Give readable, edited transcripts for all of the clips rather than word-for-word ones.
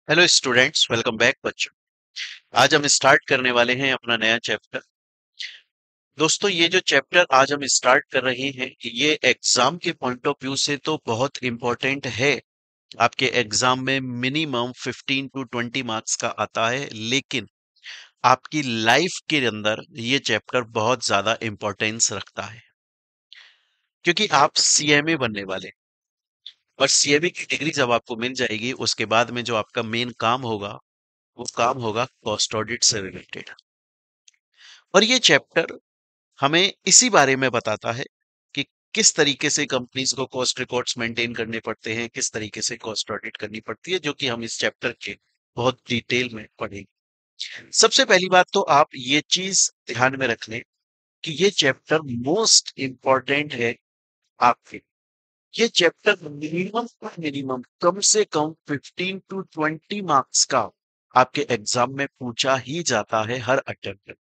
Hello students, welcome back बच्चों। आज हम स्टार्ट करने वाले हैं अपना नया चैप्टर। दोस्तों, ये जो चैप्टर आज हम स्टार्ट कर रहे हैं ये एग्जाम के पॉइंट ऑफ व्यू से तो बहुत इंपॉर्टेंट है। आपके एग्जाम में मिनिमम 15 to 20 मार्क्स का आता है, लेकिन आपकी लाइफ के अंदर ये चैप्टर बहुत ज्यादा इंपॉर्टेंस रखता है, क्योंकि आप सीएमए बनने वाले हैं। और सीएमए की डिग्री जब आपको मिल जाएगी, उसके बाद में जो आपका मेन काम होगा वो काम होगा कॉस्ट ऑडिट से रिलेटेड। और ये चैप्टर हमें इसी बारे में बताता है कि किस तरीके से कंपनीज को कॉस्ट रिकॉर्ड्स मेंटेन करने पड़ते हैं, किस तरीके से कॉस्ट ऑडिट करनी पड़ती है, जो कि हम इस चैप्टर के बहुत डिटेल में पढ़ेंगे। सबसे पहली बात तो आप ये चीज ध्यान में रख लें कि ये चैप्टर मोस्ट इंपॉर्टेंट है आपके। ये चैप्टर मिनिमम कम से कम 15 to 20 मार्क्स का आपके एग्जाम में पूछा ही जाता है हर अटेम्प्ट।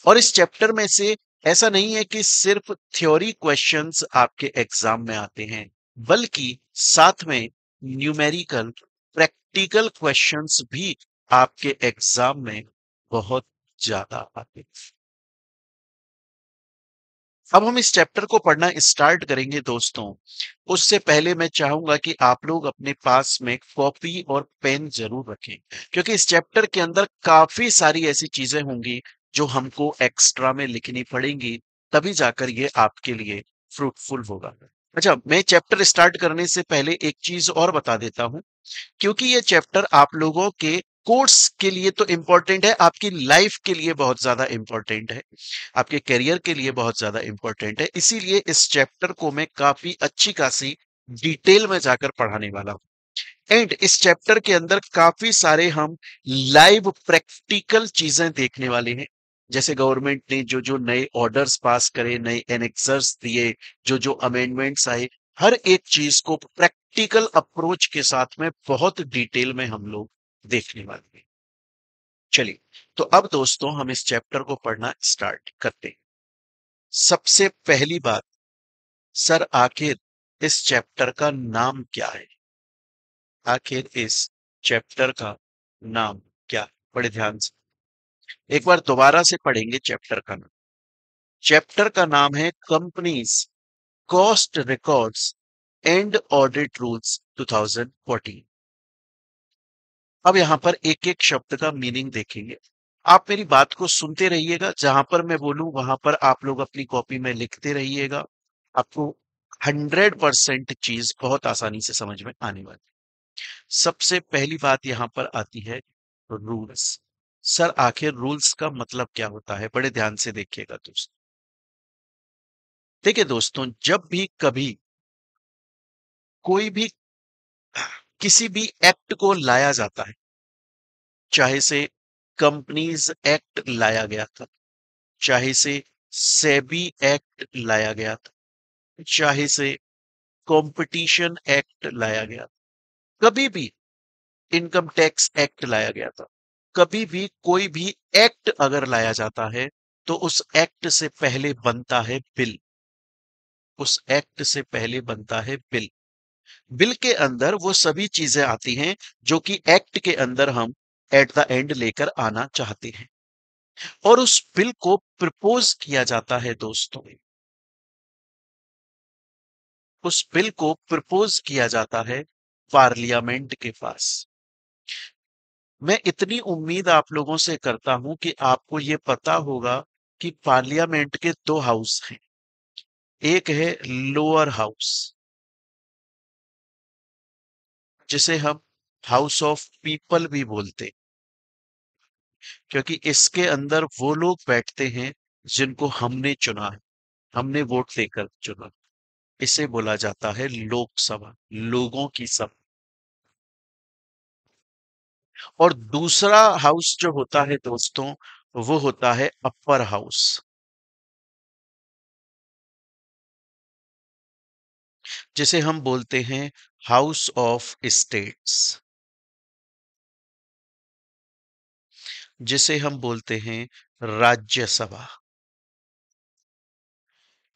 और इस चैप्टर में से ऐसा नहीं है कि सिर्फ थ्योरी क्वेश्चंस आपके एग्जाम में आते हैं, बल्कि साथ में न्यूमेरिकल प्रैक्टिकल क्वेश्चंस भी आपके एग्जाम में बहुत ज्यादा आते हैं। अब हम इस चैप्टर को पढ़ना स्टार्ट करेंगे दोस्तों। उससे पहले मैं चाहूंगा कि आप लोग अपने पास में कॉपी और पेन जरूर रखें, क्योंकि इस चैप्टर के अंदर काफी सारी ऐसी चीजें होंगी जो हमको एक्स्ट्रा में लिखनी पड़ेंगी, तभी जाकर ये आपके लिए फ्रूटफुल होगा। अच्छा, मैं चैप्टर स्टार्ट करने से पहले एक चीज और बता देता हूं, क्योंकि ये चैप्टर आप लोगों के कोर्स के लिए तो इंपॉर्टेंट है, आपकी लाइफ के लिए बहुत ज्यादा इंपॉर्टेंट है, आपके करियर के लिए बहुत ज्यादा इंपॉर्टेंट है। इसीलिए इस चैप्टर को मैं काफी अच्छी खासी डिटेल में जाकर पढ़ाने वाला हूं। एंड इस चैप्टर के अंदर काफी सारे हम लाइव प्रैक्टिकल चीजें देखने वाले हैं। जैसे गवर्नमेंट ने जो जो नए ऑर्डर्स पास करे, नए एनेक्सर्स दिए, जो जो अमेंडमेंट्स आए, हर एक चीज को प्रैक्टिकल अप्रोच के साथ में बहुत डिटेल में हम लोग देखने वाले हैं। चलिए, तो अब दोस्तों हम इस चैप्टर को पढ़ना स्टार्ट करते हैं। सबसे पहली बात, सर आखिर इस चैप्टर का नाम क्या है? आखिर इस चैप्टर का नाम क्या है? बड़े ध्यान से एक बार दोबारा से पढ़ेंगे चैप्टर का नाम। चैप्टर का नाम है companies cost records and audit rules 2014। अब यहां पर एक एक शब्द का मीनिंग देखेंगे। आप मेरी बात को सुनते रहिएगा, जहां पर मैं बोलूं वहां पर आप लोग अपनी कॉपी में लिखते रहिएगा। आपको 100% चीज बहुत आसानी से समझ में आने वाली। सबसे पहली बात यहां पर आती है रूल्स। सर आखिर रूल्स का मतलब क्या होता है? बड़े ध्यान से देखिएगा दोस्तों। देखिए दोस्तों, जब भी कभी कोई भी किसी भी एक्ट को लाया जाता है, चाहे से कंपनीज एक्ट लाया गया था, चाहे से सेबी एक्ट लाया गया था, चाहे से कंपटीशन एक्ट लाया गया था, कभी भी इनकम टैक्स एक्ट लाया गया था, कभी भी कोई भी एक्ट अगर लाया जाता है, तो उस एक्ट से पहले बनता है बिल। उस एक्ट से पहले बनता है बिल। बिल के अंदर वो सभी चीजें आती हैं जो कि एक्ट के अंदर हम एट द एंड लेकर आना चाहते हैं, और उस बिल को प्रपोज किया जाता है दोस्तों। उस बिल को प्रपोज किया जाता है पार्लियामेंट के पास। मैं इतनी उम्मीद आप लोगों से करता हूं कि आपको ये पता होगा कि पार्लियामेंट के दो हाउस हैं। एक है लोअर हाउस, जिसे हम हाउस ऑफ पीपल भी बोलते हैं, क्योंकि इसके अंदर वो लोग बैठते हैं जिनको हमने चुना है, हमने वोट देकर चुना। इसे बोला जाता है लोकसभा, लोगों की सभा। और दूसरा हाउस जो होता है दोस्तों, वो होता है अपर हाउस, जिसे हम बोलते हैं हाउस ऑफ स्टेट्स, जिसे हम बोलते हैं राज्यसभा।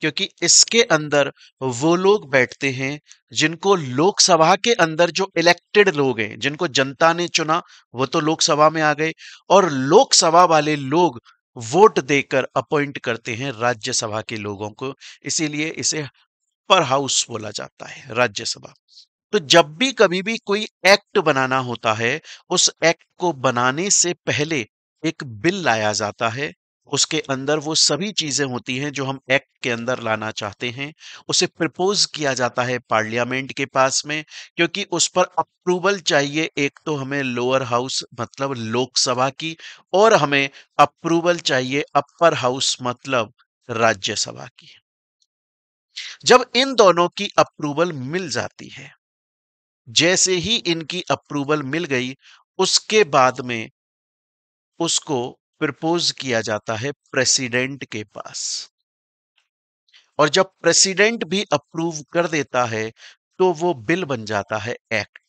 क्योंकि इसके अंदर वो लोग बैठते हैं जिनको लोकसभा के अंदर जो इलेक्टेड लोग हैं, जिनको जनता ने चुना, वो तो लोकसभा में आ गए, और लोकसभा वाले लोग वोट देकर अपॉइंट करते हैं राज्यसभा के लोगों को। इसीलिए इसे अपर हाउस बोला जाता है, राज्यसभा। तो जब भी कभी भी कोई एक्ट बनाना होता है, उस एक्ट को बनाने से पहले एक बिल लाया जाता है। उसके अंदर वो सभी चीजें होती हैं जो हम एक्ट के अंदर लाना चाहते हैं। उसे प्रपोज किया जाता है पार्लियामेंट के पास में, क्योंकि उस पर अप्रूवल चाहिए। एक तो हमें लोअर हाउस मतलब लोकसभा की, और हमें अप्रूवल चाहिए अपर हाउस मतलब राज्यसभा की। जब इन दोनों की अप्रूवल मिल जाती है, जैसे ही इनकी अप्रूवल मिल गई, उसके बाद में उसको प्रपोज किया जाता है प्रेसिडेंट के पास। और जब प्रेसिडेंट भी अप्रूव कर देता है, तो वो बिल बन जाता है एक्ट।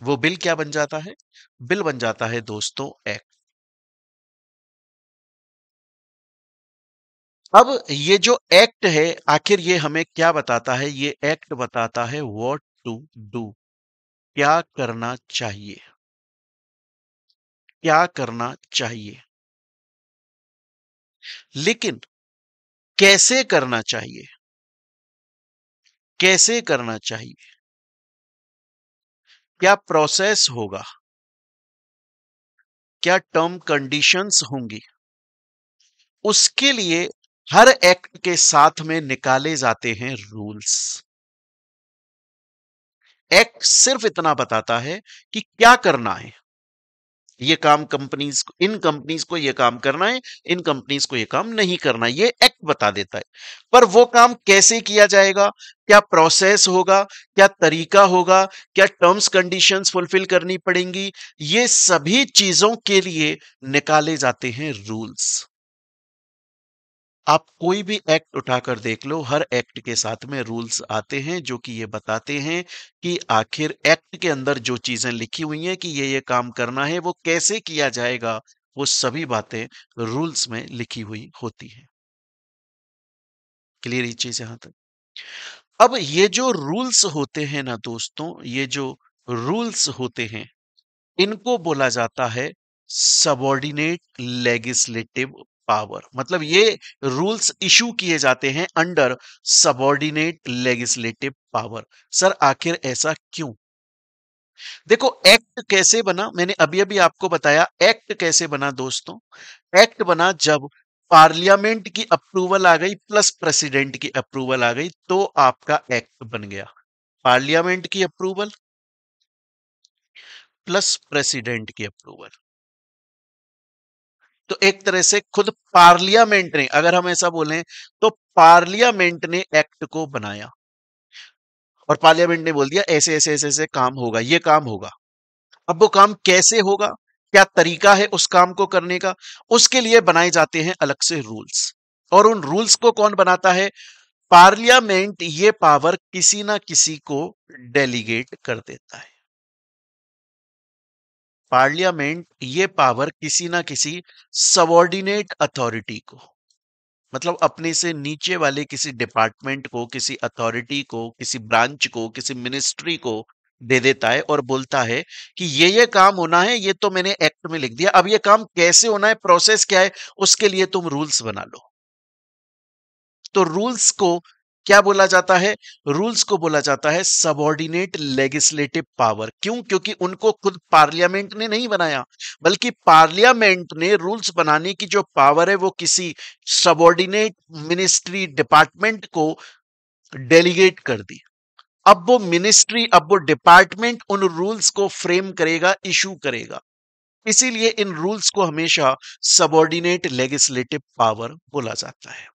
वो बिल क्या बन जाता है? बिल बन जाता है दोस्तों एक्ट। अब ये जो एक्ट है, आखिर ये हमें क्या बताता है? ये एक्ट बताता है व्हाट टू डू, क्या करना चाहिए, क्या करना चाहिए। लेकिन कैसे करना चाहिए, कैसे करना चाहिए, क्या प्रोसेस होगा, क्या टर्म कंडीशंस होंगी, उसके लिए हर एक्ट के साथ में निकाले जाते हैं रूल्स। एक्ट सिर्फ इतना बताता है कि क्या करना है। ये काम कंपनीज को, इन कंपनीज को ये काम करना है, इन कंपनीज को ये काम नहीं करना है, ये एक्ट बता देता है। पर वो काम कैसे किया जाएगा, क्या प्रोसेस होगा, क्या तरीका होगा, क्या टर्म्स कंडीशंस फुलफिल करनी पड़ेंगी, ये सभी चीजों के लिए निकाले जाते हैं रूल्स। आप कोई भी एक्ट उठाकर देख लो, हर एक्ट के साथ में रूल्स आते हैं जो कि ये बताते हैं कि आखिर एक्ट के अंदर जो चीजें लिखी हुई हैं कि ये काम करना है, वो कैसे किया जाएगा, वो सभी बातें रूल्स में लिखी हुई होती हैं। क्लियर ये चीज यहां तक? अब ये जो रूल्स होते हैं ना दोस्तों, ये जो रूल्स होते हैं, इनको बोला जाता है सबॉर्डिनेट लेजिस्लेटिव पावर। मतलब ये रूल्स इशू किए जाते हैं under subordinate legislative power. Sir आखिर ऐसा क्यों? देखो एक्ट कैसे बना, मैंने अभी अभी आपको बताया एक्ट कैसे बना दोस्तों। एक्ट बना जब पार्लियामेंट की अप्रूवल आ गई प्लस प्रेसिडेंट की अप्रूवल आ गई, तो आपका एक्ट बन गया। पार्लियामेंट की अप्रूवल प्लस प्रेसिडेंट की अप्रूवल। तो एक तरह से खुद पार्लियामेंट ने, अगर हम ऐसा बोलें, तो पार्लियामेंट ने एक्ट को बनाया, और पार्लियामेंट ने बोल दिया ऐसे ऐसे ऐसे ऐसे काम होगा, ये काम होगा। अब वो काम कैसे होगा, क्या तरीका है उस काम को करने का, उसके लिए बनाए जाते हैं अलग से रूल्स। और उन रूल्स को कौन बनाता है? पार्लियामेंट ये पावर किसी ना किसी को डेलीगेट कर देता है। पार्लियामेंट ये पावर किसी ना किसी सबॉर्डिनेट अथॉरिटी को, मतलब अपने से नीचे वाले किसी डिपार्टमेंट को, किसी अथॉरिटी को, किसी ब्रांच को, किसी मिनिस्ट्री को दे देता है, और बोलता है कि ये काम होना है, ये तो मैंने एक्ट में लिख दिया, अब ये काम कैसे होना है, प्रोसेस क्या है, उसके लिए तुम रूल्स बना लो। तो रूल्स को क्या बोला जाता है? रूल्स को बोला जाता है सबॉर्डिनेट लेजिस्लेटिव पावर। क्यों? क्योंकि उनको खुद पार्लियामेंट ने नहीं बनाया, बल्कि पार्लियामेंट ने रूल्स बनाने की जो पावर है वो किसी सबॉर्डिनेट मिनिस्ट्री डिपार्टमेंट को डेलीगेट कर दी। अब वो मिनिस्ट्री, अब वो डिपार्टमेंट उन रूल्स को फ्रेम करेगा, इशू करेगा। इसीलिए इन रूल्स को हमेशा सबॉर्डिनेट लेजिस्लेटिव पावर बोला जाता है।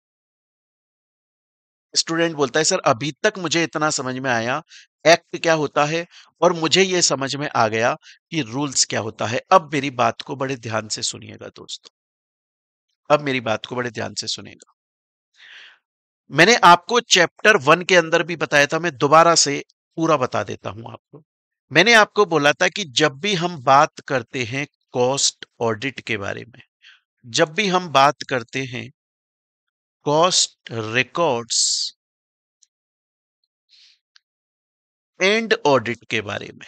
स्टूडेंट बोलता है सर अभी तक मुझे इतना समझ में आया एक्ट क्या होता है, और मुझे यह समझ में आ गया कि रूल्स क्या होता है। अब मेरी बात को बड़े ध्यान से सुनिएगा दोस्तों, अब मेरी बात को बड़े ध्यान से सुनिएगा। मैंने आपको चैप्टर 1 के अंदर भी बताया था, मैं दोबारा से पूरा बता देता हूं आपको। मैंने आपको बोला था कि जब भी हम बात करते हैं कॉस्ट ऑडिट के बारे में, जब भी हम बात करते हैं कॉस्ट रिकॉर्ड्स एंड ऑडिट के बारे में।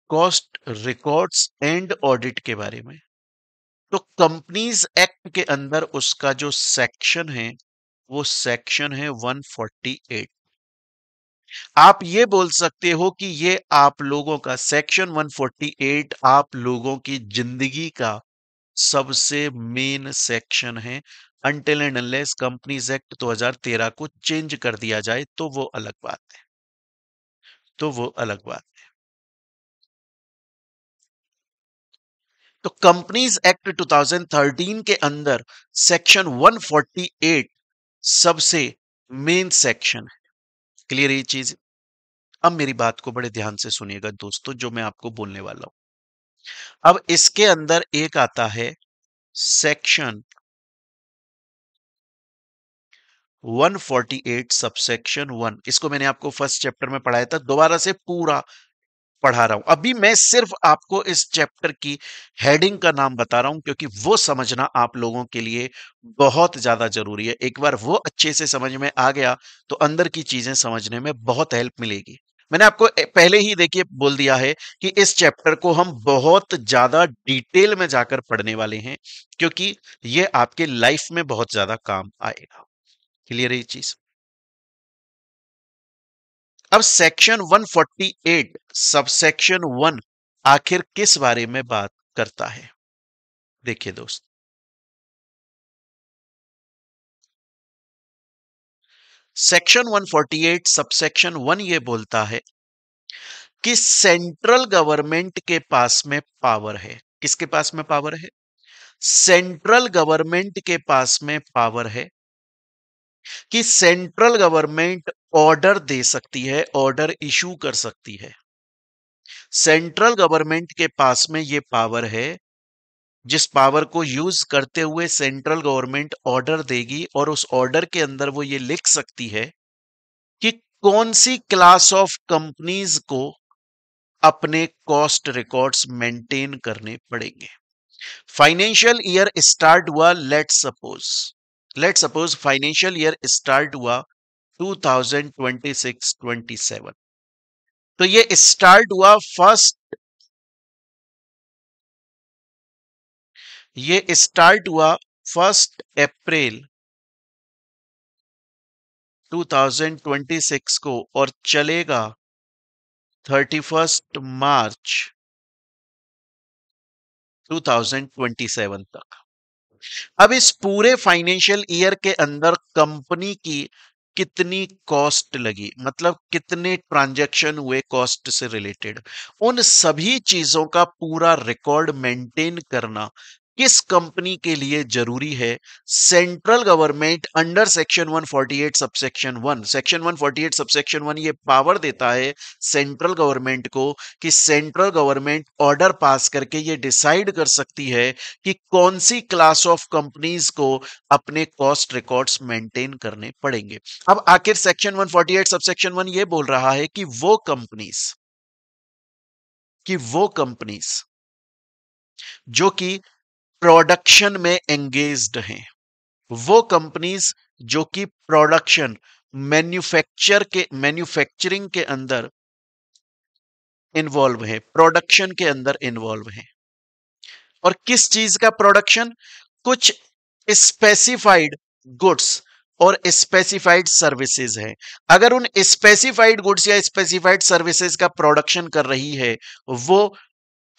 कॉस्ट रिकॉर्ड्स एंड ऑडिट के बारे में। तो कंपनीज एक्ट के अंदर उसका जो सेक्शन है वो सेक्शन है 148। आप ये बोल सकते हो कि ये आप लोगों का सेक्शन 148 आप लोगों की जिंदगी का सबसे मेन सेक्शन है, until and unless companies act 2013 को चेंज कर दिया जाए तो वो अलग बात है। तो वो अलग बात। तो कंपनीज एक्ट 2013 के अंदर सेक्शन 148 सबसे मेन सेक्शन है। क्लियर ये चीज? अब मेरी बात को बड़े ध्यान से सुनिएगा दोस्तों, जो मैं आपको बोलने वाला हूं। अब इसके अंदर एक आता है सेक्शन 148 सबसेक्शन 1। इसको मैंने आपको फर्स्ट चैप्टर में पढ़ाया था, दोबारा से पूरा पढ़ा रहा हूं। अभी मैं सिर्फ आपको इस चैप्टर की हेडिंग का नाम बता रहा हूं, क्योंकि वो समझना आप लोगों के लिए बहुत ज्यादा जरूरी है। एक बार वो अच्छे से समझ में आ गया तो अंदर की चीजें समझने में बहुत हेल्प मिलेगी। मैंने आपको पहले ही देखिए बोल दिया है कि इस चैप्टर को हम बहुत ज्यादा डिटेल में जाकर पढ़ने वाले हैं, क्योंकि ये आपके लाइफ में बहुत ज्यादा काम आएगा। क्लियर है ये चीज? अब सेक्शन 148 सबसेक्शन 1 आखिर किस बारे में बात करता है? देखिए दोस्त, सेक्शन 148 सबसेक्शन 1 ये बोलता है कि सेंट्रल गवर्नमेंट के पास में पावर है। किसके पास में पावर है? सेंट्रल गवर्नमेंट के पास में पावर है कि सेंट्रल गवर्नमेंट ऑर्डर दे सकती है, ऑर्डर इशू कर सकती है। सेंट्रल गवर्नमेंट के पास में यह पावर है, जिस पावर को यूज करते हुए सेंट्रल गवर्नमेंट ऑर्डर देगी और उस ऑर्डर के अंदर वो ये लिख सकती है कि कौन सी क्लास ऑफ कंपनीज को अपने कॉस्ट रिकॉर्ड्स मेंटेन करने पड़ेंगे। फाइनेंशियल ईयर स्टार्ट हुआ, let suppose financial year start हुआ 2026-27। तो ये स्टार्ट हुआ फर्स्ट अप्रैल 2026 को और चलेगा 31 मार्च 2027 तक। अब इस पूरे फाइनेंशियल ईयर के अंदर कंपनी की कितनी कॉस्ट लगी, मतलब कितने ट्रांजैक्शन हुए कॉस्ट से रिलेटेड, उन सभी चीजों का पूरा रिकॉर्ड मेंटेन करना किस कंपनी के लिए जरूरी है? Central government under section 148 subsection 1। Section 148 subsection 1 ये पावर देता है सेंट्रल गवर्नमेंट को कि सेंट्रल गवर्नमेंट ऑर्डर पास करके ये डिसाइड कर सकती है कि कौन सी क्लास ऑफ कंपनीज को अपने कॉस्ट रिकॉर्ड्स मेंटेन करने पड़ेंगे। अब आखिर सेक्शन 148 सबसेक्शन 1 ये बोल रहा है कि वो कंपनीज जो कि प्रोडक्शन में एंगेज्ड हैं, वो कंपनीज जो कि मैन्युफैक्चरिंग के अंदर इन्वॉल्व है, प्रोडक्शन के अंदर इन्वॉल्व है। और किस चीज का प्रोडक्शन? कुछ स्पेसिफाइड गुड्स और स्पेसिफाइड सर्विसेज है। अगर उन स्पेसिफाइड गुड्स या स्पेसिफाइड सर्विसेज का प्रोडक्शन कर रही है वो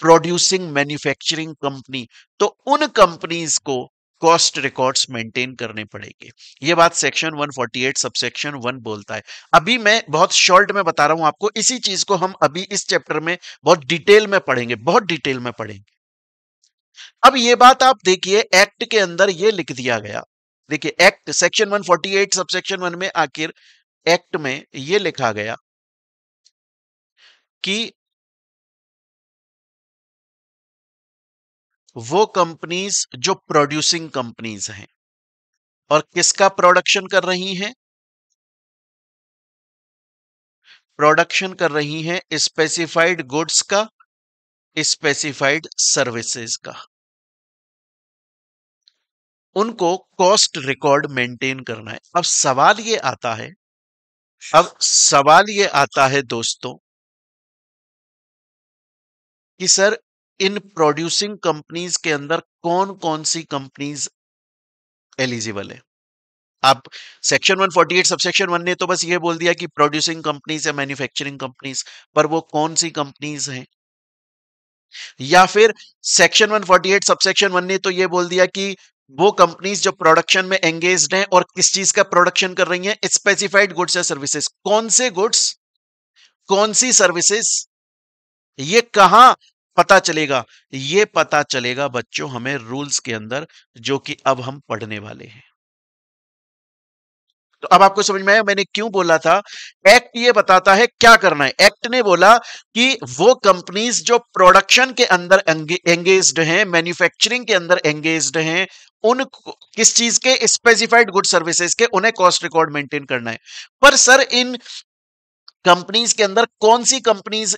प्रोड्यूसिंग मैन्युफैक्चरिंग कंपनी, तो उन कंपनीज को कॉस्ट रिकॉर्ड्स मेंटेन करने पड़ेंगे। ये बात सेक्शन 148 सबसेक्शन 1 बोलता है। अभी मैं बहुत शॉर्ट में बता रहा हूं आपको, इसी चीज को हम अभी इस चैप्टर में बहुत डिटेल में पढ़ेंगे, बहुत डिटेल में पढ़ेंगे। अब ये बात आप देखिए, एक्ट के अंदर ये लिख दिया गया। देखिए एक्ट सेक्शन 148 सबसेक्शन 1 में आखिर एक्ट में ये लिखा गया कि वो कंपनीज जो प्रोड्यूसिंग कंपनीज हैं और किसका प्रोडक्शन कर रही हैं? प्रोडक्शन कर रही हैं स्पेसिफाइड गुड्स का, स्पेसिफाइड सर्विसेज का। उनको कॉस्ट रिकॉर्ड मेंटेन करना है। अब सवाल ये आता है दोस्तों कि सर इन प्रोड्यूसिंग कंपनीज के अंदर कौन कौन सी कंपनीज एलिजिबल है। आप सेक्शन 148 सबसेक्शन 1 ने तो बस ये बोल दिया कि प्रोड्यूसिंग कंपनीज या मैन्युफैक्चरिंग कंपनीज, पर वो कौन सी कंपनीज हैं? या फिर सेक्शन 148 सबसेक्शन 1 ने तो ये बोल दिया कि वो कंपनीज जो प्रोडक्शन में एंगेज्ड हैं और किस चीज का प्रोडक्शन कर रही हैं, स्पेसिफाइड गुड्स या सर्विसेज। कौन से गुड्स, कौन सी सर्विसेज, ये कहां पता चलेगा? ये पता चलेगा बच्चों हमें रूल्स के अंदर, जो कि अब हम पढ़ने वाले हैं। तो अब आपको समझ में आया मैंने क्यों बोला था? एक्ट ये बताता है क्या करना है। एक्ट ने बोला कि वो कंपनीज जो प्रोडक्शन के अंदर एंगेज्ड हैं, मैन्युफैक्चरिंग के अंदर एंगेज्ड हैं, उन किस चीज के, स्पेसिफाइड गुड सर्विसेज के, उन्हें कॉस्ट रिकॉर्ड मेंटेन करना है। पर सर इन कंपनीज के अंदर कौन सी कंपनीज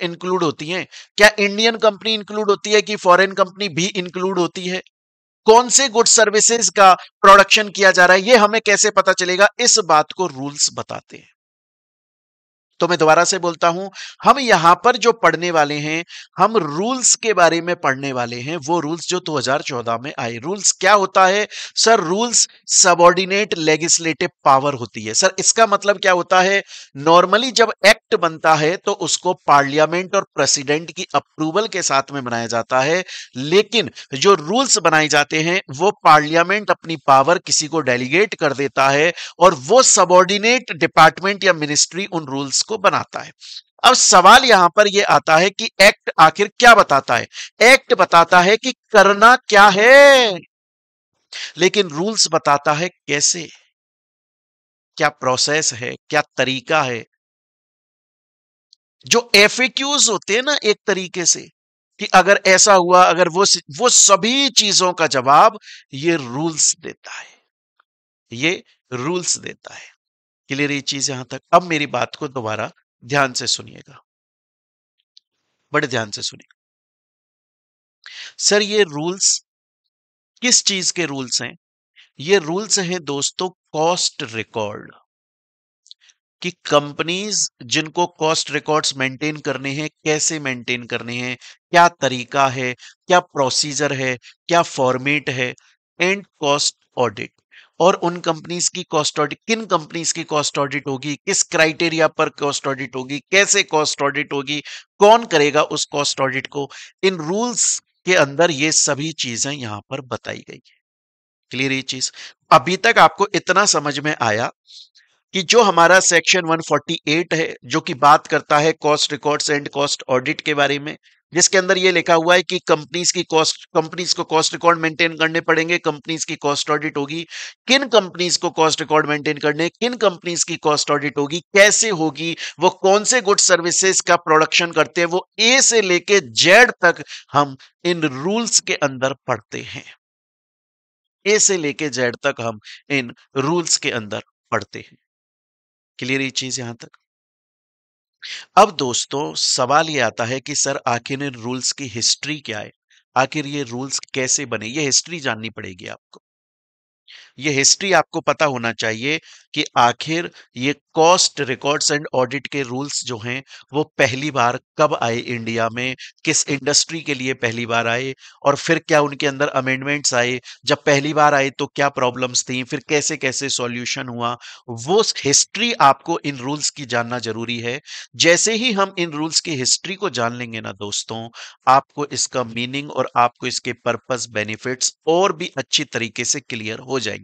इंक्लूड होती हैं? क्या इंडियन कंपनी इंक्लूड होती है कि फॉरेन कंपनी भी इंक्लूड होती है? कौन से गुड सर्विसेज का प्रोडक्शन किया जा रहा है, ये हमें कैसे पता चलेगा? इस बात को रूल्स बताते हैं। तो मैं दोबारा से बोलता हूं, हम यहां पर जो पढ़ने वाले हैं, हम रूल्स के बारे में पढ़ने वाले हैं, वो रूल्स जो 2014 में आए। रूल्स क्या होता है sir? Rules subordinate legislative power होती है। सर इसका मतलब क्या होता है? नॉर्मली जब एक्ट बनता है तो उसको पार्लियामेंट और प्रेसिडेंट की अप्रूवल के साथ में बनाया जाता है, लेकिन जो रूल्स बनाए जाते हैं वो पार्लियामेंट अपनी पावर किसी को डेलीगेट कर देता है और वो सबॉर्डिनेट डिपार्टमेंट या मिनिस्ट्री उन रूल्स को बनाता है। अब सवाल यहां पर यह आता है कि एक्ट आखिर क्या बताता है? एक्ट बताता है कि करना क्या है, लेकिन रूल्स बताता है कैसे, क्या प्रोसेस है, क्या तरीका है। जो एफएक्यूज होते हैं ना, एक तरीके से कि अगर ऐसा हुआ, अगर वो सभी चीजों का जवाब ये रूल्स देता है, ये रूल्स देता है। क्लियर ये चीज यहां तक? अब मेरी बात को दोबारा ध्यान से सुनिएगा, बड़े ध्यान से सुनिए। सर ये रूल्स किस चीज के रूल्स हैं? ये रूल्स हैं दोस्तों कॉस्ट रिकॉर्ड, कि कंपनीज जिनको कॉस्ट रिकॉर्ड्स मेंटेन करने हैं, कैसे मेंटेन करने हैं, क्या तरीका है, क्या प्रोसीजर है, क्या फॉर्मेट है। एंड कॉस्ट ऑडिट, और उन कंपनीज की कॉस्ट ऑडिट, किन कंपनीज की कॉस्ट ऑडिट होगी, किस क्राइटेरिया पर कॉस्ट ऑडिट होगी, कैसे कॉस्ट ऑडिट होगी, कौन करेगा उस कॉस्ट ऑडिट को। इन रूल्स के अंदर ये सभी चीजें यहां पर बताई गई है। क्लियर ये चीज? अभी तक आपको इतना समझ में आया कि जो हमारा सेक्शन 148 है, जो कि बात करता है cost records and cost audit के बारे में, जिसके अंदर ये लिखा हुआ है कि कंपनीज को कॉस्ट रिकॉर्ड मेंटेन करने पड़ेंगे, कंपनीज की कॉस्ट ऑडिट होगी। किन कंपनीज को कॉस्ट रिकॉर्ड मेंटेन करने, किन कंपनीज की कॉस्ट ऑडिट होगी, कैसे होगी, वो कौन से गुड सर्विसेज का प्रोडक्शन करते हैं, वो ए से लेके जेड तक हम इन रूल्स के अंदर पढ़ते हैं। ए से लेके जेड तक हम इन रूल्स के अंदर पढ़ते हैं। क्लियर ये चीज यहां तक? अब दोस्तों सवाल ये आता है कि सर आखिर इन रूल्स की हिस्ट्री क्या है, आखिर ये रूल्स कैसे बने, ये हिस्ट्री जाननी पड़ेगी आपको। ये हिस्ट्री आपको पता होना चाहिए कि आखिर ये कॉस्ट रिकॉर्ड्स एंड ऑडिट के रूल्स जो हैं वो पहली बार कब आए इंडिया में, किस इंडस्ट्री के लिए पहली बार आए, और फिर क्या उनके अंदर अमेंडमेंट्स आए, जब पहली बार आए तो क्या प्रॉब्लम्स थी, फिर कैसे कैसे सॉल्यूशन हुआ। वो हिस्ट्री आपको इन रूल्स की जानना जरूरी है। जैसे ही हम इन रूल्स की हिस्ट्री को जान लेंगे ना दोस्तों, आपको इसका मीनिंग और आपको इसके पर्पस, बेनिफिट्स और भी अच्छी तरीके से क्लियर हो जाएंगे।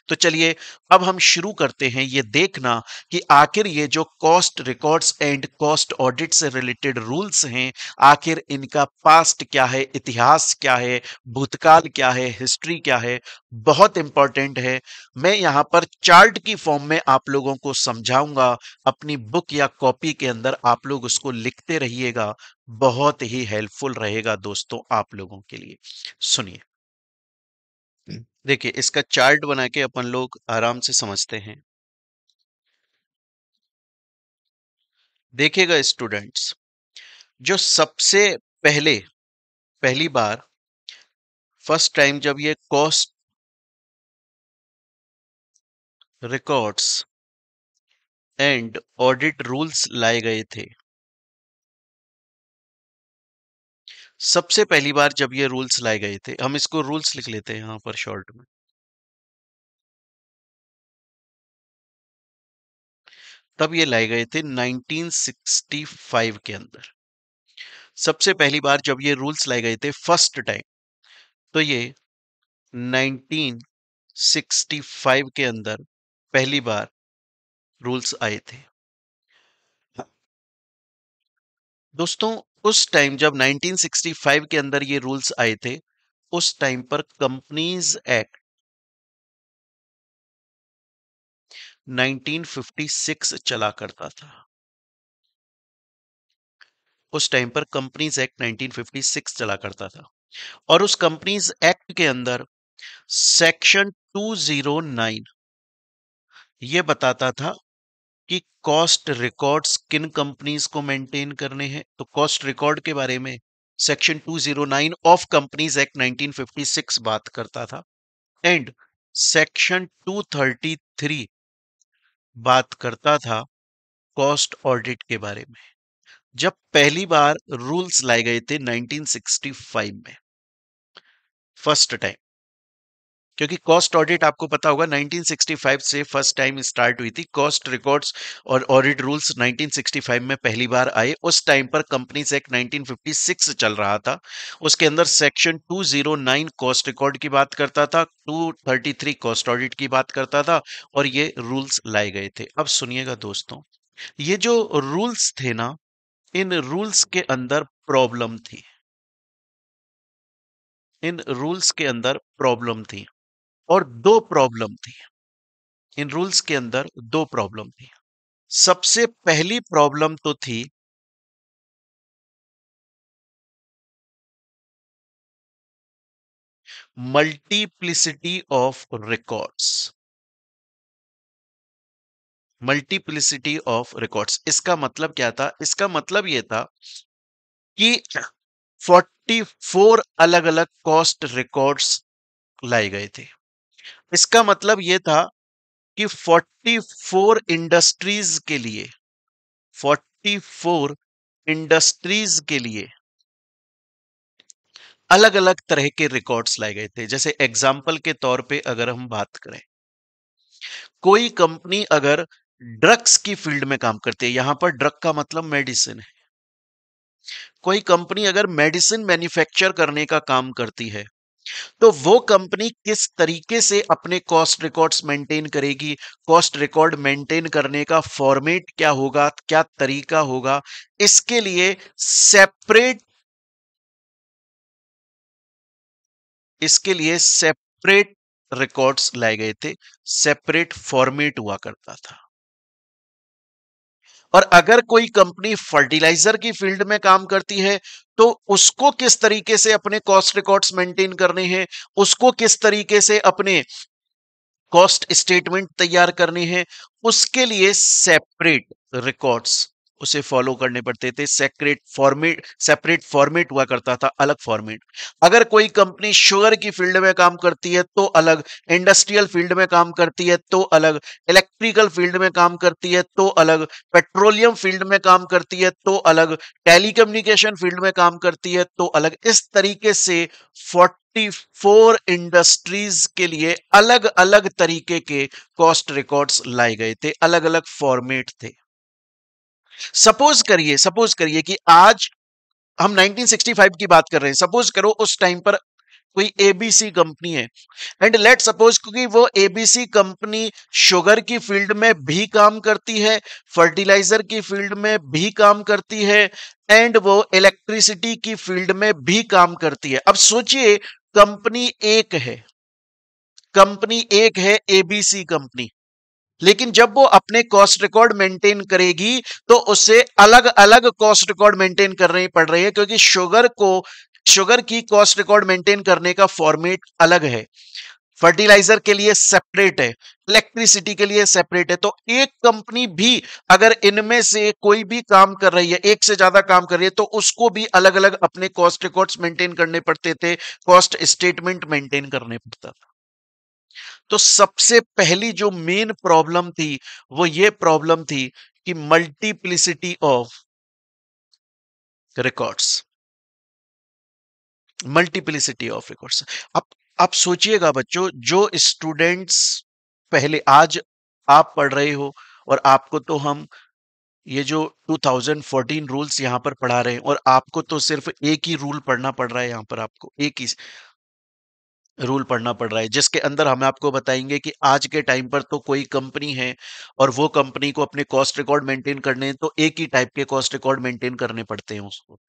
तो चलिए अब हम शुरू करते हैं ये देखना कि आखिर ये जो cost records and cost audit से रिलेटेड रूल्स हैं, आखिर इनका पास्ट क्या है, इतिहास क्या है, भूतकाल क्या है, हिस्ट्री क्या है। बहुत इंपॉर्टेंट है। मैं यहां पर चार्ट की फॉर्म में आप लोगों को समझाऊंगा, अपनी बुक या कॉपी के अंदर आप लोग उसको लिखते रहिएगा। बहुत ही हेल्पफुल रहेगा दोस्तों आप लोगों के लिए। सुनिए, देखिए इसका चार्ट बना के अपन लोग आराम से समझते हैं। देखिएगा स्टूडेंट्स, जो सबसे पहले, पहली बार, फर्स्ट टाइम जब ये cost records and audit rules लाए गए थे। सबसे पहली बार जब ये रूल्स लाए गए थे, हम इसको रूल्स लिख लेते हैं यहां पर शॉर्ट में, तब ये लाए गए थे 1965 के अंदर। सबसे पहली बार जब ये रूल्स लाए गए थे फर्स्ट टाइम, तो ये 1965 के अंदर पहली बार रूल्स आए थे। दोस्तों, उस टाइम जब 1965 के अंदर ये रूल्स आए थे, उस टाइम पर कंपनीज एक्ट 1956 चला करता था। उस टाइम पर कंपनीज एक्ट 1956 चला करता था, और उस कंपनीज एक्ट के अंदर सेक्शन 209 ये बताता था कि कॉस्ट रिकॉर्ड्स किन कंपनीज को मेंटेन करने हैं। तो कॉस्ट रिकॉर्ड के बारे में सेक्शन 209 ऑफ कंपनीज एक्ट 1956 बात करता था, एंड सेक्शन 233 बात करता था कॉस्ट ऑडिट के बारे में। जब पहली बार रूल्स लाए गए थे 1965 में फर्स्ट टाइम, क्योंकि कॉस्ट ऑडिट आपको पता होगा 1965 से फर्स्ट टाइम स्टार्ट हुई थी। कॉस्ट रिकॉर्ड्स और ऑडिट रूल्स 1965 में पहली बार आए। उस टाइम पर कंपनीज एक्ट 1956 चल रहा था। उसके अंदर सेक्शन 209 कॉस्ट रिकॉर्ड की बात करता था, 233 कॉस्ट ऑडिट की बात करता था, और ये रूल्स लाए गए थे। अब सुनिएगा दोस्तों, ये जो रूल्स थे ना, इन रूल्स के अंदर प्रॉब्लम थी। इन रूल्स के अंदर प्रॉब्लम थी, और दो प्रॉब्लम थी। इन रूल्स के अंदर दो प्रॉब्लम थी। सबसे पहली प्रॉब्लम तो थी multiplicity of records. Multiplicity of records, इसका मतलब क्या था? इसका मतलब यह था कि 44 अलग अलग कॉस्ट रिकॉर्ड्स लाए गए थे। इसका मतलब यह था कि 44 इंडस्ट्रीज के लिए, 44 इंडस्ट्रीज के लिए अलग अलग तरह के रिकॉर्ड्स लाए गए थे। जैसे एग्जाम्पल के तौर पे अगर हम बात करें, कोई कंपनी अगर ड्रग्स की फील्ड में काम करती है, यहां पर ड्रग का मतलब मेडिसिन है, कोई कंपनी अगर मेडिसिन मैन्युफैक्चर करने का काम करती है, तो वो कंपनी किस तरीके से अपने कॉस्ट रिकॉर्ड्स मेंटेन करेगी, कॉस्ट रिकॉर्ड मेंटेन करने का फॉर्मेट क्या होगा, क्या तरीका होगा, इसके लिए सेपरेट सेपरेट रिकॉर्ड्स लाए गए थे, सेपरेट फॉर्मेट हुआ करता था। और अगर कोई कंपनी फर्टिलाइजर की फील्ड में काम करती है, तो उसको किस तरीके से अपने कॉस्ट रिकॉर्ड्स मेंटेन करने हैं, उसको किस तरीके से अपने कॉस्ट स्टेटमेंट तैयार करने हैं, उसके लिए सेपरेट रिकॉर्ड्स उसे फॉलो करने पड़ते थे। सेपरेट फॉर्मेट हुआ करता था, अलग फॉर्मेट। अगर कोई कंपनी शुगर की फील्ड में काम करती है तो अलग, इंडस्ट्रियल फील्ड में काम करती है तो अलग, इलेक्ट्रिकल फील्ड में काम करती है तो अलग, पेट्रोलियम फील्ड में काम करती है तो अलग, टेलीकम्युनिकेशन फील्ड में काम करती है तो अलग। इस तरीके से 44 इंडस्ट्रीज के लिए अलग अलग तरीके के कॉस्ट रिकॉर्ड्स लाए गए थे, अलग अलग फॉर्मेट थे। सपोज करिए कि आज हम 1965 की बात कर रहे हैं। सपोज करो उस टाइम पर कोई एबीसी कंपनी है, एंड लेट सपोज क्योंकि वो एबीसी कंपनी शुगर की फील्ड में भी काम करती है, फर्टिलाइजर की फील्ड में भी काम करती है, एंड वो इलेक्ट्रिसिटी की फील्ड में भी काम करती है। अब सोचिए, कंपनी एक है, कंपनी एक है एबीसी कंपनी, लेकिन जब वो अपने कॉस्ट रिकॉर्ड मेंटेन करेगी तो उसे अलग अलग कॉस्ट रिकॉर्ड मेंटेन करने पड़ रहे हैं, क्योंकि शुगर की कॉस्ट रिकॉर्ड मेंटेन करने का फॉर्मेट अलग है, फर्टिलाइजर के लिए सेपरेट है, इलेक्ट्रिसिटी के लिए सेपरेट है। तो एक कंपनी भी अगर इनमें से कोई भी काम कर रही है, एक से ज्यादा काम कर रही है, तो उसको भी अलग अलग अपने कॉस्ट रिकॉर्ड्स मेंटेन करने पड़ते थे, कॉस्ट स्टेटमेंट मेंटेन करने पड़ता था। तो सबसे पहली जो मेन प्रॉब्लम थी वो ये प्रॉब्लम थी कि multiplicity of records, multiplicity of records. अब आप सोचिएगा बच्चों, जो स्टूडेंट्स पहले, आज आप पढ़ रहे हो और आपको तो हम ये जो 2014 रूल्स यहाँ पर पढ़ा रहे हैं, और आपको तो सिर्फ एक ही रूल पढ़ना पड़ रहा है, यहाँ पर आपको एक ही रूल पढ़ना पड़ रहा है, जिसके अंदर हम आपको बताएंगे कि आज के टाइम पर तो कोई कंपनी है और वो कंपनी को अपने कॉस्ट रिकॉर्ड मेंटेन करने हैं, तो एक ही टाइप के कॉस्ट रिकॉर्ड मेंटेन करने पड़ते हैं उसको।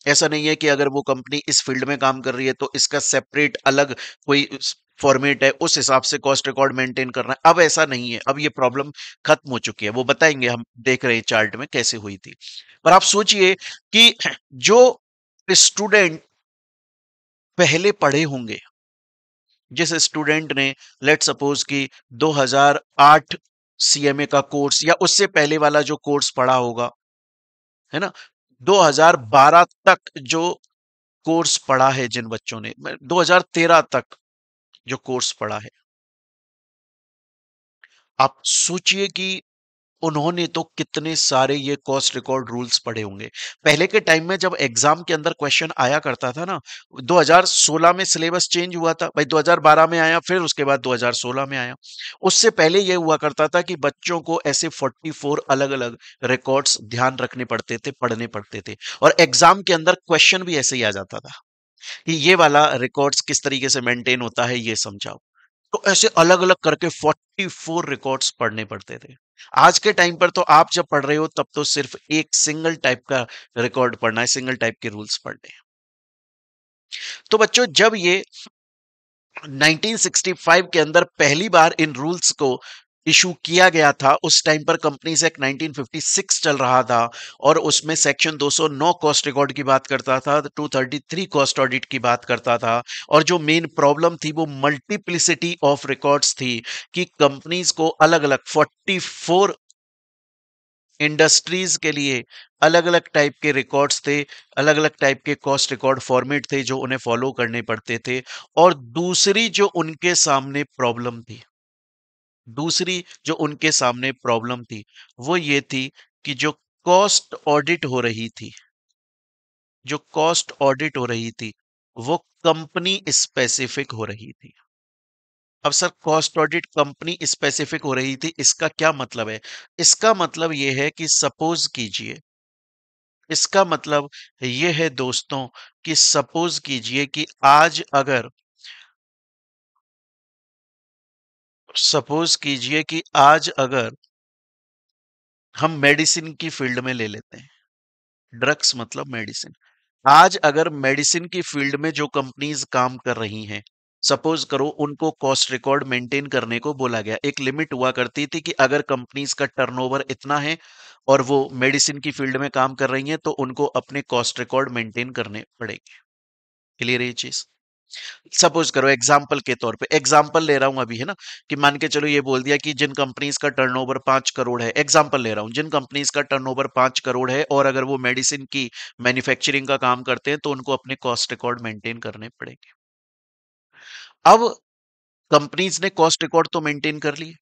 ऐसा नहीं है कि अगर वो कंपनी इस फील्ड में काम कर रही है तो इसका सेपरेट अलग कोई फॉर्मेट है, उस हिसाब से कॉस्ट रिकॉर्ड मेंटेन करना है। अब ऐसा नहीं है, अब ये प्रॉब्लम खत्म हो चुकी है, वो बताएंगे, हम देख रहे हैं चार्ट में कैसे हुई थी। पर आप सोचिए कि जो स्टूडेंट पहले पढ़े होंगे, जिस स्टूडेंट ने लेट सपोज कि 2008 सीएमए का कोर्स या उससे पहले वाला जो कोर्स पढ़ा होगा, है ना, 2012 तक जो कोर्स पढ़ा है, जिन बच्चों ने 2013 तक जो कोर्स पढ़ा है, आप सोचिए कि उन्होंने तो कितने सारे ये कॉस्ट रिकॉर्ड रूल्स पढ़े होंगे। पहले के टाइम में जब एग्जाम के अंदर क्वेश्चन आया करता था ना, 2016 में सिलेबस चेंज हुआ था भाई, 2012 में आया, फिर उसके बाद 2016 में आया। उससे पहले ये हुआ करता था कि बच्चों को ऐसे 44 अलग अलग रिकॉर्ड्स ध्यान रखने पड़ते थे, पढ़ने पड़ते थे, और एग्जाम के अंदर क्वेश्चन भी ऐसे ही आ जाता था कि ये वाला रिकॉर्ड्स किस तरीके से मेंटेन होता है, ये समझाओ। तो ऐसे अलग अलग करके 44 रिकॉर्ड्स पढ़ने पड़ते थे। आज के टाइम पर तो आप जब पढ़ रहे हो तब तो सिर्फ एक सिंगल टाइप का रिकॉर्ड पढ़ना है, सिंगल टाइप के रूल्स पढ़ने हैं। तो बच्चों, जब ये 1965 के अंदर पहली बार इन रूल्स को इशू किया गया था, उस टाइम पर कंपनीज एक्ट 1956 चल रहा था, और उसमें सेक्शन 209 कॉस्ट रिकॉर्ड की बात करता था, 233 कॉस्ट ऑडिट की बात करता था, और जो मेन प्रॉब्लम थी वो मल्टीप्लिसिटी ऑफ रिकॉर्ड्स थी, कि कंपनीज को अलग अलग 44 इंडस्ट्रीज के लिए अलग अलग टाइप के रिकॉर्ड्स थे, अलग अलग टाइप के कॉस्ट रिकॉर्ड फॉर्मेट थे जो उन्हें फॉलो करने पड़ते थे। और दूसरी जो उनके सामने प्रॉब्लम थी वो ये थी कि जो कॉस्ट ऑडिट हो रही थी वो कंपनी स्पेसिफिक हो रही थी। अब sir, cost audit company specific हो रही थी, इसका क्या मतलब है? इसका मतलब ये है कि इसका मतलब ये है दोस्तों, कि सपोज कीजिए कि आज अगर हम मेडिसिन की फील्ड में ले लेते हैं, ड्रग्स मतलब मेडिसिन। आज अगर मेडिसिन की फील्ड में जो कंपनीज काम कर रही हैं, सपोज करो उनको कॉस्ट रिकॉर्ड मेंटेन करने को बोला गया, एक लिमिट हुआ करती थी कि अगर कंपनीज का टर्नओवर इतना है और वो मेडिसिन की फील्ड में काम कर रही हैं, तो उनको अपने कॉस्ट रिकॉर्ड मेंटेन करने पड़ेंगे। क्लियर है ये चीज? सपोज करो, एग्जाम्पल ले रहा हूं अभी, है ना, कि मान के चलो ये बोल दिया कि जिन कंपनीज का टर्नओवर 5 करोड़ है, एग्जाम्पल ले रहा हूं, जिन कंपनीज का टर्नओवर 5 करोड़ है और अगर वो मेडिसिन की मैन्युफैक्चरिंग का काम करते हैं, तो उनको अपने कॉस्ट रिकॉर्ड मेंटेन करने पड़ेंगे। अब कंपनीज ने कॉस्ट रिकॉर्ड तो मेंटेन कर लिए,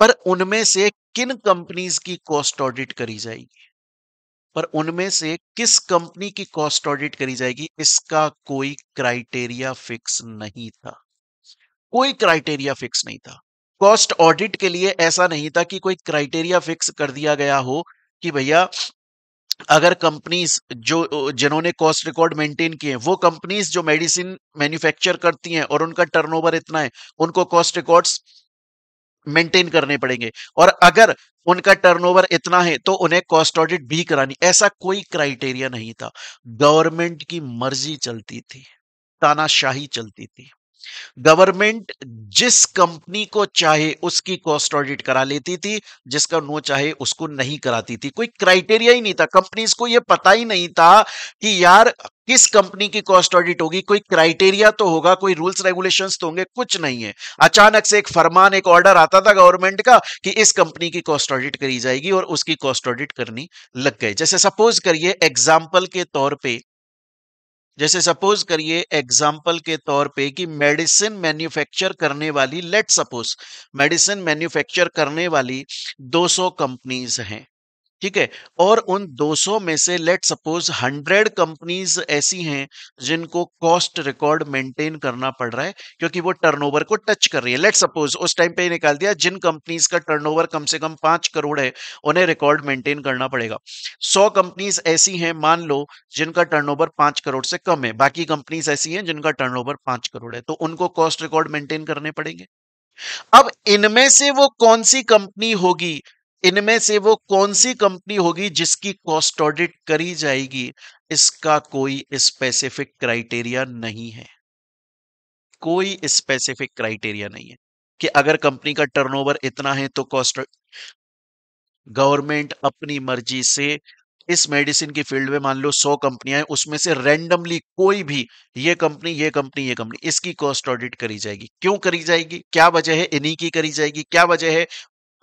पर उनमें से किन कंपनीज की कॉस्ट ऑडिट करी जाएगी, पर उनमें से किस कंपनी की कॉस्ट ऑडिट करी जाएगी, इसका कोई क्राइटेरिया फिक्स नहीं था। कोई क्राइटेरिया फिक्स नहीं था। कॉस्ट ऑडिट के लिए ऐसा नहीं था कि कोई क्राइटेरिया फिक्स कर दिया गया हो कि भैया, अगर कंपनीज जो जिन्होंने कॉस्ट रिकॉर्ड मेंटेन किए हैं, वो कंपनीज जो मेडिसिन मैन्युफैक्चर करती हैं और उनका टर्नओवर इतना है, उनको कॉस्ट रिकॉर्ड्स मेंटेन करने पड़ेंगे, और अगर उनका टर्नओवर इतना है तो उन्हें कॉस्ट ऑडिट भी करानी, ऐसा कोई क्राइटेरिया नहीं था। गवर्नमेंट की मर्जी चलती थी, तानाशाही चलती थी। गवर्नमेंट जिस कंपनी को चाहे उसकी कॉस्ट ऑडिट करा लेती थी, जिसका नो चाहे उसको नहीं कराती थी। कोई क्राइटेरिया ही नहीं था, कंपनीज को यह पता ही नहीं था कि यार किस कंपनी की कॉस्ट ऑडिट होगी। कोई क्राइटेरिया तो होगा, कोई रूल्स रेगुलेशंस तो होंगे, कुछ नहीं है। अचानक से एक फरमान, एक ऑर्डर आता था गवर्नमेंट का कि इस कंपनी की कॉस्ट ऑडिट करी जाएगी, और उसकी कॉस्ट ऑडिट करनी लग गए। जैसे सपोज करिए, एग्जाम्पल के तौर पे जैसे सपोज करिए एग्जाम्पल के तौर पे कि मेडिसिन मैन्युफैक्चर करने वाली, लेट सपोज मेडिसिन मैन्युफैक्चर करने वाली 200 कंपनीज हैं, ठीक है, और उन 200 में से लेट सपोज 100 कंपनीज ऐसी हैं जिनको कॉस्ट रिकॉर्ड मेंटेन करना पड़ रहा है क्योंकि वो टर्नओवर को टच कर रही है। लेट सपोज उस टाइम पे ही निकाल दिया, जिन कंपनीज का टर्नओवर कम से कम 5 करोड़ है उन्हें रिकॉर्ड मेंटेन करना पड़ेगा। 100 कंपनीज ऐसी हैं मान लो जिनका टर्नओवर 5 करोड़ से कम है, बाकी कंपनीज ऐसी हैं जिनका टर्नओवर 5 करोड़ है, तो उनको कॉस्ट रिकॉर्ड मेंटेन करने पड़ेंगे। अब इनमें से वो कौन सी कंपनी होगी, इनमें से वो कौन सी कंपनी होगी जिसकी कॉस्ट ऑडिट करी जाएगी, इसका कोई स्पेसिफिक क्राइटेरिया नहीं है। कोई स्पेसिफिक क्राइटेरिया नहीं है कि अगर कंपनी का टर्नओवर इतना है तो कॉस्ट, गवर्नमेंट अपनी मर्जी से इस मेडिसिन की फील्ड में मान लो 100 कंपनियां हैं, उसमें से रैंडमली कोई भी ये कंपनी ये कंपनी ये कंपनी इसकी कॉस्ट ऑडिट करी जाएगी। क्यों करी जाएगी, क्या वजह है, इन्हीं की करी जाएगी। क्या वजह है,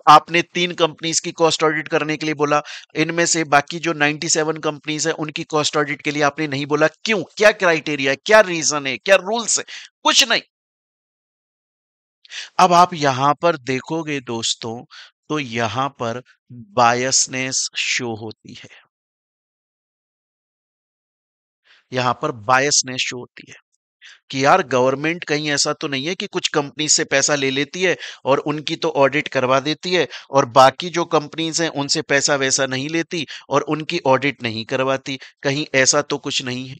आपने 3 कंपनीज की कॉस्ट ऑडिट करने के लिए बोला, इनमें से बाकी जो 97 कंपनीज है उनकी कॉस्ट ऑडिट के लिए आपने नहीं बोला, क्यों, क्या क्राइटेरिया है, क्या रीजन है, क्या रूल्स है, कुछ नहीं। अब आप यहां पर देखोगे दोस्तों तो यहां पर बायसनेस शो होती है, यहां पर बायसनेस शो होती है कि यार गवर्नमेंट कहीं ऐसा तो नहीं है कि कुछ कंपनी से पैसा ले लेती है और उनकी तो ऑडिट करवा देती है और बाकी जो कंपनीज हैं उनसे पैसा वैसा नहीं लेती और उनकी ऑडिट नहीं करवाती, कहीं ऐसा तो कुछ नहीं है।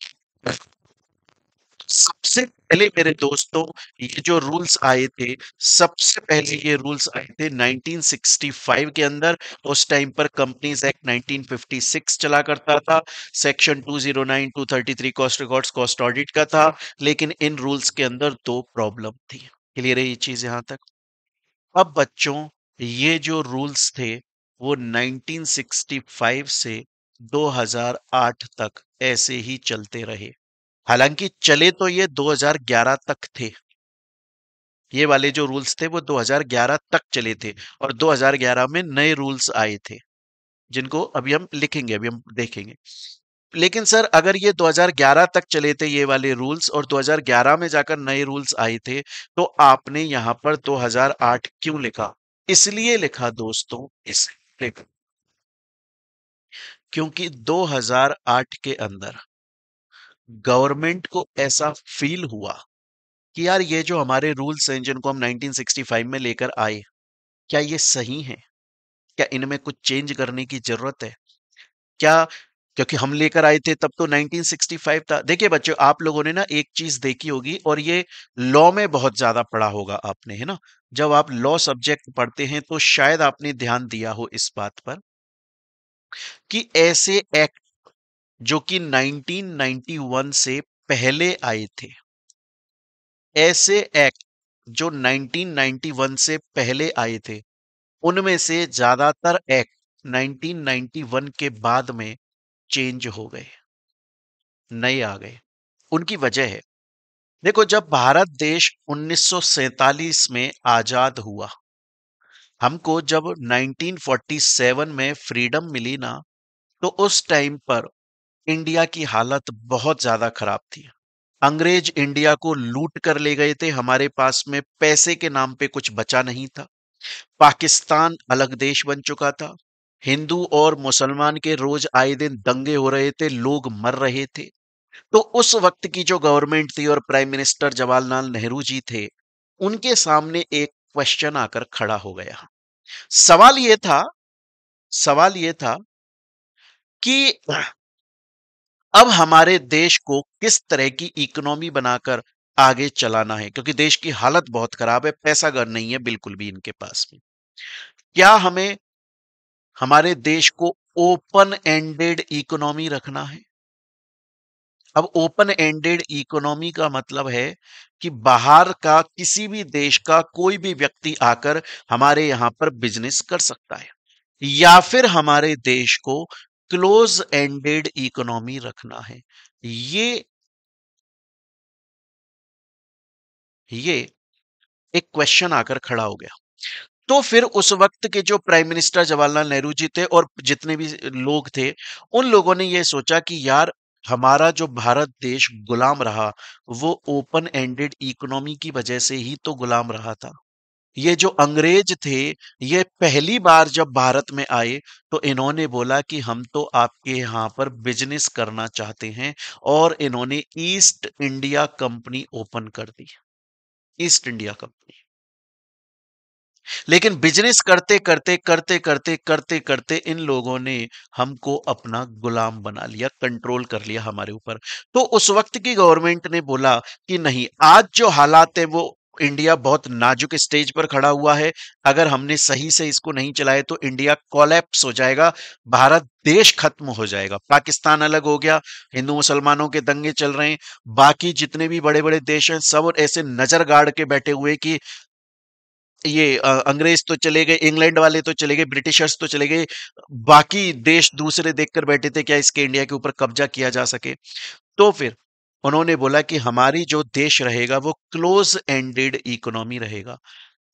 सबसे पहले मेरे दोस्तों ये जो रूल्स आए थे, सबसे पहले ये रूल्स आए थे 1965 के अंदर। उस टाइम पर कंपनीज एक्ट 1956 चला करता था, section 209 233 cost records cost audit का था। लेकिन इन रूल्स के अंदर दो प्रॉब्लम थी। क्लियर है ये चीज यहां तक? अब बच्चों ये जो रूल्स थे वो 1965 से 2008 तक ऐसे ही चलते रहे। हालांकि चले तो ये 2011 तक थे, ये वाले जो रूल्स थे वो 2011 तक चले थे और 2011 में नए रूल्स आए थे जिनको अभी हम लिखेंगे, अभी हम देखेंगे। लेकिन सर अगर ये 2011 तक चले थे ये वाले रूल्स और 2011 में जाकर नए रूल्स आए थे, तो आपने यहां पर 2008 क्यों लिखा? इसलिए लिखा दोस्तों, इसलिए लिखा क्योंकि 2008 के अंदर गवर्नमेंट को ऐसा फील हुआ कि यार ये जो हमारे रूल्स हैं जिनको हम 1965 में लेकर आए, क्या ये सही हैं? क्या इनमें कुछ चेंज करने की जरूरत है क्या? क्योंकि हम लेकर आए थे तब तो 1965 था। देखिए बच्चों, आप लोगों ने ना एक चीज देखी होगी और ये लॉ में बहुत ज्यादा पढ़ा होगा आपने, है ना? जब आप लॉ सब्जेक्ट पढ़ते हैं तो शायद आपने ध्यान दिया हो इस बात पर कि ऐसे एक्ट जो कि 1991 से पहले आए थे, ऐसे एक्ट जो 1991 से पहले आए थे, उनमें से ज्यादातर एक्ट 1991 के बाद में चेंज हो गए, नए आ गए। उनकी वजह है, देखो जब भारत देश 1947 में आजाद हुआ, हमको जब 1947 में फ्रीडम मिली ना, तो उस टाइम पर इंडिया की हालत बहुत ज्यादा खराब थी। अंग्रेज इंडिया को लूट कर ले गए थे, हमारे पास में पैसे के नाम पे कुछ बचा नहीं था। पाकिस्तान अलग देश बन चुका था। हिंदू और मुसलमान के रोज आए दिन दंगे हो रहे थे, लोग मर रहे थे। तो उस वक्त की जो गवर्नमेंट थी और प्राइम मिनिस्टर जवाहरलाल नेहरू जी थे, उनके सामने एक क्वेश्चन आकर खड़ा हो गया। सवाल ये था, सवाल ये था कि अब हमारे देश को किस तरह की इकोनॉमी बनाकर आगे चलाना है, क्योंकि देश की हालत बहुत खराब है, पैसा घर नहीं है बिल्कुल भी इनके पास में। क्या हमें हमारे देश को ओपन एंडेड इकोनॉमी रखना है? अब ओपन एंडेड इकोनॉमी का मतलब है कि बाहर का किसी भी देश का कोई भी व्यक्ति आकर हमारे यहां पर बिजनेस कर सकता है, या फिर हमारे देश को क्लोज एंडेड इकोनॉमी रखना है। ये ये एक क्वेश्चन आकर खड़ा हो गया। तो फिर उस वक्त के जो प्राइम मिनिस्टर जवाहरलाल नेहरू जी थे और जितने भी लोग थे, उन लोगों ने यह सोचा कि यार हमारा जो भारत देश गुलाम रहा, वो ओपन एंडेड इकोनॉमी की वजह से ही तो गुलाम रहा था। ये जो अंग्रेज थे, ये पहली बार जब भारत में आए, तो इन्होंने बोला कि हम तो आपके यहाँ पर बिजनेस करना चाहते हैं, और इन्होंने ईस्ट इंडिया कंपनी ओपन कर दी। East India company. लेकिन बिजनेस करते करते इन लोगों ने हमको अपना गुलाम बना लिया, कंट्रोल कर लिया हमारे ऊपर। तो उस वक्त की गवर्नमेंट ने बोला कि नहीं, आज जो हालात है वो, इंडिया बहुत नाजुक स्टेज पर खड़ा हुआ है। अगर हमने सही से इसको नहीं चलाए तो इंडिया कोलैप्स हो जाएगा, भारत देश खत्म हो जाएगा। पाकिस्तान अलग हो गया, हिंदू मुसलमानों के दंगे चल रहे हैं, बाकी जितने भी बड़े बड़े देश हैं सब ऐसे नजर गाड़ के बैठे हुए कि ये अंग्रेज तो चले गए, इंग्लैंड वाले तो चले गए, ब्रिटिशर्स तो चले गए, बाकी देश दूसरे देखकर बैठे थे क्या इसके इंडिया के ऊपर कब्जा किया जा सके। तो फिर उन्होंने बोला कि हमारी जो देश रहेगा वो क्लोज एंडेड इकोनॉमी रहेगा।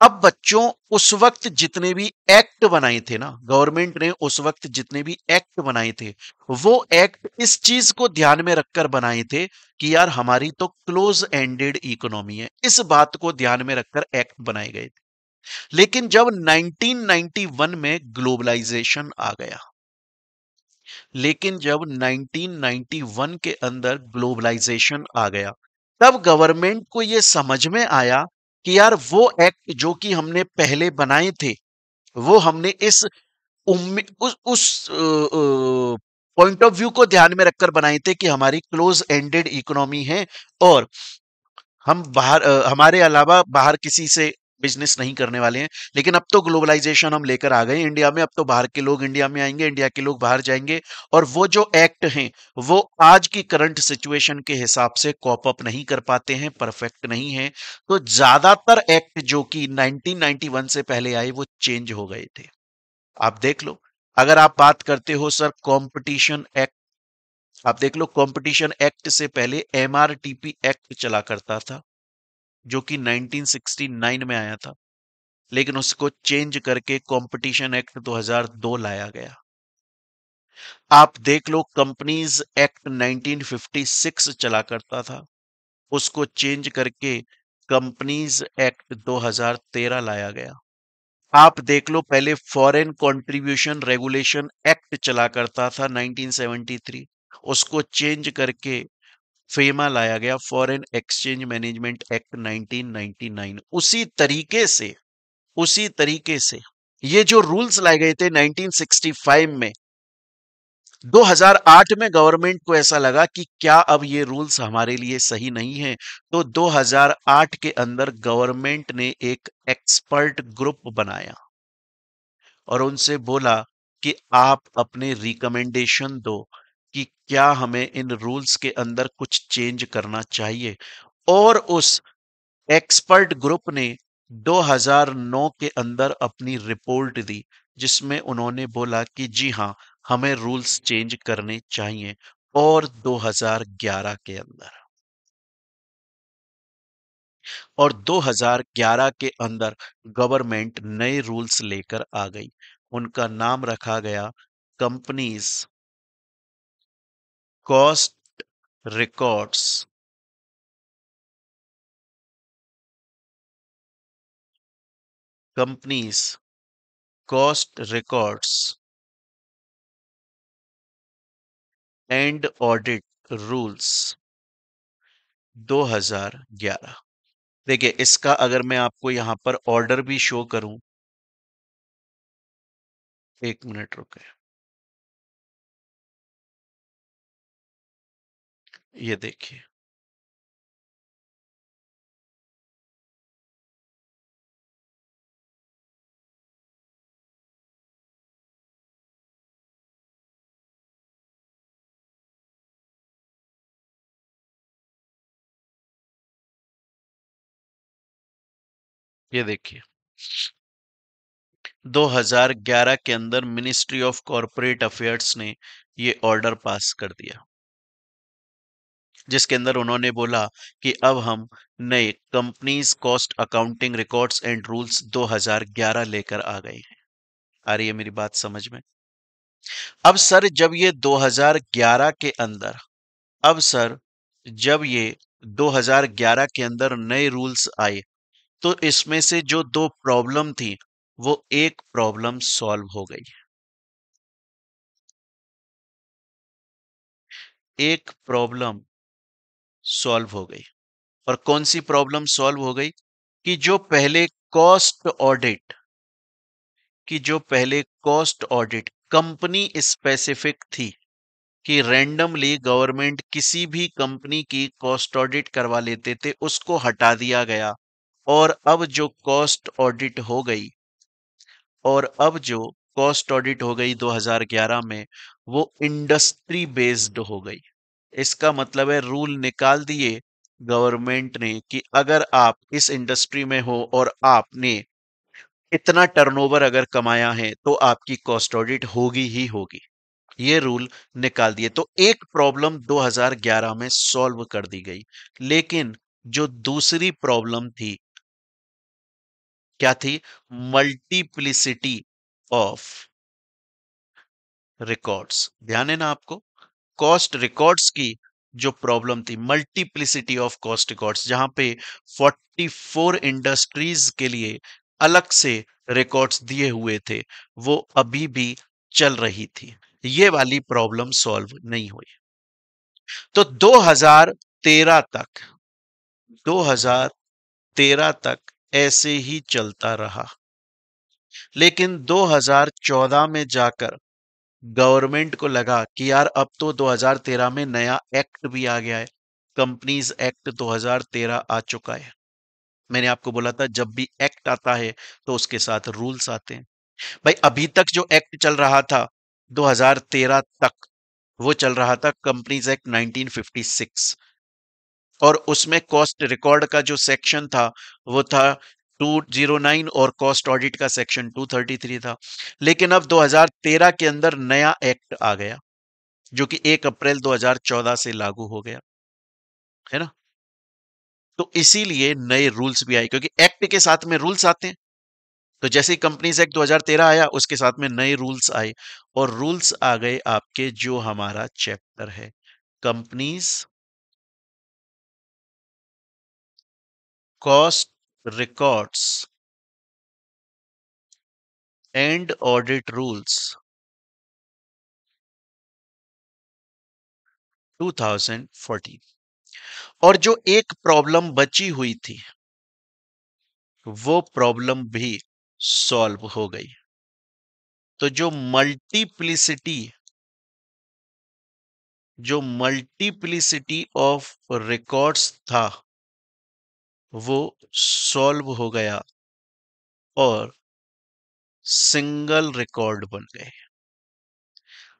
अब बच्चों, उस वक्त जितने भी एक्ट बनाए थे ना, गवर्नमेंट ने उस वक्त जितने भी एक्ट बनाए थे, वो एक्ट इस चीज को ध्यान में रखकर बनाए थे कि यार हमारी तो क्लोज एंडेड इकोनॉमी है, इस बात को ध्यान में रखकर एक्ट बनाए गए थे। लेकिन जब 1991 में ग्लोबलाइजेशन आ गया, लेकिन जब 1991 के अंदर ग्लोबलाइजेशन आ गया, तब गवर्नमेंट को यह समझ में आया कि यार वो एक्ट जो कि हमने पहले बनाए थे, वो हमने इस उस पॉइंट ऑफ व्यू को ध्यान में रखकर बनाए थे कि हमारी क्लोज एंडेड इकोनॉमी है, और हम बाहर हमारे अलावा बाहर किसी से बिजनेस नहीं करने वाले हैं। लेकिन अब तो ग्लोबलाइजेशन हम लेकर आ गए इंडिया में, अब तो बाहर के लोग इंडिया में आएंगे, इंडिया के लोग बाहर जाएंगे, और वो जो एक्ट हैं वो आज की करंट सिचुएशन के हिसाब से कॉप अप नहीं कर पाते हैं, परफेक्ट नहीं है। तो ज्यादातर एक्ट जो कि 1991 से पहले आए वो चेंज हो गए थे। आप देख लो, अगर आप बात करते हो सर कंपटीशन एक्ट, आप देख लो कंपटीशन एक्ट से पहले एमआरटीपी एक्ट चला करता था, जो कि 1969 में आया था, लेकिन उसको चेंज करके कंपटीशन एक्ट 2002 लाया गया। आप देख लो कंपनीज एक्ट 1956 चला करता था, उसको चेंज करके कंपनीज एक्ट 2013 लाया गया। आप देख लो, पहले फॉरेन कंट्रीब्यूशन रेगुलेशन एक्ट चला करता था 1973, उसको चेंज करके फेमा लाया गया, फॉरेन एक्सचेंज मैनेजमेंट एक्ट 1999। उसी तरीके से ये जो रूल्स लाए गए थे 1965 में, 2008 में गवर्नमेंट को ऐसा लगा कि क्या अब ये रूल्स हमारे लिए सही नहीं है, तो 2008 के अंदर गवर्नमेंट ने एक एक्सपर्ट ग्रुप बनाया और उनसे बोला कि आप अपने रिकमेंडेशन दो कि क्या हमें इन रूल्स के अंदर कुछ चेंज करना चाहिए। और उस एक्सपर्ट ग्रुप ने 2009 के अंदर अपनी रिपोर्ट दी, जिसमें उन्होंने बोला कि जी हाँ, हमें रूल्स चेंज करने चाहिए। और 2011 के अंदर गवर्नमेंट नए रूल्स लेकर आ गई। उनका नाम रखा गया companies cost records, companies cost records and audit rules 2011। देखिए, इसका अगर मैं आपको यहां पर ऑर्डर भी शो करूं, एक मिनट रुके, ये देखिए, ये देखिए, 2011 के अंदर मिनिस्ट्री ऑफ कॉरपोरेट अफेयर्स ने ये ऑर्डर पास कर दिया, जिसके अंदर उन्होंने बोला कि अब हम नए companies cost accounting records and rules 2011 लेकर आ गए हैं। आ रही है मेरी बात समझ में? अब सर, जब ये 2011 के अंदर अब सर, जब ये 2011 के अंदर नए रूल्स आए, तो इसमें से जो दो प्रॉब्लम थी, वो एक प्रॉब्लम सॉल्व हो गई। एक प्रॉब्लम सॉल्व हो गई। और कौन सी प्रॉब्लम सॉल्व हो गई? कि जो पहले कॉस्ट ऑडिट जो पहले कॉस्ट ऑडिट कंपनी स्पेसिफिक थी, कि रैंडमली गवर्नमेंट किसी भी कंपनी की कॉस्ट ऑडिट करवा लेते थे, उसको हटा दिया गया। और अब जो कॉस्ट ऑडिट हो गई और अब जो कॉस्ट ऑडिट हो गई 2011 में, वो इंडस्ट्री बेस्ड हो गई। इसका मतलब है रूल निकाल दिए गवर्नमेंट ने कि अगर आप इस इंडस्ट्री में हो और आपने इतना टर्नओवर अगर कमाया है, तो आपकी कॉस्ट ऑडिट होगी ही होगी। ये रूल निकाल दिए, तो एक प्रॉब्लम 2011 में सॉल्व कर दी गई। लेकिन जो दूसरी प्रॉब्लम थी, क्या थी? Multiplicity of records. ध्यान है ना आपको? कॉस्ट रिकॉर्ड्स की जो प्रॉब्लम थी, मल्टीप्लिसिटी ऑफ कॉस्ट रिकॉर्ड्स, जहां पे 44 इंडस्ट्रीज के लिए अलग से रिकॉर्ड्स दिए हुए थे, वो अभी भी चल रही थी। ये वाली प्रॉब्लम सॉल्व नहीं हुई। तो 2013 तक ऐसे ही चलता रहा। लेकिन 2014 में जाकर गवर्नमेंट को लगा कि यार, अब तो 2013 में नया एक्ट भी आ गया है। कंपनीज एक्ट 2013 आ चुका है। मैंने आपको बोला था, जब भी एक्ट आता है तो उसके साथ रूल्स आते हैं। भाई, अभी तक जो एक्ट चल रहा था 2013 तक, वो चल रहा था कंपनीज एक्ट 1956। और उसमें कॉस्ट रिकॉर्ड का जो सेक्शन था, वो था 209, और कॉस्ट ऑडिट का सेक्शन 233 था। लेकिन अब 2013 के अंदर नया एक्ट आ गया, जो कि 1 अप्रैल 2014 से लागू हो गया, है ना? तो इसीलिए नए रूल्स भी आए, क्योंकि एक्ट के साथ में रूल्स आते हैं। तो जैसे ही कंपनीज एक्ट 2013 आया, उसके साथ में नए रूल्स आए। और रूल्स आ गए आपके, जो हमारा चैप्टर है, companies cost records and audit rules 2014। और जो एक प्रॉब्लम बची हुई थी, वो प्रॉब्लम भी सॉल्व हो गई। तो जो मल्टीप्लिसिटी ऑफ रिकॉर्ड्स था, वो सॉल्व हो गया और सिंगल रिकॉर्ड बन गए।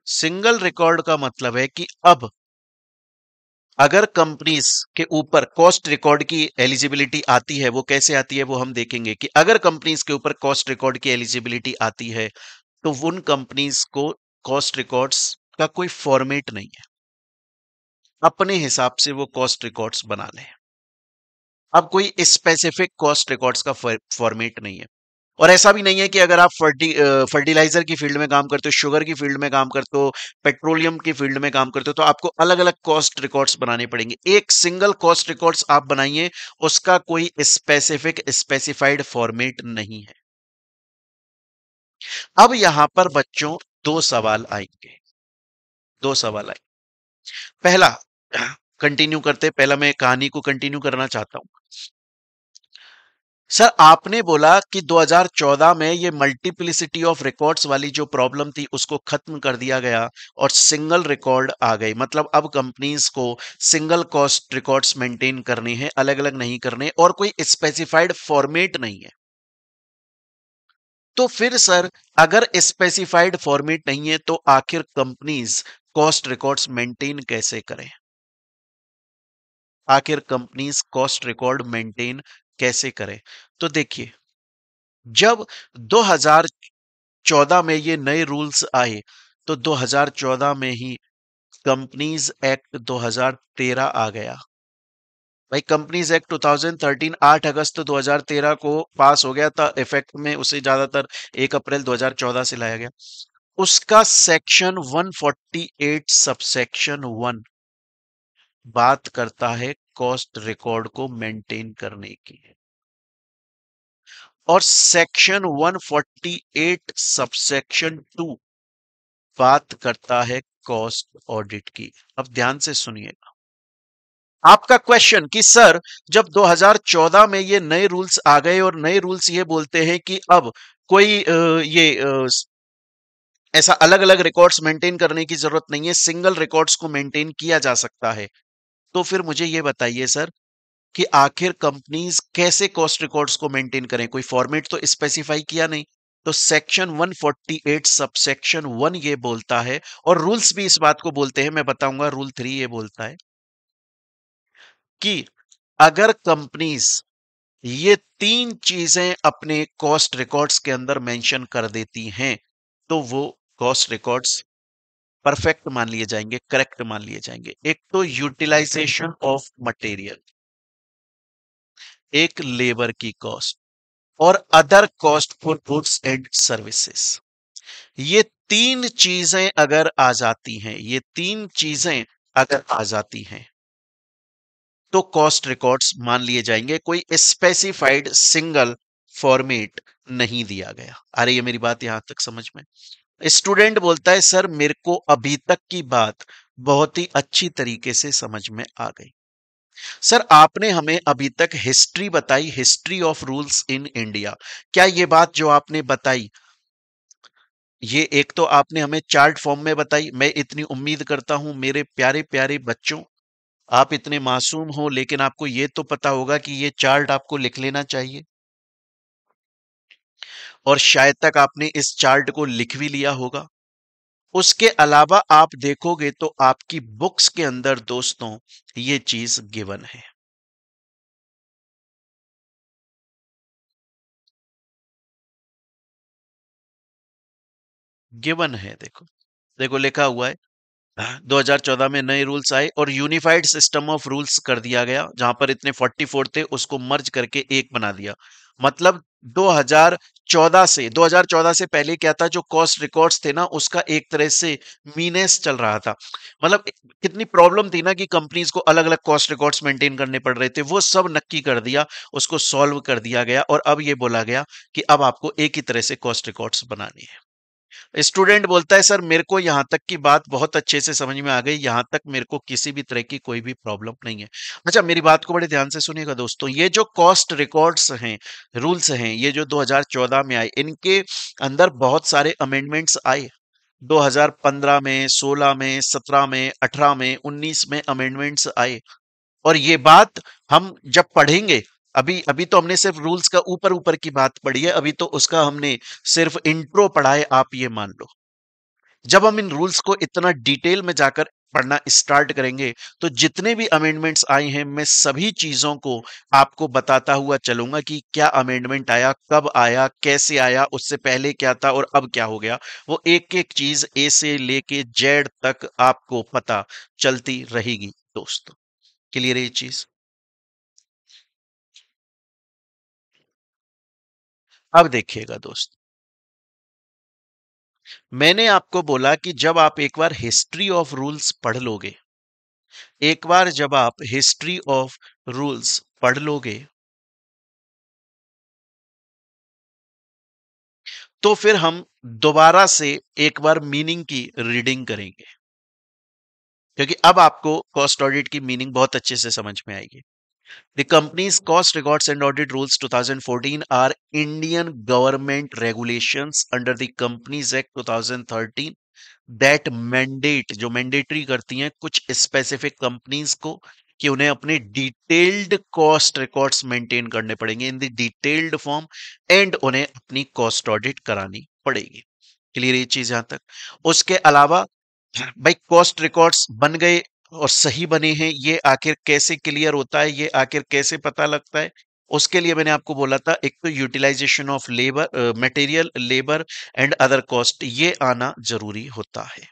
सिंगल रिकॉर्ड का मतलब है कि अब अगर कंपनीज के ऊपर कॉस्ट रिकॉर्ड की एलिजिबिलिटी आती है, वो कैसे आती है वो हम देखेंगे। कि अगर कंपनीज के ऊपर कॉस्ट रिकॉर्ड की एलिजिबिलिटी आती है, तो उन कंपनीज को कॉस्ट रिकॉर्ड्स का कोई फॉर्मेट नहीं है, अपने हिसाब से वो कॉस्ट रिकॉर्ड्स बना ले। अब कोई स्पेसिफिक कॉस्ट रिकॉर्ड्स का फॉर्मेट नहीं है। और ऐसा भी नहीं है कि अगर आप फर्टिलाइजर की फील्ड में काम करते हो, शुगर की फील्ड में काम करते हो, पेट्रोलियम की फील्ड में काम करते हो, तो आपको अलग अलग कॉस्ट रिकॉर्ड्स बनाने पड़ेंगे। एक सिंगल कॉस्ट रिकॉर्ड्स आप बनाइए, उसका कोई स्पेसिफिक स्पेसिफाइड फॉर्मेट नहीं है। अब यहां पर बच्चों दो सवाल आएंगे। दो सवाल आए। पहला, कंटिन्यू करते, पहला मैं कहानी को कंटिन्यू करना चाहता हूं। सर, आपने बोला कि 2014 में ये मल्टीप्लिसिटी ऑफ रिकॉर्ड्स वाली जो प्रॉब्लम थी, उसको खत्म कर दिया गया और सिंगल रिकॉर्ड आ गई। मतलब अब कंपनीज को सिंगल कॉस्ट रिकॉर्ड्स मेंटेन करने हैं, अलग अलग नहीं करने, और कोई स्पेसिफाइड फॉर्मेट नहीं है। तो फिर सर, अगर स्पेसिफाइड फॉर्मेट नहीं है, तो आखिर कंपनीज कॉस्ट रिकॉर्ड्स मेंटेन कैसे करें? आखिर कंपनीज कॉस्ट रिकॉर्ड मेंटेन कैसे करें? तो देखिए, जब 2014 में ये नए रूल्स आए, तो 2014 में ही कंपनीज एक्ट 2013 आ गया। भाई, कंपनीज एक्ट 2013 8 अगस्त 2013 को पास हो गया था, इफेक्ट में उसे ज्यादातर 1 अप्रैल 2014 से लाया गया। उसका सेक्शन 148 सबसेक्शन 1 बात करता है कॉस्ट रिकॉर्ड को मेंटेन करने की, और सेक्शन 148 सबसेक्शन 2 बात करता है कॉस्ट ऑडिट की। अब ध्यान से सुनिए आपका क्वेश्चन कि सर जब 2014 में ये नए रूल्स आ गए और नए रूल्स ये बोलते हैं कि अब कोई ऐसा अलग अलग रिकॉर्ड्स मेंटेन करने की जरूरत नहीं है, सिंगल रिकॉर्ड्स को मेंटेन किया जा सकता है, तो फिर मुझे ये बताइए सर कि आखिर कंपनीज कैसे कॉस्ट रिकॉर्ड्स को मेंटेन करें? कोई फॉर्मेट तो स्पेसिफाई किया नहीं। तो सेक्शन 148 सबसेक्शन 1 ये बोलता है, और रूल्स भी इस बात को बोलते हैं, मैं बताऊंगा। रूल 3 ये बोलता है कि अगर कंपनीज ये तीन चीजें अपने कॉस्ट रिकॉर्ड्स के अंदर मेंशन कर देती हैं, तो वो कॉस्ट रिकॉर्ड्स परफेक्ट मान लिए जाएंगे, करेक्ट मान लिए जाएंगे। एक तो यूटिलाइजेशन ऑफ मटेरियल, एक लेबर की कॉस्ट, और other cost for goods and services. ये तीन चीजें अगर आ जाती हैं, ये तीन चीजें अगर आ जाती हैं, तो कॉस्ट रिकॉर्ड्स मान लिए जाएंगे। कोई स्पेसिफाइड सिंगल फॉर्मेट नहीं दिया गया। अरे ये मेरी बात यहां तक समझ में? स्टूडेंट बोलता है सर मेरे को अभी तक की बात बहुत ही अच्छी तरीके से समझ में आ गई। सर आपने हमें अभी तक हिस्ट्री बताई, history of rules in India. क्या ये बात जो आपने बताई, ये एक तो आपने हमें चार्ट फॉर्म में बताई। मैं इतनी उम्मीद करता हूं मेरे प्यारे प्यारे बच्चों, आप इतने मासूम हो लेकिन आपको ये तो पता होगा कि ये चार्ट आपको लिख लेना चाहिए, और शायद तक आपने इस चार्ट को लिख भी लिया होगा। उसके अलावा आप देखोगे तो आपकी बुक्स के अंदर दोस्तों ये चीज गिवन है। गिवन है, देखो देखो लिखा हुआ है। 2014 में नए रूल्स आए और यूनिफाइड सिस्टम ऑफ रूल्स कर दिया गया, जहां पर इतने 44 थे उसको मर्ज करके एक बना दिया। मतलब 2014 से पहले क्या था, जो कॉस्ट रिकॉर्ड्स थे ना उसका एक तरह से मीनेस चल रहा था। मतलब कितनी प्रॉब्लम थी ना कि कंपनीज को अलग अलग कॉस्ट रिकॉर्ड्स मेंटेन करने पड़ रहे थे, वो सब नक्की कर दिया, उसको सॉल्व कर दिया गया, और अब ये बोला गया कि अब आपको एक ही तरह से कॉस्ट रिकॉर्ड्स बनानी है। स्टूडेंट बोलता है सर मेरे को यहां तक की बात बहुत अच्छे से समझ में आ गई, यहां तक मेरे को किसी भी तरह की कोई भी प्रॉब्लम नहीं है। अच्छा मेरी बात को बड़े ध्यान से सुनिएगा दोस्तों, ये जो कॉस्ट रिकॉर्ड्स हैं, रूल्स हैं, ये जो 2014 में आए, इनके अंदर बहुत सारे अमेंडमेंट्स आए। 2015 में, 16 में, 17 में, 18 में, 19 में अमेंडमेंट्स आए। और ये बात हम जब पढ़ेंगे, अभी अभी तो हमने सिर्फ रूल्स का ऊपर ऊपर की बात पढ़ी है, अभी तो उसका हमने सिर्फ इंट्रो पढ़ा है, आप ये मान लो। जब हम इन रूल्स को इतना डिटेल में जाकर पढ़ना स्टार्ट करेंगे, तो जितने भी अमेंडमेंट्स आए हैं मैं सभी चीजों को आपको बताता हुआ चलूंगा कि क्या अमेंडमेंट आया, कब आया, कैसे आया, उससे पहले क्या था और अब क्या हो गया। वो एक एक चीज ए से लेके जेड तक आपको पता चलती रहेगी दोस्तों। क्लियर है ये चीज? अब देखिएगा दोस्त, मैंने आपको बोला कि जब आप एक बार हिस्ट्री ऑफ रूल्स पढ़ लोगे, एक बार जब आप हिस्ट्री ऑफ रूल्स पढ़ लोगे, तो फिर हम दोबारा से एक बार मीनिंग की रीडिंग करेंगे, क्योंकि अब आपको कॉस्ट ऑडिट की मीनिंग बहुत अच्छे से समझ में आएगी। The companies cost records and audit rules 2014 are Indian government regulations under the companies act 2013 that mandate, जो मैंडेटरी करती हैं कुछ स्पेसिफिक कंपनीज को कि उन्हें अपने डिटेल्ड कॉस्ट रिकॉर्ड्स मेंटेन करने पड़ेंगे in the detailed form, and उन्हें अपनी कॉस्ट ऑडिट करानी पड़ेगी। क्लियर ये चीज यहां तक? उसके अलावा भाई कॉस्ट रिकॉर्ड्स बन गए और सही बने हैं, ये आखिर कैसे क्लियर होता है, ये आखिर कैसे पता लगता है? उसके लिए मैंने आपको बोला था एक तो utilization of labour, material, labour and other cost, ये आना जरूरी होता है।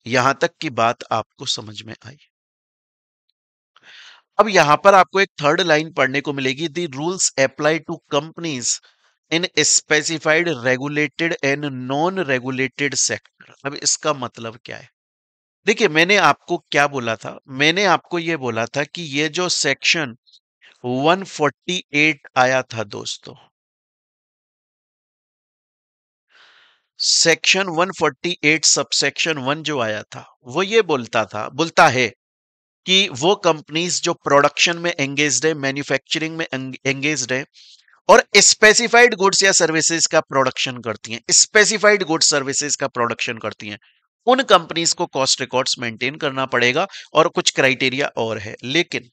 यहां तक की बात आपको समझ में आई? अब यहां पर आपको एक थर्ड लाइन पढ़ने को मिलेगी, the rules apply to companies in specified regulated and non regulated sector. अब इसका मतलब क्या है? देखिए, मैंने आपको क्या बोला था? मैंने आपको ये बोला था कि ये जो सेक्शन 148 आया था दोस्तों, सेक्शन 148 सबसेक्शन 1 जो आया था, वो ये बोलता है कि वो कंपनीज जो प्रोडक्शन में एंगेज्ड है, मैन्युफैक्चरिंग में एंगेज्ड है और स्पेसिफाइड गुड्स या सर्विसेज का प्रोडक्शन करती हैं, स्पेसिफाइड गुड्स सर्विसेज का प्रोडक्शन करती हैं, उन कंपनीज को कॉस्ट रिकॉर्ड्स मेंटेन करना पड़ेगा और कुछ क्राइटेरिया और है। लेकिन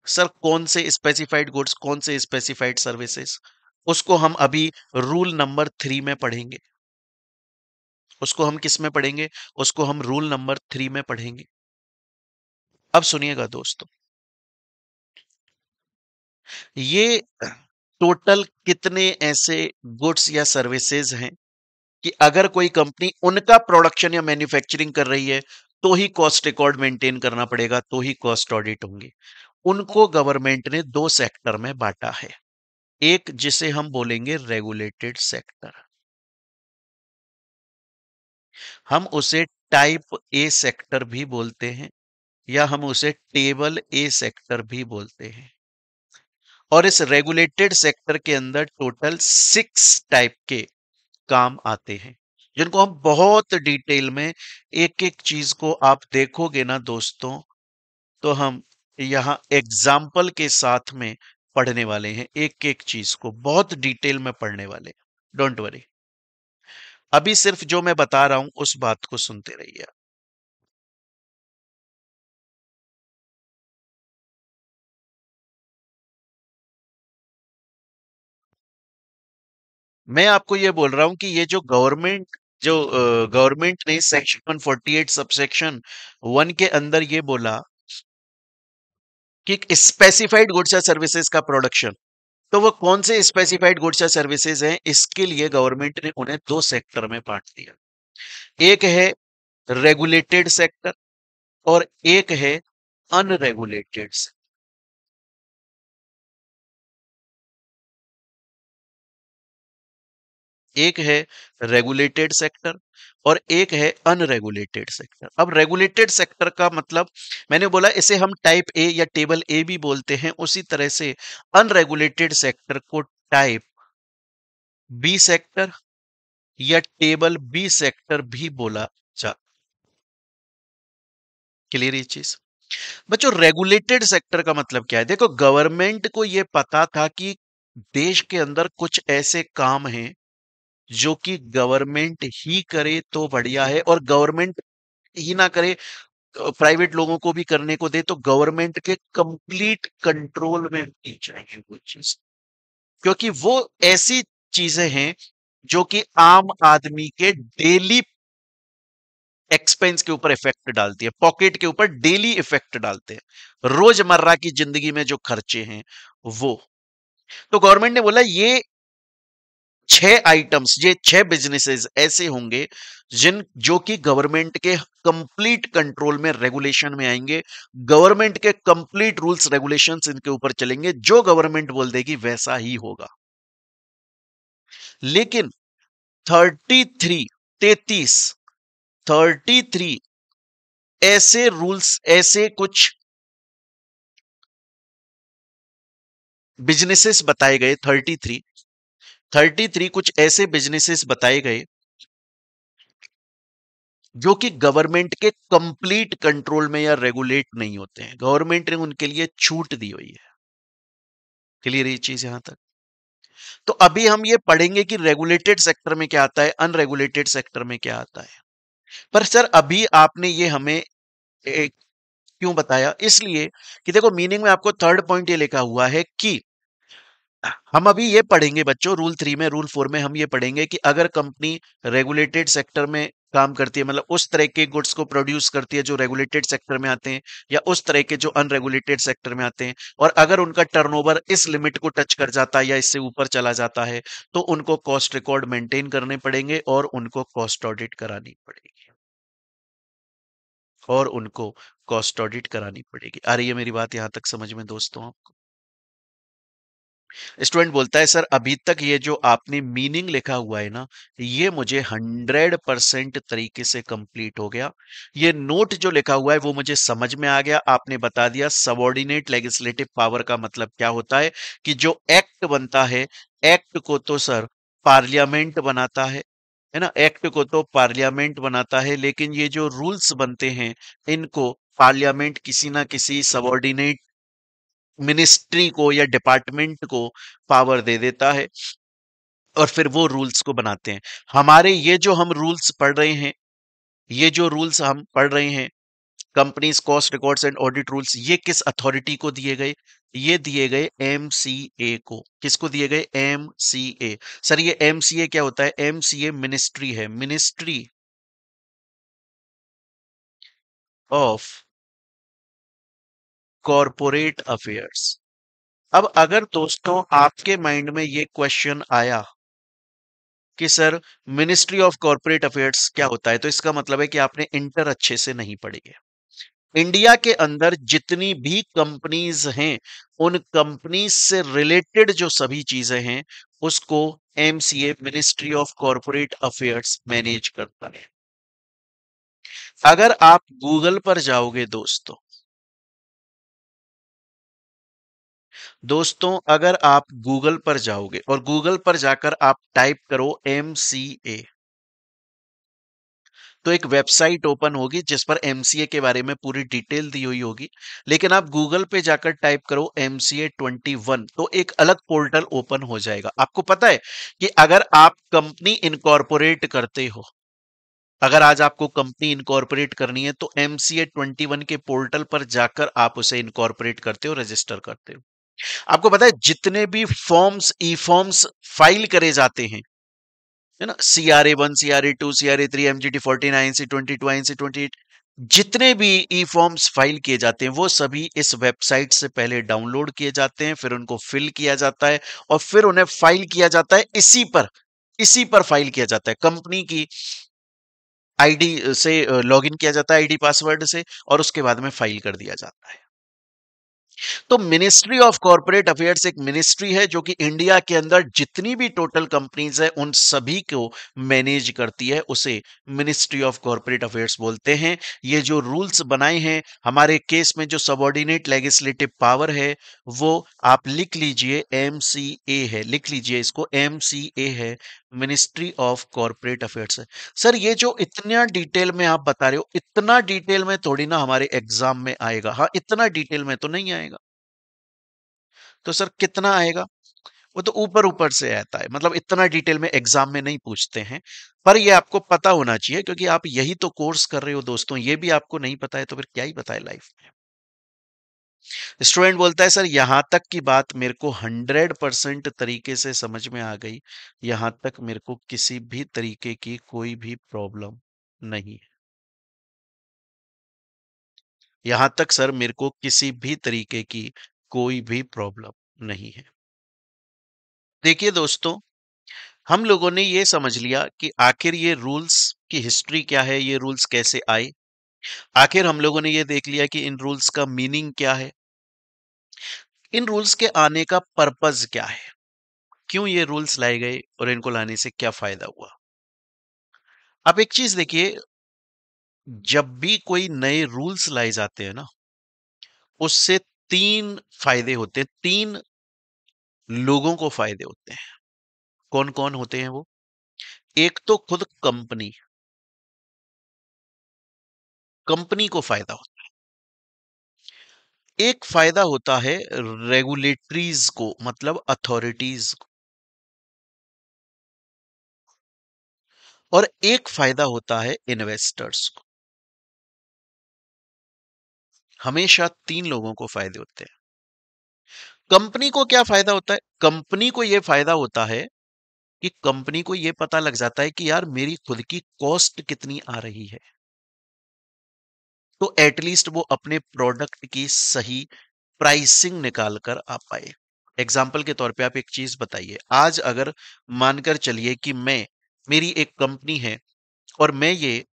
सर, कौन से स्पेसिफाइड गुड्स, कौन से स्पेसिफाइड सर्विसेज, उसको हम अभी रूल नंबर 3 में पढ़ेंगे। उसको हम किस में पढ़ेंगे? उसको हम रूल नंबर 3 में पढ़ेंगे। अब सुनिएगा दोस्तों, ये टोटल कितने ऐसे गुड्स या सर्विसेज हैं कि अगर कोई कंपनी उनका प्रोडक्शन या मैन्युफैक्चरिंग कर रही है तो ही कॉस्ट रिकॉर्ड मेंटेन करना पड़ेगा, तो ही कॉस्ट ऑडिट होंगे। उनको गवर्नमेंट ने दो सेक्टर में बांटा है। एक जिसे हम बोलेंगे रेगुलेटेड सेक्टर, हम उसे टाइप ए सेक्टर भी बोलते हैं या हम उसे टेबल ए सेक्टर भी बोलते हैं। और इस रेगुलेटेड सेक्टर के अंदर टोटल 6 टाइप के काम आते हैं, जिनको हम बहुत डिटेल में एक एक चीज को आप देखोगे ना दोस्तों, तो हम यहां एग्जाम्पल के साथ में पढ़ने वाले हैं, एक एक चीज को बहुत डिटेल में पढ़ने वाले हैं। डोंट वरी, अभी सिर्फ जो मैं बता रहा हूं उस बात को सुनते रहिए। मैं आपको ये बोल रहा हूं कि ये जो गवर्नमेंट ने सेक्शन 148 सबसेक्शन 1 के अंदर ये बोला कि स्पेसिफाइड गुड्स या सर्विसेज का प्रोडक्शन, तो वो कौन से स्पेसिफाइड गुड्स या सर्विसेज हैं, इसके लिए गवर्नमेंट ने उन्हें दो सेक्टर में बांट दिया। एक है रेगुलेटेड सेक्टर और एक है अनरेगुलेटेड। एक है रेगुलेटेड सेक्टर और एक है अनरेगुलेटेड सेक्टर। अब रेगुलेटेड सेक्टर का मतलब, मैंने बोला इसे हम टाइप ए या टेबल ए भी बोलते हैं, उसी तरह से अनरेगुलेटेड सेक्टर को टाइप बी सेक्टर या टेबल बी सेक्टर भी बोला जा। क्लियर ये चीज? बच्चों, रेगुलेटेड सेक्टर का मतलब क्या है? देखो, गवर्नमेंट को यह पता था कि देश के अंदर कुछ ऐसे काम हैं जो कि गवर्नमेंट ही करे तो बढ़िया है, और गवर्नमेंट ही ना करे, प्राइवेट लोगों को भी करने को दे, तो गवर्नमेंट के कंप्लीट कंट्रोल में होनी चाहिए वो चीज, क्योंकि वो ऐसी चीजें हैं जो कि आम आदमी के डेली एक्सपेंस के ऊपर इफेक्ट डालती है, पॉकेट के ऊपर डेली इफेक्ट डालते हैं, रोजमर्रा की जिंदगी में जो खर्चे हैं वो। तो गवर्नमेंट ने बोला ये 6 आइटम्स, ये 6 बिजनेसेस ऐसे होंगे जिन जो कि गवर्नमेंट के कंप्लीट कंट्रोल में, रेगुलेशन में आएंगे। गवर्नमेंट के कंप्लीट रूल्स रेगुलेशंस इनके ऊपर चलेंगे, जो गवर्नमेंट बोल देगी वैसा ही होगा। लेकिन 33 33 33 ऐसे रूल्स, ऐसे कुछ बिजनेसेस बताए गए, 33 कुछ ऐसे बिजनेसेस बताए गए जो कि गवर्नमेंट के कंप्लीट कंट्रोल में या रेगुलेट नहीं होते हैं, गवर्नमेंट ने उनके लिए छूट दी हुई है। क्लियर ये चीज यहां तक? तो अभी हम ये पढ़ेंगे कि रेगुलेटेड सेक्टर में क्या आता है, अनरेगुलेटेड सेक्टर में क्या आता है। पर सर, अभी आपने ये हमें क्यों बताया? इसलिए कि देखो, मीनिंग में आपको थर्ड पॉइंट ये लिखा हुआ है कि हम अभी ये पढ़ेंगे बच्चों, रूल 3 में, रूल 4 में हम ये पढ़ेंगे कि अगर कंपनी रेगुलेटेड सेक्टर में काम करती है, मतलब उस तरह के गुड्स को प्रोड्यूस करती है जो रेगुलेटेड सेक्टर में आते हैं, या उस तरह के जो अनरेगुलेटेड सेक्टर में आते हैं, और अगर उनका टर्नओवर इस लिमिट को टच कर जाता है या इससे ऊपर चला जाता है, तो उनको कॉस्ट रिकॉर्ड मेंटेन करने पड़ेंगे और उनको कॉस्ट ऑडिट करानी पड़ेगी, और उनको कॉस्ट ऑडिट करानी पड़ेगी। आ रही है मेरी बात यहां तक समझ में दोस्तों आपको? स्टूडेंट बोलता है सर अभी तक ये जो आपने मीनिंग लिखा हुआ है ना, ये मुझे 100% तरीके से कंप्लीट हो गया। ये नोट जो लिखा हुआ है वो मुझे समझ में आ गया। आपने बता दिया सबॉर्डिनेट लेजिस्लेटिव पावर का मतलब क्या होता है, कि जो एक्ट बनता है, एक्ट को तो सर पार्लियामेंट बनाता है ना, एक्ट को तो पार्लियामेंट बनाता है, लेकिन ये जो रूल्स बनते हैं इनको पार्लियामेंट किसी ना किसी सबॉर्डिनेट मिनिस्ट्री को या डिपार्टमेंट को पावर दे देता है, और फिर वो रूल्स को बनाते हैं। हमारे ये जो हम रूल्स पढ़ रहे हैं, ये जो रूल्स हम पढ़ रहे हैं, companies cost records and audit rules, ये किस अथॉरिटी को दिए गए? ये दिए गए एमसीए को। किसको दिए गए? एमसीए। सर ये एमसीए क्या होता है? एमसीए मिनिस्ट्री है, मिनिस्ट्री ऑफ कॉरपोरेट अफेयर्स। अब अगर दोस्तों आपके माइंड में ये क्वेश्चन आया कि sir ministry of corporate affairs क्या होता है, तो इसका मतलब है कि आपने इंटर अच्छे से नहीं पढ़ी है। इंडिया के अंदर जितनी भी कंपनीज हैं, उन कंपनीज से रिलेटेड जो सभी चीजें हैं, उसको MCA ministry of corporate affairs manage करता है। अगर आप गूगल पर जाओगे दोस्तों, अगर आप गूगल पर जाओगे और गूगल पर जाकर आप टाइप करो एमसीए, तो एक वेबसाइट ओपन होगी जिस पर एमसीए के बारे में पूरी डिटेल दी हुई होगी। लेकिन आप गूगल पे जाकर टाइप करो MCA 21, तो एक अलग पोर्टल ओपन हो जाएगा। आपको पता है कि अगर आप कंपनी इनकॉर्पोरेट करते हो, अगर आज आपको कंपनी इनकॉर्पोरेट करनी है, तो MCA 21 के पोर्टल पर जाकर आप उसे इनकॉर्पोरेट करते हो, रजिस्टर करते हो। आपको पता है जितने भी फॉर्म्स, ई फॉर्म्स फाइल करे जाते हैं, है ना, CRA 1, CRA 2, CRA 3, MGT 49, C 22, INC 28, जितने भी ई फॉर्म्स फाइल किए जाते हैं वो सभी इस वेबसाइट से पहले डाउनलोड किए जाते हैं, फिर उनको फिल किया जाता है और फिर उन्हें फाइल किया जाता है इसी पर फाइल किया जाता है। कंपनी की आईडी से लॉगिन किया जाता है, आईडी पासवर्ड से, और उसके बाद में फाइल कर दिया जाता है। तो मिनिस्ट्री ऑफ कॉरपोरेट अफेयर्स एक मिनिस्ट्री है जो कि इंडिया के अंदर जितनी भी टोटल कंपनीज है उन सभी को मैनेज करती है, उसे मिनिस्ट्री ऑफ कॉरपोरेट अफेयर्स बोलते हैं। ये जो रूल्स बनाए हैं, हमारे केस में जो सबॉर्डिनेट लेजिस्लेटिव पावर है, वो आप लिख लीजिए एमसीए है, लिख लीजिए इसको, एमसीए है, मिनिस्ट्री ऑफ कॉरपोरेट अफेयर्स है। सर ये जो इतना डिटेल में आप बता रहे हो, इतना डिटेल में थोड़ी ना हमारे एग्जाम में आएगा। हाँ, इतना डिटेल में तो नहीं आएगा। तो सर कितना आएगा? वो तो ऊपर ऊपर से आता है, मतलब इतना डिटेल में एग्जाम में नहीं पूछते हैं। पर ये आपको पता होना चाहिए, क्योंकि आप यही तो कोर्स कर रहे हो दोस्तों। ये भी आपको नहीं पता है तो फिर क्या ही पता है लाइफ में। स्टूडेंट बोलता है सर यहाँ तक की बात मेरे को 100% तरीके से समझ में आ गई। यहाँ तक मेरे को किसी भी तरीके की कोई भी प्रॉब्लम नहीं है। यहाँ तक सर मेरे को किसी भी तरीके की कोई भी प्रॉब्लम नहीं है। देखिए दोस्तों, हम लोगों ने ये समझ लिया कि आखिर ये रूल्स की हिस्ट्री क्या है, ये रूल्स कैसे आए। आखिर हम लोगों ने ये देख लिया कि इन रूल्स का मीनिंग क्या है, इन रूल्स के आने का पर्पस क्या है, क्यों ये रूल्स लाए गए और इनको लाने से क्या फायदा हुआ। आप एक चीज देखिए, जब भी कोई नए रूल्स लाए जाते हैं ना, उससे तीन फायदे होते हैं, तीन लोगों को फायदे होते हैं। कौन कौन होते हैं वो? एक तो खुद कंपनी, कंपनी को फायदा होता है। एक फायदा होता है रेगुलेटरीज को, मतलब अथॉरिटीज को। और एक फायदा होता है इन्वेस्टर्स को। हमेशा तीन लोगों को फायदे होते हैं। कंपनी को क्या फायदा होता है? कंपनी को यह फायदा होता है कि कंपनी को यह पता लग जाता है कि यार मेरी खुद की कॉस्ट कितनी आ रही है, तो एटलीस्ट वो अपने प्रोडक्ट की सही प्राइसिंग निकाल कर आ पाए। एग्जाम्पल के तौर पे आप एक चीज बताइए, आज अगर मानकर चलिए कि मेरी एक कंपनी है और मैं ये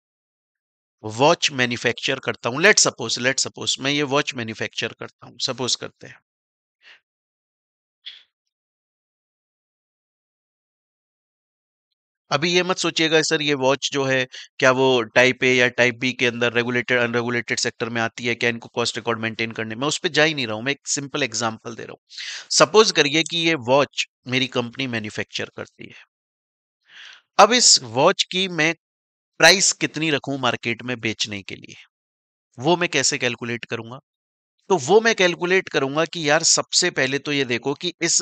वॉच मैन्युफैक्चर करता हूं, लेट सपोज मैं ये वॉच मैन्युफैक्चर करता हूं, सपोज करते हैं। अभी ये मत सोचिएगा सर ये वॉच जो है क्या वो टाइप ए या टाइप बी के अंदर रेगुलेटेड अनरेगुलेटेड सेक्टर में आती है क्या, इनको कॉस्ट रिकॉर्ड मेंटेन करने, मैं उस पर जा ही नहीं रहा हूं, मैं एक सिंपल एग्जांपल दे रहा हूं। सपोज करिए कि ये वॉच मेरी कंपनी मैन्युफैक्चर करती है। अब इस वॉच की मैं प्राइस कितनी रखूं मार्केट में बेचने के लिए, वो मैं कैसे कैलकुलेट करूंगा? तो वो मैं कैलकुलेट करूंगा कि यार सबसे पहले तो ये देखो कि इस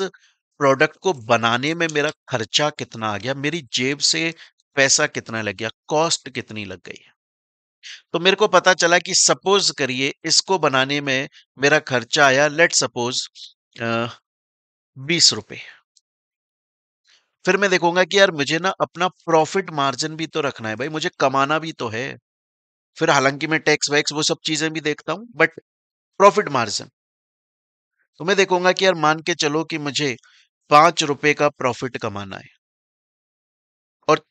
प्रोडक्ट को बनाने में मेरा खर्चा कितना आ गया, मेरी जेब से पैसा कितना लग गया, कॉस्ट कितनी लग गई। तो मेरे को पता चला कि सपोज करिए इसको बनाने में मेरा खर्चा आया, लेट सपोज 20 रुपए। फिर मैं देखूंगा कि यार मुझे ना अपना प्रॉफिट मार्जिन भी तो रखना है भाई, मुझे कमाना भी तो है। फिर हालांकि मैं टैक्स वैक्स वो सब चीजें भी देखता हूं, बट प्रॉफिट मार्जिन तो मैं देखूंगा कि यार मान के चलो कि मुझे 5 रुपए का प्रॉफिट कमाना है, और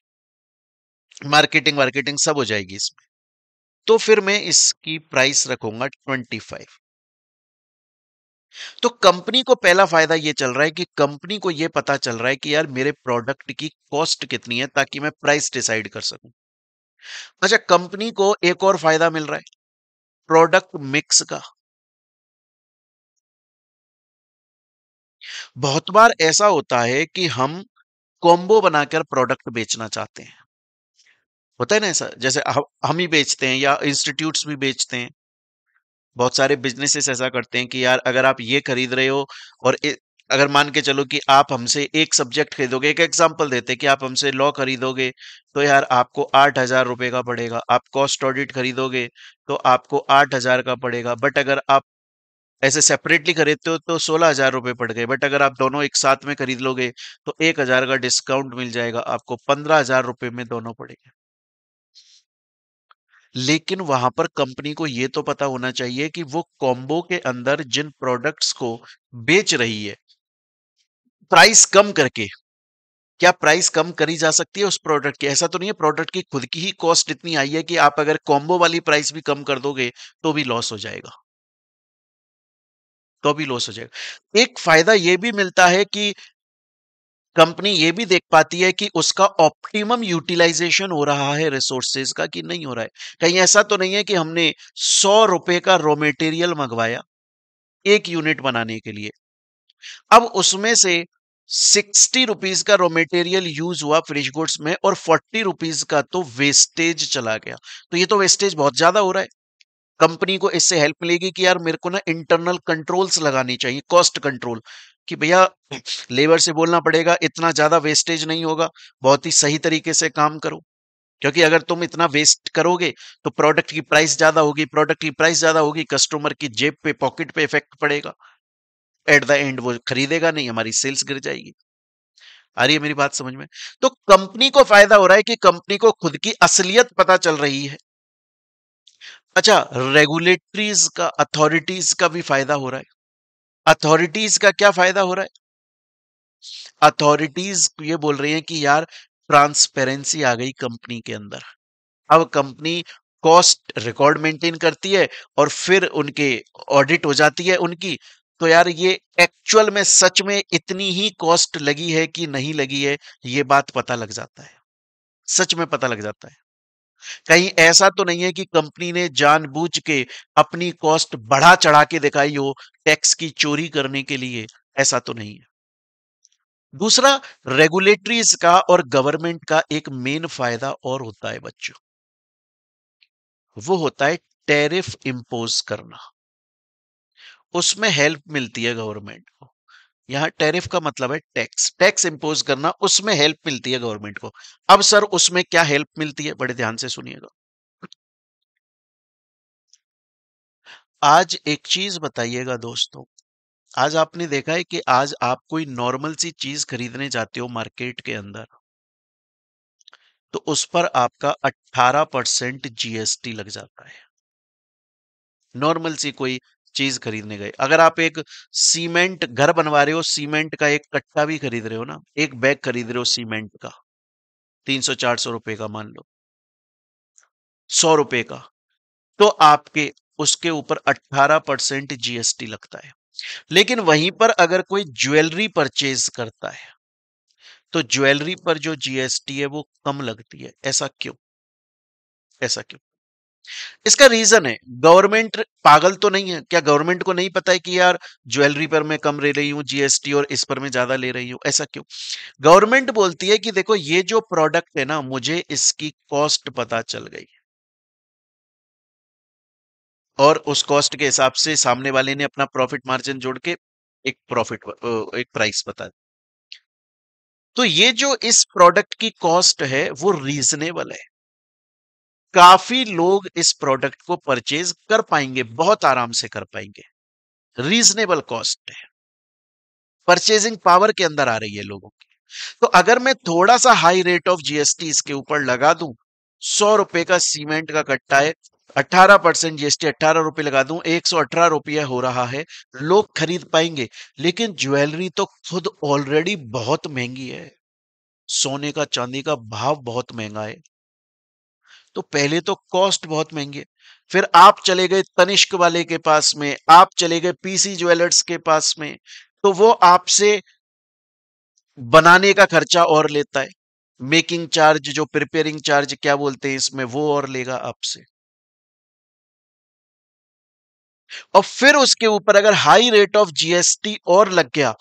मार्केटिंग वार्केटिंग सब हो जाएगी इसमें। तो फिर मैं इसकी प्राइस रखूंगा 25। तो कंपनी को पहला फायदा ये चल रहा है कि कंपनी को ये पता चल रहा है कि यार मेरे प्रोडक्ट की कॉस्ट कितनी है, ताकि मैं प्राइस डिसाइड कर सकूं। अच्छा, कंपनी को एक और फायदा मिल रहा है प्रोडक्ट मिक्स का। बहुत बार ऐसा होता है कि हम कॉम्बो बनाकर प्रोडक्ट बेचना चाहते हैं। होता है ना ऐसा, जैसे हम ही बेचते हैं या इंस्टीट्यूट्स भी बेचते हैं। बहुत सारे बिजनेसेस ऐसा करते हैं कि यार अगर आप ये खरीद रहे हो और अगर मान के चलो कि आप हमसे एक सब्जेक्ट खरीदोगे, एक एग्जांपल देते हैं कि आप हमसे लॉ खरीदोगे तो यार आपको 8,000 रुपए का पड़ेगा। आप कॉस्ट ऑडिट खरीदोगे तो आपको 8,000 का पड़ेगा। बट अगर आप ऐसे सेपरेटली खरीदते हो तो 16,000 रुपए पड़ गए। बट अगर आप दोनों एक साथ में खरीद लोगे तो 1,000 का डिस्काउंट मिल जाएगा, आपको 15,000 रुपए में दोनों पड़ेंगे। लेकिन वहां पर कंपनी को यह तो पता होना चाहिए कि वो कॉम्बो के अंदर जिन प्रोडक्ट्स को बेच रही है, प्राइस कम करके, क्या प्राइस कम करी जा सकती है उस प्रोडक्ट की? ऐसा तो नहीं है प्रोडक्ट की खुद की ही कॉस्ट इतनी आई है कि आप अगर कॉम्बो वाली प्राइस भी कम कर दोगे तो भी लॉस हो जाएगा, तो भी लॉस हो जाएगा। एक फायदा यह भी मिलता है कि कंपनी ये भी देख पाती है कि उसका ऑप्टिमम यूटिलाइजेशन हो रहा है रिसोर्सेज का कि नहीं हो रहा है। कहीं ऐसा तो नहीं है कि हमने 100 रुपए का रॉ मेटेरियल मंगवाया एक यूनिट बनाने के लिए, अब उसमें से 60 रुपीज का रॉ मेटेरियल यूज हुआ फ्रिज गुड्स में और 40 रुपीज का तो वेस्टेज चला गया। तो ये तो वेस्टेज बहुत ज्यादा हो रहा है। कंपनी को इससे हेल्प मिलेगी कि यार मेरे को ना इंटरनल कंट्रोल्स लगानी चाहिए, कॉस्ट कंट्रोल, कि भैया लेबर से बोलना पड़ेगा इतना ज्यादा वेस्टेज नहीं होगा, बहुत ही सही तरीके से काम करो। क्योंकि अगर तुम इतना वेस्ट करोगे तो प्रोडक्ट की प्राइस ज्यादा होगी, प्रोडक्ट की प्राइस ज्यादा होगी, कस्टमर की जेब पे पॉकेट पे इफेक्ट पड़ेगा। एट द एंड वो खरीदेगा नहीं, हमारी सेल्स गिर जाएगी। आ रही है मेरी बात समझ में? तो कंपनी को फायदा हो रहा है कि कंपनी को खुद की असलियत पता चल रही है। अच्छा, रेगुलेटरीज का, अथॉरिटीज का भी फायदा हो रहा है। अथॉरिटीज का क्या फायदा हो रहा है? अथॉरिटीज ये बोल रही है कि यार ट्रांसपेरेंसी आ गई कंपनी के अंदर। अब कंपनी कॉस्ट रिकॉर्ड मेंटेन करती है और फिर उनके ऑडिट हो जाती है उनकी। तो यार ये एक्चुअल में सच में इतनी ही कॉस्ट लगी है कि नहीं लगी है, ये बात पता लग जाता है, सच में पता लग जाता है। कहीं ऐसा तो नहीं है कि कंपनी ने जानबूझ के अपनी कॉस्ट बढ़ा चढ़ा के दिखाई हो टैक्स की चोरी करने के लिए, ऐसा तो नहीं है। दूसरा, रेगुलेटरीज का और गवर्नमेंट का एक मेन फायदा और होता है बच्चों, वो होता है टैरिफ इंपोज करना। उसमें हेल्प मिलती है गवर्नमेंट को। यहां टैरिफ का मतलब है टैक्स, टैक्स इंपोज करना, उसमें हेल्प मिलती है गवर्नमेंट को। अब सर उसमें क्या हेल्प मिलती है, बड़े ध्यान से सुनिएगा। आज एक चीज बताइएगा दोस्तों, आज आपने देखा है कि आज आप कोई नॉर्मल सी चीज खरीदने जाते हो मार्केट के अंदर, तो उस पर आपका 18% जीएसटी लग जाता है। नॉर्मल सी कोई चीज खरीदने गए, अगर आप एक सीमेंट घर बनवा रहे हो, सीमेंट का एक कट्टा भी खरीद रहे हो ना, एक बैग खरीद रहे हो सीमेंट का 300-400 रुपए का, मान लो 100 रुपए का, तो आपके उसके ऊपर 18% जीएसटी लगता है। लेकिन वहीं पर अगर कोई ज्वेलरी परचेज करता है तो ज्वेलरी पर जो जीएसटी है वो कम लगती है, ऐसा क्यों? ऐसा क्यों? इसका रीजन है, गवर्नमेंट पागल तो नहीं है क्या? गवर्नमेंट को नहीं पता है कि यार ज्वेलरी पर मैं कम ले रही हूं जीएसटी और इस पर मैं ज्यादा ले रही हूं, ऐसा क्यों? गवर्नमेंट बोलती है कि देखो ये जो प्रोडक्ट है ना, मुझे इसकी कॉस्ट पता चल गई और उस कॉस्ट के हिसाब से सामने वाले ने अपना प्रॉफिट मार्जिन जोड़ के एक प्रॉफिट एक प्राइस बता दी। तो ये जो इस प्रोडक्ट की कॉस्ट है वो रीजनेबल है, काफी लोग इस प्रोडक्ट को परचेज कर पाएंगे, बहुत आराम से कर पाएंगे, रीजनेबल कॉस्ट है, परचेजिंग पावर के अंदर आ रही है लोगों की। तो अगर मैं थोड़ा सा हाई रेट ऑफ जीएसटी इसके ऊपर लगा दूं, 100 रुपए का सीमेंट का कट्टा है, 18% जीएसटी, 18 रुपए लगा दूं, 118 रुपया हो रहा है, लोग खरीद पाएंगे। लेकिन ज्वेलरी तो खुद ऑलरेडी बहुत महंगी है, सोने का चांदी का भाव बहुत महंगा है, तो पहले तो कॉस्ट बहुत महंगी है। फिर आप चले गए तनिष्क वाले के पास में, आप चले गए पीसी ज्वेलर्स के पास में, तो वो आपसे बनाने का खर्चा और लेता है, मेकिंग चार्ज, जो प्रिपेयरिंग चार्ज क्या बोलते हैं इसमें, वो और लेगा आपसे। और फिर उसके ऊपर अगर हाई रेट ऑफ जीएसटी और लग गया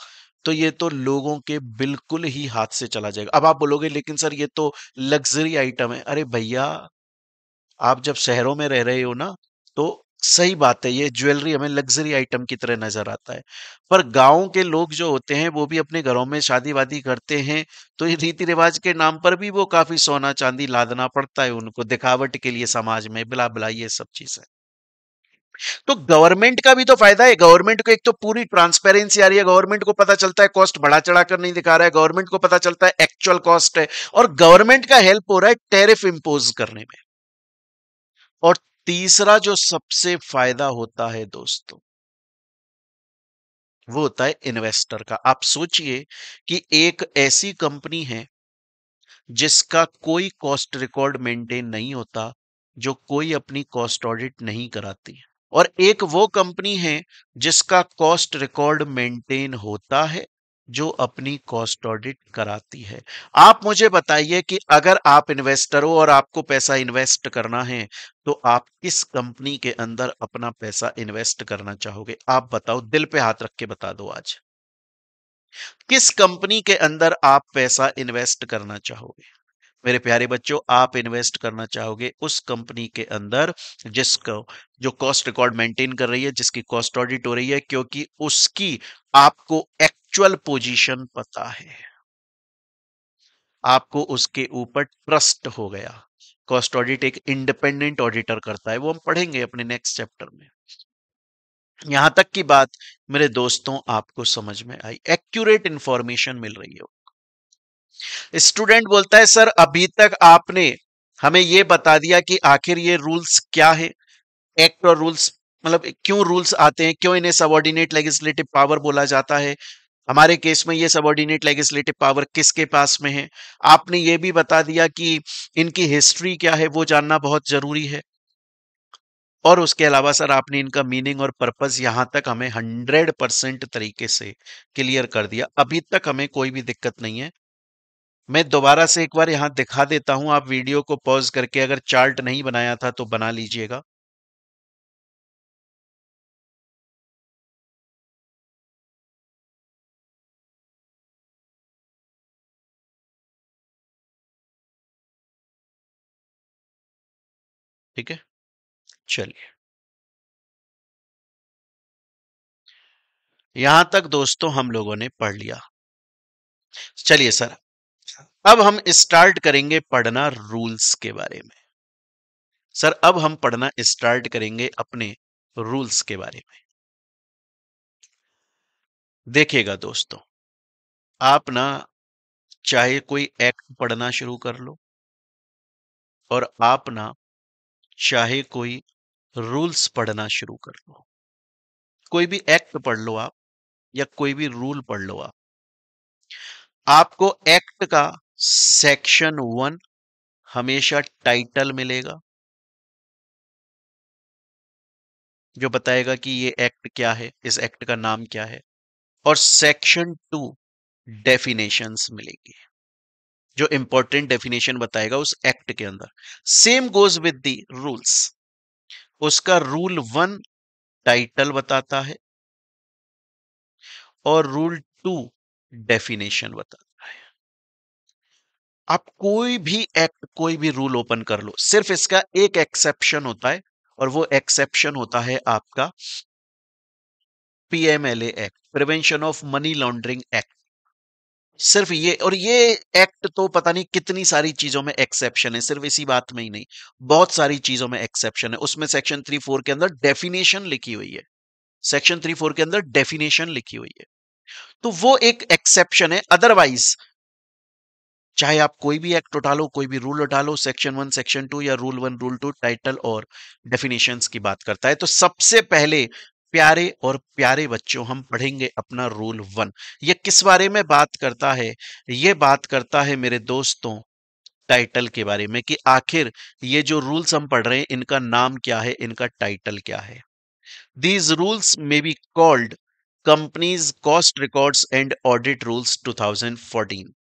तो ये तो लोगों के बिल्कुल ही हाथ से चला जाएगा। अब आप बोलोगे लेकिन सर ये तो लग्जरी आइटम है। अरे भैया, आप जब शहरों में रह रहे हो ना, तो सही बात है, ये ज्वेलरी हमें लग्जरी आइटम की तरह नजर आता है, पर गांव के लोग जो होते हैं वो भी अपने घरों में शादी वादी करते हैं, तो ये रीति रिवाज के नाम पर भी वो काफी सोना चांदी लादना पड़ता है उनको, दिखावट के लिए समाज में, बिला बिला ये सब चीजें। तो गवर्नमेंट का भी तो फायदा है, गवर्नमेंट को एक तो पूरी ट्रांसपेरेंसी आ रही है, गवर्नमेंट को पता चलता है कॉस्ट बढ़ा चढ़ा कर नहीं दिखा रहा है, गवर्नमेंट को पता चलता है एक्चुअल कॉस्ट है, और गवर्नमेंट का हेल्प हो रहा है टैरिफ इंपोज करने में। और तीसरा जो सबसे फायदा होता है दोस्तों, वो होता है इन्वेस्टर का। आप सोचिए कि एक ऐसी कंपनी है जिसका कोई कॉस्ट रिकॉर्ड मेंटेन नहीं होता, जो कोई अपनी कॉस्ट ऑडिट नहीं कराती, और एक वो कंपनी है जिसका कॉस्ट रिकॉर्ड मेंटेन होता है, जो अपनी कॉस्ट ऑडिट कराती है। आप मुझे बताइए कि अगर आप इन्वेस्टर हो और आपको पैसा इन्वेस्ट करना है, तो आप किस कंपनी के अंदर अपना पैसा इन्वेस्ट करना चाहोगे? आप बताओ, दिल पे हाथ रख के बता दो आज, किस कंपनी के अंदर आप पैसा इन्वेस्ट करना चाहोगे? मेरे प्यारे बच्चों, आप इन्वेस्ट करना चाहोगे उस कंपनी के अंदर जिसको, जो कॉस्ट रिकॉर्ड मेंटेन कर रही है, जिसकी कॉस्ट ऑडिट हो रही है, क्योंकि उसकी आपको एक्चुअल पोजीशन पता है, आपको उसके ऊपर ट्रस्ट हो गया। कॉस्ट ऑडिट एक इंडिपेंडेंट ऑडिटर करता है, वो हम पढ़ेंगे अपने नेक्स्ट चैप्टर में। यहां तक की बात मेरे दोस्तों आपको समझ में आई, एक्यूरेट इंफॉर्मेशन मिल रही है। स्टूडेंट बोलता है सर अभी तक आपने हमें यह बता दिया कि आखिर ये रूल्स क्या है, एक्ट और रूल्स, मतलब क्यों रूल्स आते हैं, क्यों इन्हें सबऑर्डिनेट लेजिस्लेटिव पावर बोला जाता है, हमारे केस में ये सबऑर्डिनेट लेजिस्लेटिव पावर किसके पास में है। आपने ये भी बता दिया कि इनकी हिस्ट्री क्या है, वो जानना बहुत जरूरी है। और उसके अलावा सर आपने इनका मीनिंग और पर्पस यहां तक हमें 100% तरीके से क्लियर कर दिया, अभी तक हमें कोई भी दिक्कत नहीं है। मैं दोबारा से एक बार यहां दिखा देता हूं, आप वीडियो को पॉज करके अगर चार्ट नहीं बनाया था तो बना लीजिएगा। ठीक है, चलिए, यहां तक दोस्तों हम लोगों ने पढ़ लिया। चलिए सर, अब हम स्टार्ट करेंगे पढ़ना रूल्स के बारे में। सर अब हम पढ़ना स्टार्ट करेंगे अपने रूल्स के बारे में। देखिएगा दोस्तों, आप ना चाहे कोई एक्ट पढ़ना शुरू कर लो, और आप ना चाहे कोई रूल्स पढ़ना शुरू कर लो, कोई भी एक्ट पढ़ लो आप, या कोई भी रूल पढ़ लो आप, आपको एक्ट का सेक्शन 1 हमेशा टाइटल मिलेगा, जो बताएगा कि ये एक्ट क्या है, इस एक्ट का नाम क्या है। और सेक्शन 2 डेफिनेशंस मिलेंगी। जो इंपॉर्टेंट डेफिनेशन बताएगा उस एक्ट के अंदर। Same goes with the rules. उसका रूल 1 टाइटल बताता है और रूल 2 डेफिनेशन बताता है। आप कोई भी एक्ट, कोई भी रूल ओपन कर लो, सिर्फ इसका एक एक्सेप्शन होता है और वो एक्सेप्शन होता है आपका PMLA act, prevention of money laundering act. सिर्फ ये, और ये एक्ट तो पता नहीं कितनी सारी चीजों में एक्सेप्शन है, सिर्फ इसी बात में ही नहीं, बहुत सारी चीजों में एक्सेप्शन है। उसमें सेक्शन 3(4) के अंदर डेफिनेशन लिखी हुई है, सेक्शन 3(4) के अंदर डेफिनेशन लिखी हुई है, तो वो एक एक्सेप्शन है। अदरवाइज चाहे आप कोई भी एक्ट उठा लो, कोई भी रूल उठा लो, सेक्शन 1 सेक्शन 2 या रूल 1 रूल 2 टाइटल और डेफिनेशंस की बात करता है। तो सबसे पहले प्यारे और प्यारे बच्चों, हम पढ़ेंगे अपना रूल 1। ये किस बारे में बात करता है? ये बात करता है मेरे दोस्तों टाइटल के बारे में, कि आखिर ये जो रूल्स हम पढ़ रहे हैं इनका नाम क्या है, इनका टाइटल क्या है। These rules may be called companies cost records and audit rules 2014।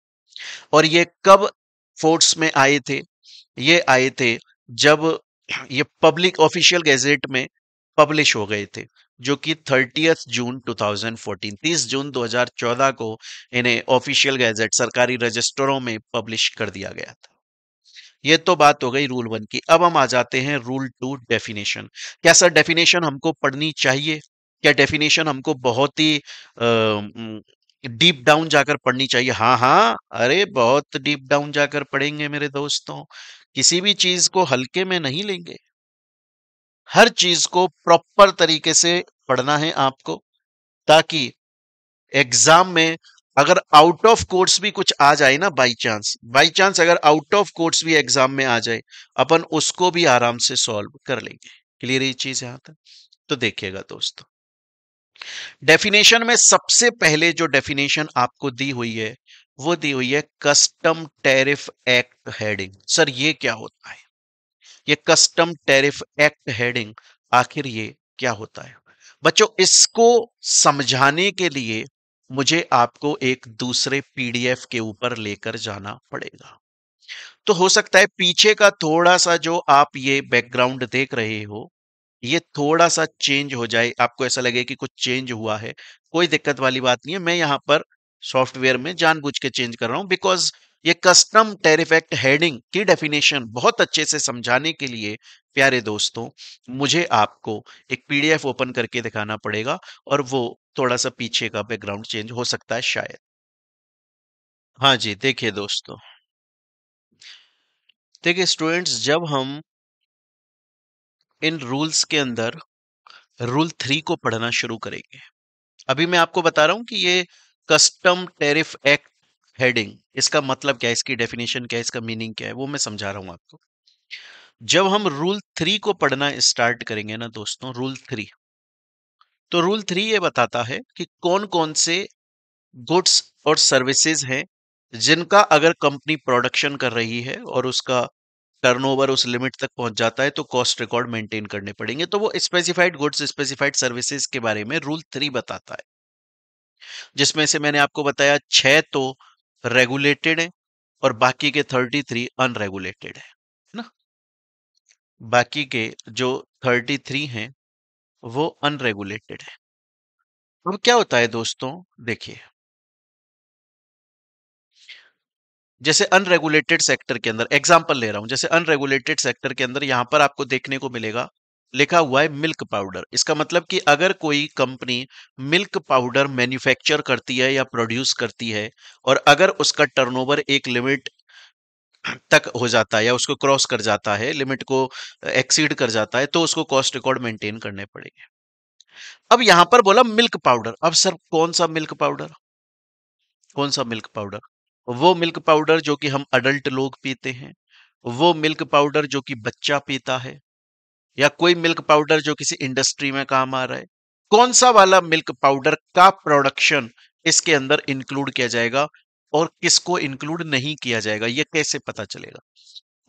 और ये कब फोर्स में आए थे? ये आए थे जब ये पब्लिक ऑफिशियल गैजेट में पब्लिश हो गए थे, जो कि 30 जून 2014, 30 जून 2014 को इन्हें ऑफिशियल गैजेट, सरकारी रजिस्टरों में पब्लिश कर दिया गया था। ये तो बात हो गई रूल 1 की। अब हम आ जाते हैं रूल 2 डेफिनेशन। क्या सर डेफिनेशन हमको पढ़नी चाहिए? क्या डेफिनेशन हमको बहुत ही डीप डाउन जाकर पढ़नी चाहिए? हाँ हाँ, अरे बहुत डीप डाउन जाकर पढ़ेंगे मेरे दोस्तों। किसी भी चीज को हल्के में नहीं लेंगे, हर चीज को प्रॉपर तरीके से पढ़ना है आपको, ताकि एग्जाम में अगर आउट ऑफ कोर्स भी कुछ आ जाए ना, बाई चांस अगर आउट ऑफ कोर्स भी एग्जाम में आ जाए, अपन उसको भी आराम से सॉल्व कर लेंगे। क्लियर ये चीज यहां तक? तो देखिएगा दोस्तों, डेफिनेशन में सबसे पहले जो डेफिनेशन आपको दी हुई है वो दी हुई है custom tariff act heading. Sir ये क्या होता है? ये कस्टम टैरिफ एक्ट हेडिंग आखिर ये क्या होता है? बच्चों इसको समझाने के लिए मुझे आपको एक दूसरे पीडीएफ के ऊपर लेकर जाना पड़ेगा। तो हो सकता है पीछे का थोड़ा सा जो आप ये बैकग्राउंड देख रहे हो, ये थोड़ा सा चेंज हो जाए, आपको ऐसा लगे कि कुछ चेंज हुआ है, कोई दिक्कत वाली बात नहीं है। मैं यहां पर सॉफ्टवेयर में जानबूझ के चेंज कर रहा हूं, बिकॉज ये कस्टम टैरिफ एक्ट हेडिंग की डेफिनेशन बहुत अच्छे से समझाने के लिए प्यारे दोस्तों, मुझे आपको एक पीडीएफ ओपन करके दिखाना पड़ेगा, और वो थोड़ा सा पीछे का बैकग्राउंड चेंज हो सकता है शायद। हाँ जी, देखिए दोस्तों, देखिए स्टूडेंट्स, जब हम इन रूल्स के अंदर रूल 3 को पढ़ना शुरू करेंगे, अभी मैं आपको बता रहा हूं कि ये कस्टम टैरिफ एक्ट हेडिंग, इसका मतलब क्या है, इसकी डेफिनेशन क्या है, इसका मीनिंग क्या है, वो मैं समझा रहा हूं आपको। जब हम रूल 3 को पढ़ना स्टार्ट करेंगे ना दोस्तों, रूल 3, तो रूल 3 ये बताता है कि कौन कौन से गुड्स और सर्विसेज हैं जिनका अगर कंपनी प्रोडक्शन कर रही है और उसका टर्नओवर उस लिमिट तक पहुंच जाता है तो कॉस्ट रिकॉर्ड मेंटेन करने पड़ेंगे। तो वो स्पेसिफाइड गुड्स, स्पेसिफाइड सर्विसेज के बारे में रूल 3 बताता है, जिसमें से मैंने आपको बताया 6 तो रेगुलेटेड है और बाकी के 33 अनरेगुलेटेड है ना। बाकी के जो 33 हैं वो अनरेगुलेटेड है। अब क्या होता है दोस्तों, देखिए, जैसे अनरेगुलेटेड सेक्टर के अंदर एग्जांपल ले रहा हूं, जैसे अनरेगुलेटेड सेक्टर के अंदर यहां पर आपको देखने को मिलेगा लिखा हुआ है मिल्क पाउडर। इसका मतलब कि अगर कोई कंपनी मिल्क पाउडर मैन्युफैक्चर करती है या प्रोड्यूस करती है, और अगर उसका टर्नओवर एक लिमिट तक हो जाता है या उसको क्रॉस कर जाता है, लिमिट को एक्सीड कर जाता है, तो उसको कॉस्ट रिकॉर्ड मेंटेन करने पड़ेंगे। अब यहां पर बोला मिल्क पाउडर। अब सर कौन सा मिल्क पाउडर? कौन सा मिल्क पाउडर? वो मिल्क पाउडर जो कि हम अडल्ट लोग पीते हैं, वो मिल्क पाउडर जो कि बच्चा पीता है, या कोई मिल्क पाउडर जो किसी इंडस्ट्री में काम आ रहा है? कौन सा वाला मिल्क पाउडर का प्रोडक्शन इसके अंदर इंक्लूड किया जाएगा और किसको इंक्लूड नहीं किया जाएगा, ये कैसे पता चलेगा?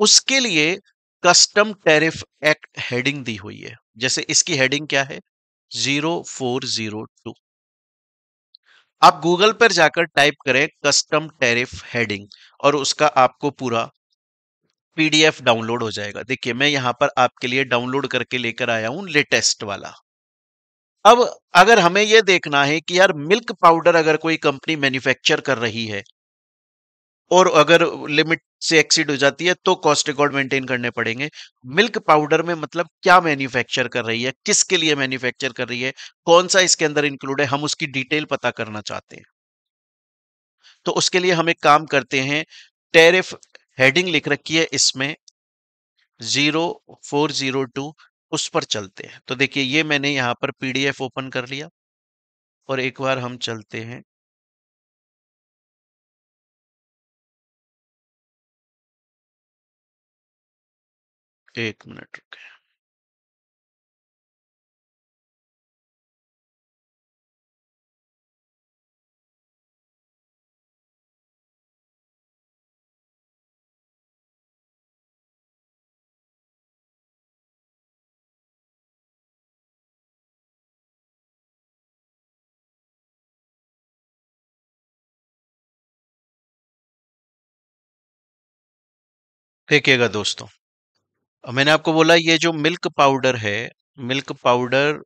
उसके लिए कस्टम टैरिफ एक्ट हेडिंग दी हुई है। जैसे इसकी हेडिंग क्या है? 0402। आप गूगल पर जाकर टाइप करें कस्टम टैरिफ हेडिंग, और उसका आपको पूरा पीडीएफ डाउनलोड हो जाएगा। देखिए मैं यहाँ पर आपके लिए डाउनलोड करके लेकर आया हूँ लेटेस्ट वाला। अब अगर हमें यह देखना है कि यार मिल्क पाउडर अगर कोई कंपनी मैन्युफैक्चर कर रही है और अगर लिमिट से एक्सीड हो जाती है तो कॉस्ट रिकॉर्ड मेंटेन करने पड़ेंगे। मिल्क पाउडर में मतलब क्या मैन्युफैक्चर कर रही है, किसके लिए मैन्युफैक्चर कर रही है, कौन सा इसके अंदर इंक्लूड है, हम उसकी डिटेल पता करना चाहते हैं। तो उसके लिए हम एक काम करते हैं, टैरिफ हेडिंग लिख रखी है इसमें 0402, उस पर चलते हैं। तो देखिए ये मैंने यहां पर पीडीएफ ओपन कर लिया और एक बार हम चलते हैं। एक मिनट रुके। देखिएगा दोस्तों, मैंने आपको बोला ये जो मिल्क पाउडर है, मिल्क पाउडर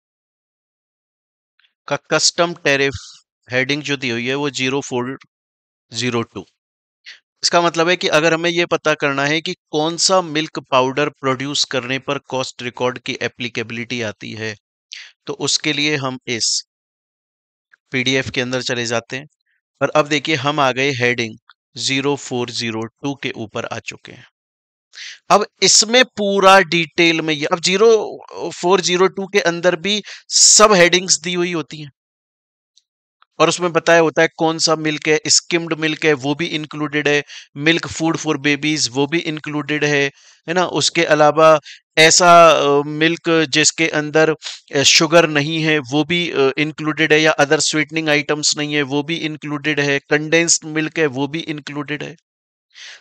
का कस्टम टैरिफ हेडिंग जो दी हुई है वो 0402। इसका मतलब है कि अगर हमें ये पता करना है कि कौन सा मिल्क पाउडर प्रोड्यूस करने पर कॉस्ट रिकॉर्ड की एप्लीकेबिलिटी आती है, तो उसके लिए हम इस पीडीएफ के अंदर चले जाते हैं। और अब देखिए हम आ गए हेडिंग 0402 के ऊपर आ चुके हैं। अब इसमें पूरा डिटेल में ये, अब 0402 के अंदर भी सब हेडिंग्स दी हुई होती हैं और उसमें बताया होता है कौन सा मिल्क है, स्किम्ड मिल्क है वो भी इंक्लूडेड है, मिल्क फूड फॉर बेबीज वो भी इंक्लूडेड है ना। उसके अलावा ऐसा मिल्क जिसके अंदर शुगर नहीं है वो भी इंक्लूडेड है, या अदर स्वीटनिंग आइटम्स नहीं है वो भी इंक्लूडेड है, कंडेंस्ड मिल्क है वो भी इंक्लूडेड है।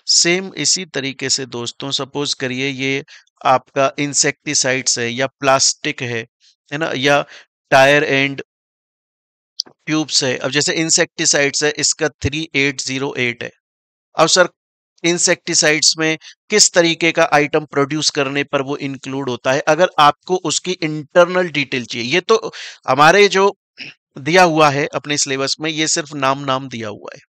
सेम इसी तरीके से दोस्तों, सपोज करिए ये आपका इंसेक्टिसाइड्स है या प्लास्टिक है ना, या टायर एंड ट्यूब्स है। अब जैसे इंसेक्टिसाइड्स है, इसका 3808 है। अब सर इंसेक्टिसाइड्स में किस तरीके का आइटम प्रोड्यूस करने पर वो इंक्लूड होता है, अगर आपको उसकी इंटरनल डिटेल चाहिए। ये तो हमारे जो दिया हुआ है अपने सिलेबस में, ये सिर्फ नाम नाम दिया हुआ है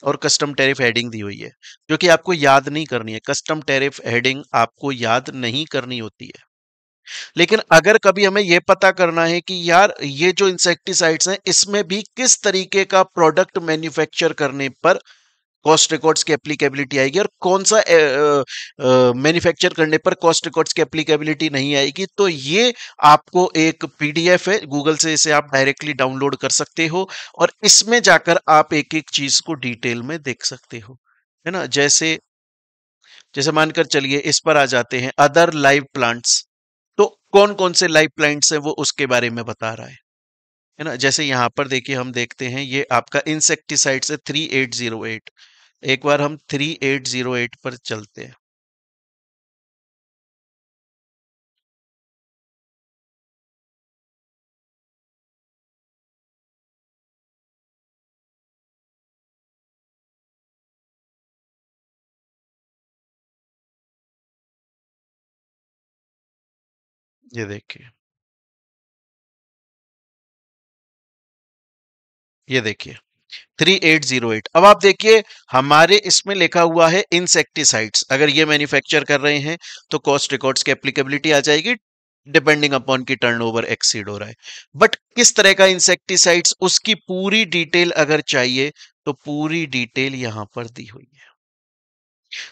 और कस्टम टैरिफ हेडिंग दी हुई है जो कि आपको याद नहीं करनी है। कस्टम टैरिफ हेडिंग आपको याद नहीं करनी होती है। लेकिन अगर कभी हमें यह पता करना है कि यार ये जो इंसेक्टिसाइड्स हैं इसमें भी किस तरीके का प्रोडक्ट मैन्युफैक्चर करने पर कॉस्ट रिकॉर्ड्स की एप्लीकेबिलिटी आएगी और कौन सा मैन्युफैक्चर करने पर कॉस्ट रिकॉर्ड्स की एप्लीकेबिलिटी नहीं आएगी, तो ये आपको एक पीडीएफ है, गूगल से इसे आप डायरेक्टली डाउनलोड कर सकते हो और इसमें जाकर आप एक एक चीज को डिटेल में देख सकते हो, है ना। जैसे जैसे मानकर चलिए इस पर आ जाते हैं, अदर लाइव प्लांट्स। तो कौन कौन से लाइव प्लांट्स हैं वो उसके बारे में बता रहा है ना। जैसे यहां पर देखिए हम देखते हैं ये आपका इंसेक्टिसाइड से 3808। एक बार हम 3808 पर चलते हैं। ये देखिए, ये देखिए 3808। अब आप देखिए हमारे इसमें लिखा हुआ है इंसेक्टिसाइड्स, अगर ये मैन्युफैक्चर कर रहे हैं तो कॉस्ट रिकॉर्ड्स की एप्लीकेबिलिटी आ जाएगी डिपेंडिंग अपॉन की टर्नओवर एक्सीड हो रहा है। बट किस तरह का इंसेक्टिसाइड्स, उसकी पूरी डिटेल अगर चाहिए तो पूरी डिटेल यहां पर दी हुई है।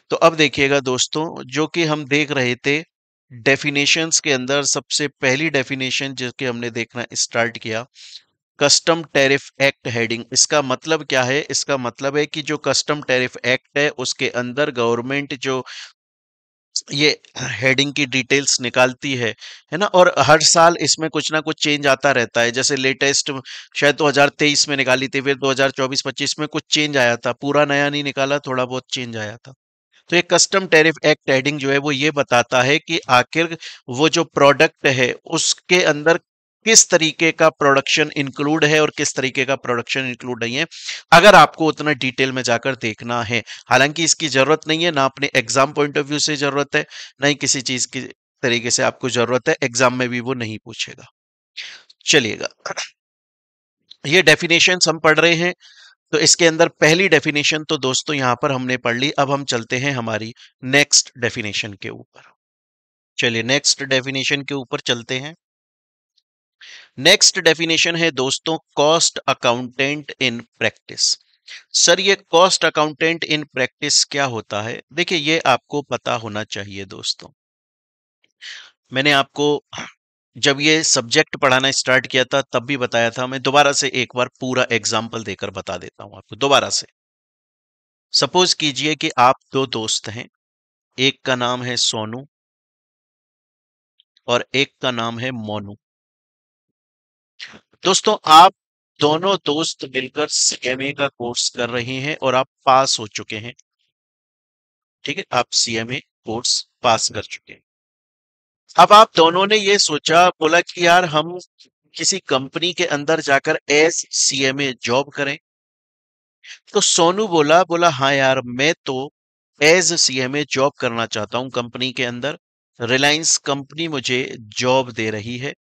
तो अब देखिएगा दोस्तों, जो कि हम देख रहे थे डेफिनेशंस के अंदर, सबसे पहली डेफिनेशन जिसके हमने देखना स्टार्ट किया, कस्टम टैरिफ एक्ट हेडिंग। इसका मतलब क्या है? इसका मतलब है कि जो कस्टम टैरिफ एक्ट है उसके अंदर गवर्नमेंट जो ये हेडिंग की डिटेल्स निकालती है ना। और हर साल इसमें कुछ ना कुछ चेंज आता रहता है। जैसे लेटेस्ट शायद 2023 में निकाली थी, फिर 2024-25 में कुछ चेंज आया था, पूरा नया नहीं निकाला, थोड़ा बहुत चेंज आया था। तो ये कस्टम टैरिफ एक्ट हेडिंग जो है वो ये बताता है कि आखिर वो जो प्रोडक्ट है उसके अंदर किस तरीके का प्रोडक्शन इंक्लूड है और किस तरीके का प्रोडक्शन इंक्लूड नहीं है, अगर आपको उतना डिटेल में जाकर देखना है। हालांकि इसकी जरूरत नहीं है, ना अपने एग्जाम पॉइंट ऑफ व्यू से जरूरत है, ना ही किसी चीज की तरीके से आपको जरूरत है, एग्जाम में भी वो नहीं पूछेगा। चलिएगा, ये डेफिनेशन हम पढ़ रहे हैं, तो इसके अंदर पहली डेफिनेशन तो दोस्तों यहां पर हमने पढ़ ली। अब हम चलते हैं हमारी नेक्स्ट डेफिनेशन के ऊपर। चलिए नेक्स्ट डेफिनेशन के ऊपर चलते हैं। नेक्स्ट डेफिनेशन है दोस्तों cost accountant in practice. Sir ये कॉस्ट अकाउंटेंट इन प्रैक्टिस क्या होता है? देखिए ये आपको पता होना चाहिए दोस्तों। मैंने आपको जब ये सब्जेक्ट पढ़ाना स्टार्ट किया था तब भी बताया था, मैं दोबारा से एक बार पूरा एग्जाम्पल देकर बता देता हूं आपको दोबारा से। सपोज कीजिए कि आप दो दोस्त हैं, एक का नाम है सोनू और एक का नाम है मोनू। दोस्तों आप दोनों दोस्त मिलकर सीएमए का कोर्स कर रहे हैं और आप पास हो चुके हैं। ठीक है, आप सीएमए कोर्स पास कर चुके हैं। अब आप दोनों ने ये सोचा, बोला कि यार हम किसी कंपनी के अंदर जाकर एज सीएमए जॉब करें। तो सोनू बोला बोला हाँ यार मैं तो एज सीएमए जॉब करना चाहता हूं कंपनी के अंदर। रिलायंस कंपनी मुझे जॉब दे रही है,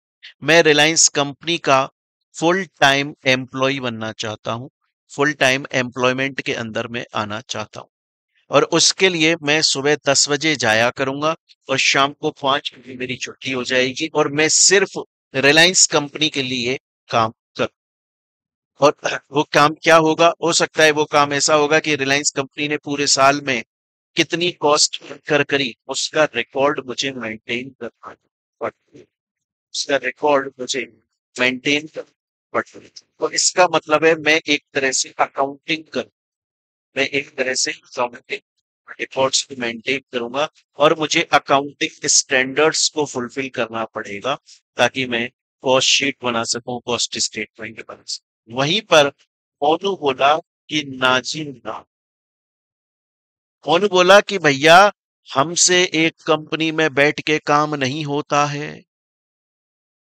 मैं रिलायंस कंपनी का फुल टाइम एम्प्लॉय बनना चाहता हूं, फुल टाइम एम्प्लॉयमेंट के अंदर मैं आना चाहता हूं। और उसके लिए मैं सुबह 10 बजे जाया करूंगा और शाम को 5 बजे मेरी छुट्टी हो जाएगी और मैं सिर्फ रिलायंस कंपनी के लिए काम कर। और वो काम क्या होगा? हो सकता है वो काम ऐसा होगा कि रिलायंस कंपनी ने पूरे साल में कितनी कॉस्ट कर करी उसका रिकॉर्ड मुझे मेंटेन करना पड़ता है। उसका रिकॉर्ड मुझे मेंटेन करना पड़ता है। तो इसका मतलब है मैं एक तरह से अकाउंटिंग कर, मैं एक तरह से अकाउंटिंग रिकॉर्ड्स को मेंटेन करूंगा और मुझे अकाउंटिंग स्टैंडर्ड्स को फुलफिल करना पड़ेगा ताकि मैं कॉस्ट शीट बना सकूं, कॉस्ट स्टेटमेंट बना सकूं। वहीं पर मोनू बोला कि नाजी ना, मोनू बोला कि भैया हमसे एक कंपनी में बैठ के काम नहीं होता है।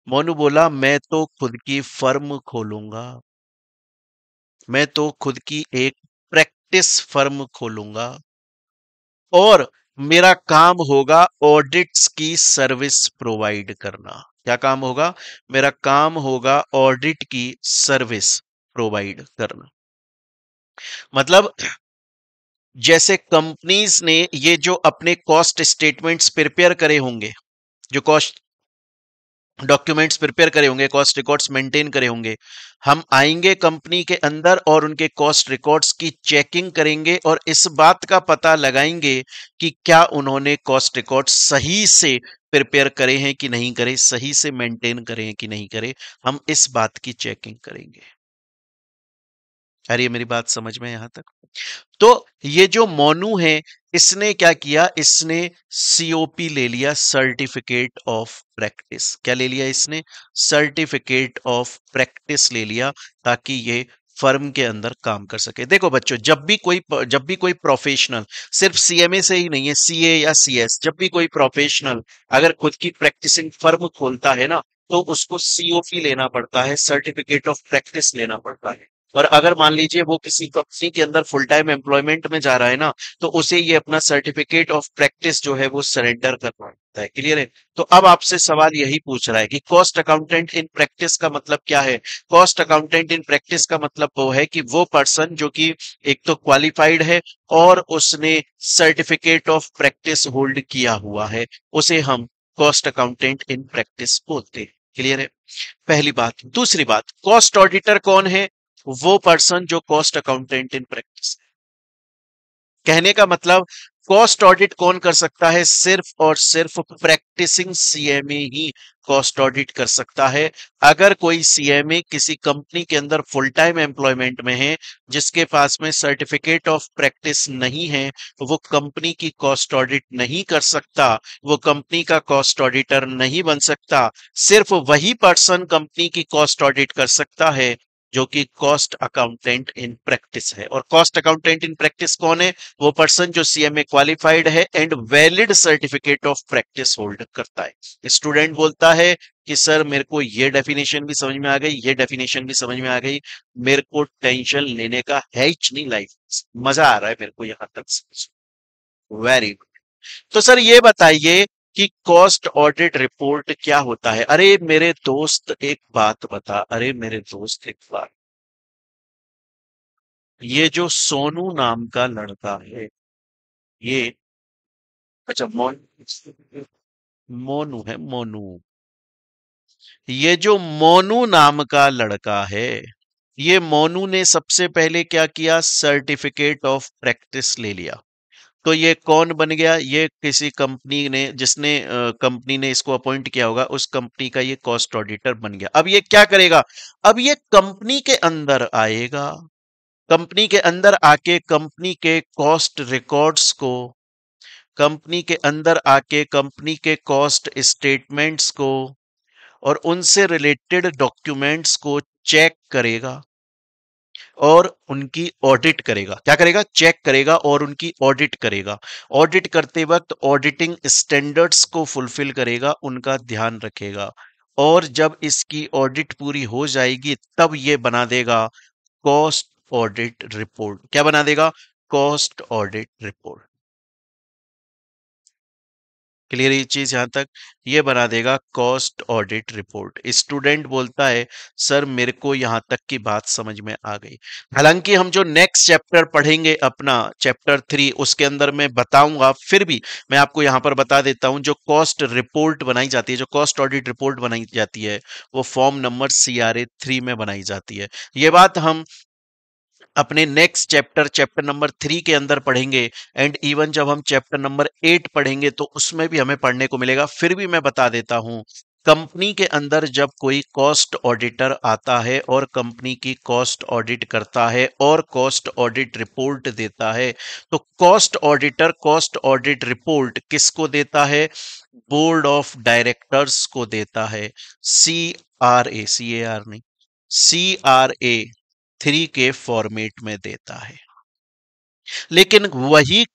मोनू बोला मैं तो खुद की फर्म खोलूंगा, मैं तो खुद की एक प्रैक्टिस फर्म खोलूंगा और मेरा काम होगा ऑडिट्स की सर्विस प्रोवाइड करना। क्या काम होगा? मेरा काम होगा ऑडिट की सर्विस प्रोवाइड करना। मतलब जैसे कंपनीज ने ये जो अपने कॉस्ट स्टेटमेंट्स प्रिपेयर करे होंगे, जो कॉस्ट डॉक्यूमेंट्स प्रिपेयर करे होंगे, कॉस्ट रिकॉर्ड्स मेंटेन करे होंगे, हम आएंगे कंपनी के अंदर और उनके कॉस्ट रिकॉर्ड्स की चेकिंग करेंगे और इस बात का पता लगाएंगे कि क्या उन्होंने कॉस्ट रिकॉर्ड्स सही से प्रिपेयर करे हैं कि नहीं करे, सही से मेंटेन करे हैं कि नहीं करे, हम इस बात की चेकिंग करेंगे। अरे मेरी बात समझ में यहां तक? तो ये जो मोनू है इसने क्या किया, इसने सीओपी ले लिया, सर्टिफिकेट ऑफ प्रैक्टिस। क्या ले लिया इसने? सर्टिफिकेट ऑफ प्रैक्टिस ले लिया ताकि ये फर्म के अंदर काम कर सके। देखो बच्चों, जब भी कोई प्रोफेशनल, सिर्फ सीएमए से ही नहीं है, सीए या सीएस, जब भी कोई प्रोफेशनल अगर खुद की प्रैक्टिसिंग फर्म खोलता है ना तो उसको सीओपी लेना पड़ता है, सर्टिफिकेट ऑफ प्रैक्टिस लेना पड़ता है। और अगर मान लीजिए वो किसी कंपनी के अंदर फुल टाइम एम्प्लॉयमेंट में जा रहा है ना तो उसे ये अपना सर्टिफिकेट ऑफ प्रैक्टिस जो है वो सरेंडर करना होता है। क्लियर है? तो अब आपसे सवाल यही पूछ रहा है कि कॉस्ट अकाउंटेंट इन प्रैक्टिस का मतलब क्या है? कॉस्ट अकाउंटेंट इन प्रैक्टिस का मतलब वो है कि वो पर्सन जो कि एक तो क्वालिफाइड है और उसने सर्टिफिकेट ऑफ प्रैक्टिस होल्ड किया हुआ है, उसे हम कॉस्ट अकाउंटेंट इन प्रैक्टिस बोलते हैं। क्लियर है? पहली बात। दूसरी बात, कॉस्ट ऑडिटर कौन है? वो पर्सन जो कॉस्ट अकाउंटेंट इन प्रैक्टिस। कहने का मतलब कॉस्ट ऑडिट कौन कर सकता है? सिर्फ और सिर्फ प्रैक्टिसिंग सीएमए ही कॉस्ट ऑडिट कर सकता है। अगर कोई सीएमए किसी कंपनी के अंदर फुल टाइम एम्प्लॉयमेंट में है, जिसके पास में सर्टिफिकेट ऑफ प्रैक्टिस नहीं है, वो कंपनी की कॉस्ट ऑडिट नहीं कर सकता, वो कंपनी का कॉस्ट ऑडिटर नहीं बन सकता। सिर्फ वही पर्सन कंपनी की कॉस्ट ऑडिट कर सकता है जो कि कॉस्ट अकाउंटेंट इन प्रैक्टिस है। और कॉस्ट अकाउंटेंट इन प्रैक्टिस कौन है? वो पर्सन जो सीएमए क्वालिफाइड है and valid certificate of practice hold करता है। स्टूडेंट बोलता है कि सर मेरे को ये डेफिनेशन भी समझ में आ गई, ये डेफिनेशन भी समझ में आ गई, मेरे को टेंशन लेने का है ही नहीं लाइफ, मजा आ रहा है मेरे को यहां तक। Very good. तो सर ये बताइए कि कॉस्ट ऑडिट रिपोर्ट क्या होता है। अरे मेरे दोस्त एक बात बता, अरे मेरे दोस्त एक बात, ये जो सोनू नाम का लड़का है, ये, अच्छा मोनू है, मोनू, ये जो मोनू नाम का लड़का है, ये मोनू ने सबसे पहले क्या किया, सर्टिफिकेट ऑफ प्रैक्टिस ले लिया। तो ये कौन बन गया, ये किसी कंपनी ने, जिसने कंपनी ने इसको अपॉइंट किया होगा, उस कंपनी का ये कॉस्ट ऑडिटर बन गया। अब ये क्या करेगा, अब ये कंपनी के अंदर आएगा, कंपनी के अंदर आके कंपनी के कॉस्ट रिकॉर्ड्स को, कंपनी के अंदर आके कंपनी के कॉस्ट स्टेटमेंट्स को और उनसे रिलेटेड डॉक्यूमेंट्स को चेक करेगा और उनकी ऑडिट करेगा। क्या करेगा, चेक करेगा और उनकी ऑडिट करेगा। ऑडिट करते वक्त ऑडिटिंग स्टैंडर्ड्स को फुलफिल करेगा, उनका ध्यान रखेगा। और जब इसकी ऑडिट पूरी हो जाएगी तब ये बना देगा कॉस्ट ऑडिट रिपोर्ट। क्या बना देगा, कॉस्ट ऑडिट रिपोर्ट। क्लियर ये चीज यहां तक, ये बना देगा कॉस्ट ऑडिट रिपोर्ट। स्टूडेंट बोलता है सर मेरे को यहां तक की बात समझ में आ गई। हालांकि हम जो नेक्स्ट चैप्टर पढ़ेंगे अपना चैप्टर 3, उसके अंदर मैं बताऊंगा, फिर भी मैं आपको यहां पर बता देता हूं, जो कॉस्ट रिपोर्ट बनाई जाती है, जो कॉस्ट ऑडिट रिपोर्ट बनाई जाती है, वो फॉर्म नंबर CRA 3 में बनाई जाती है। ये बात हम अपने नेक्स्ट चैप्टर, चैप्टर नंबर 3 के अंदर पढ़ेंगे। एंड इवन जब हम चैप्टर नंबर 8 पढ़ेंगे तो उसमें भी हमें पढ़ने को मिलेगा। फिर भी मैं बता देता हूं, कंपनी के अंदर जब कोई कॉस्ट ऑडिटर आता है और कंपनी की कॉस्ट ऑडिट करता है और कॉस्ट ऑडिट रिपोर्ट देता है, तो cost auditor cost audit report किसको देता है, बोर्ड ऑफ डायरेक्टर्स को देता है। CRA नहीं, CRA 3 के फॉर्मेट में देता है। लेकिन वही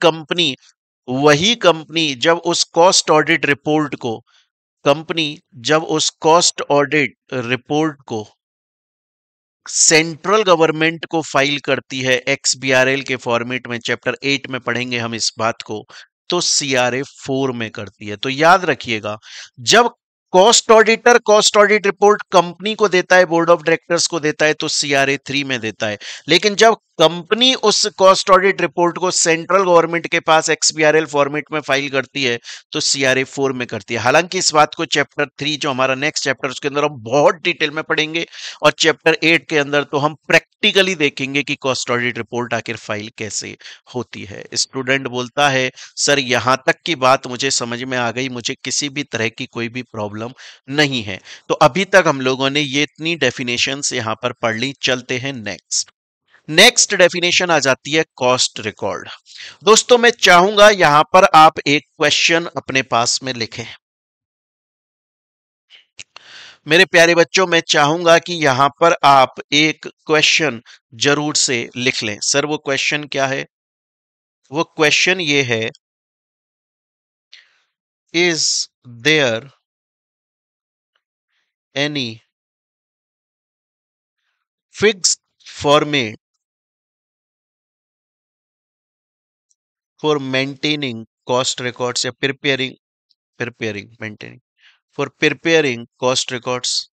कंपनी जब उस कॉस्ट ऑडिट रिपोर्ट को, कंपनी जब उस कॉस्ट ऑडिट रिपोर्ट को सेंट्रल गवर्नमेंट को फाइल करती है XBRL के फॉर्मेट में, चैप्टर 8 में पढ़ेंगे हम इस बात को, तो CRA 4 में करती है। तो याद रखिएगा, जब cost auditor cost audit report company को देता है, बोर्ड ऑफ डायरेक्टर्स को देता है, तो CRA 3 में देता है। लेकिन जब कंपनी उस कॉस्ट ऑडिट रिपोर्ट को सेंट्रल गवर्नमेंट के पास XBRL फॉर्मेट में फाइल करती है, तो CRA 4 में करती है। हालांकि इस बात को चैप्टर 3 जो हमारा नेक्स्ट चैप्टर, उसके अंदर हम बहुत डिटेल में पढ़ेंगे, और चैप्टर 8 के अंदर तो हम प्रैक्टिकली देखेंगे कि कॉस्ट ऑडिट रिपोर्ट आखिर फाइल कैसे होती है। स्टूडेंट बोलता है सर यहां तक की बात मुझे समझ में आ गई, मुझे किसी भी तरह की कोई भी प्रॉब्लम नहीं है। तो अभी तक हम लोगों ने ये इतनी डेफिनेशंस यहां पर पढ़ ली। चलते हैं नेक्स्ट। नेक्स्ट डेफिनेशन आ जाती है कॉस्ट रिकॉर्ड। दोस्तों मैं चाहूंगा यहां पर आप एक क्वेश्चन अपने पास में लिखें। मेरे प्यारे बच्चों, मैं चाहूंगा कि यहां पर आप एक क्वेश्चन जरूर से लिख लें। सर वो क्वेश्चन क्या है, वो क्वेश्चन ये है, is there any fixed format for maintaining cost records, या preparing maintaining for preparing cost records.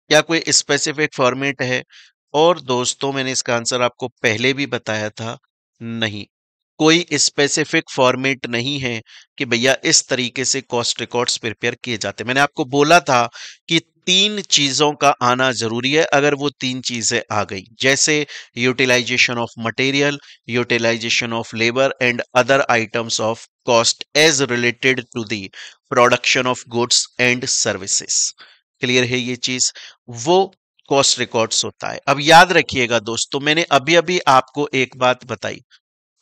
क्या कोई स्पेसिफिक फॉर्मेट है? और दोस्तों मैंने इसका आंसर आपको पहले भी बताया था, नहीं, कोई स्पेसिफिक फॉर्मेट नहीं है कि भैया इस तरीके से कॉस्ट रिकॉर्ड्स प्रिपेयर किए जाते हैं। मैंने आपको बोला था कि 3 चीजों का आना जरूरी है। अगर वो 3 चीजें आ गई, जैसे utilization of material, utilization of labour and other items of cost as related to the production of goods and services, clear है ये चीज, वो कॉस्ट रिकॉर्ड्स होता है। अब याद रखिएगा दोस्तों, मैंने अभी अभी आपको एक बात बताई,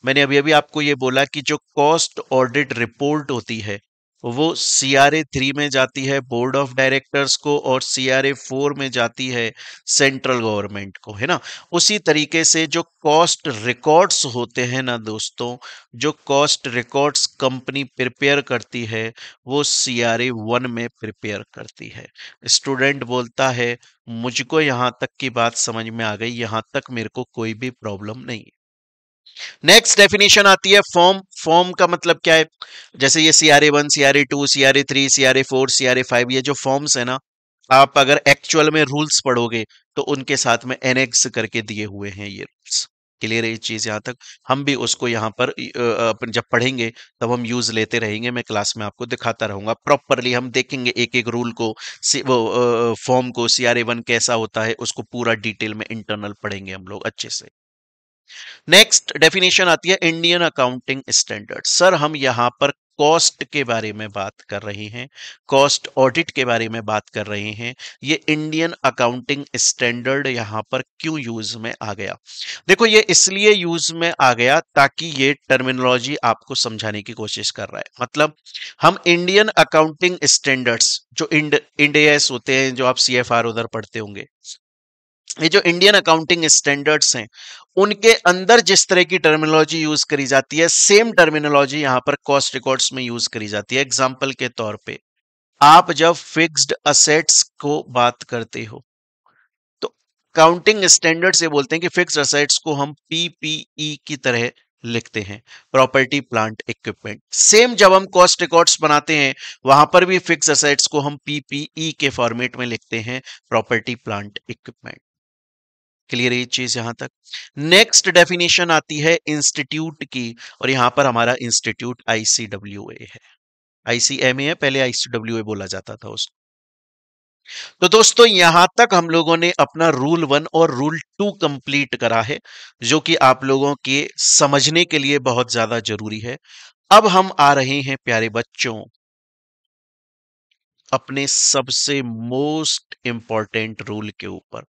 मैंने अभी अभी आपको ये बोला कि जो कॉस्ट ऑडिट रिपोर्ट होती है, वो CRA 3 में जाती है बोर्ड ऑफ डायरेक्टर्स को, और CRA 4 में जाती है सेंट्रल गवर्नमेंट को, है ना। उसी तरीके से जो कॉस्ट रिकॉर्ड्स होते हैं ना दोस्तों, जो कॉस्ट रिकॉर्ड्स कंपनी प्रिपेयर करती है वो CRA 1 में प्रिपेयर करती है। स्टूडेंट बोलता है मुझको यहाँ तक की बात समझ में आ गई, यहाँ तक मेरे को कोई भी प्रॉब्लम नहीं है। नेक्स्ट डेफिनेशन आती है फॉर्म। फॉर्म का मतलब क्या है? जैसे ये CRA 1, CRA 2, CRA 3, CRA 4, CRA 5, ये जो फॉर्म्स है ना, आप अगर एक्चुअल में रूल्स पढ़ोगे तो उनके साथ में एनेक्स करके दिए हुए हैं ये रूल्स। क्लियर है ये चीज यहाँ तक? हम भी उसको यहाँ पर अपन जब पढ़ेंगे तब हम यूज लेते रहेंगे, मैं क्लास में आपको दिखाता रहूंगा, प्रॉपरली हम देखेंगे एक एक रूल को, वो फॉर्म को, CRA 1 कैसा होता है उसको पूरा डिटेल में इंटरनल पढ़ेंगे हम लोग अच्छे से। नेक्स्ट डेफिनेशन आती है इंडियन अकाउंटिंग स्टैंडर्ड। सर हम यहां पर कॉस्ट के बारे में बात कर रहे हैं, कॉस्ट ऑडिट के बारे में बात कर रहे हैं। ये इंडियन अकाउंटिंग स्टैंडर्ड यहां पर क्यों यूज में आ गया? देखो ये इसलिए यूज में आ गया ताकि ये टर्मिनोलॉजी आपको समझाने की कोशिश कर रहा है। मतलब हम इंडियन अकाउंटिंग स्टैंडर्ड्स जो इंड एस होते हैं, जो आप CFR उधर पढ़ते होंगे, ये जो इंडियन अकाउंटिंग स्टैंडर्ड्स हैं उनके अंदर जिस तरह की टर्मिनोलॉजी यूज करी जाती है, सेम टर्मिनोलॉजी यहां पर कॉस्ट रिकॉर्ड्स में यूज करी जाती है। एग्जांपल के तौर पे आप जब फिक्स्ड असेट्स को बात करते हो तो काउंटिंग स्टैंडर्ड से बोलते हैं कि फिक्स्ड असेट्स को हम PPE की तरह लिखते हैं, प्रॉपर्टी प्लांट इक्विपमेंट। सेम जब हम कॉस्ट रिकॉर्ड्स बनाते हैं वहां पर भी फिक्स्ड असेट्स को हम PPE के फॉर्मेट में लिखते हैं, प्रॉपर्टी प्लांट इक्विपमेंट। क्लियर है ये चीज यहां तक? नेक्स्ट डेफिनेशन आती है इंस्टीट्यूट की, और यहां पर हमारा इंस्टीट्यूट ICWA है। ICMA है, पहले ICWA बोला जाता था उसको। तो दोस्तों यहां तक हम लोगों ने अपना रूल 1 और रूल 2 कंप्लीट करा है, जो कि आप लोगों के समझने के लिए बहुत ज्यादा जरूरी है। अब हम आ रहे हैं प्यारे बच्चों अपने सबसे मोस्ट इंपॉर्टेंट रूल के ऊपर।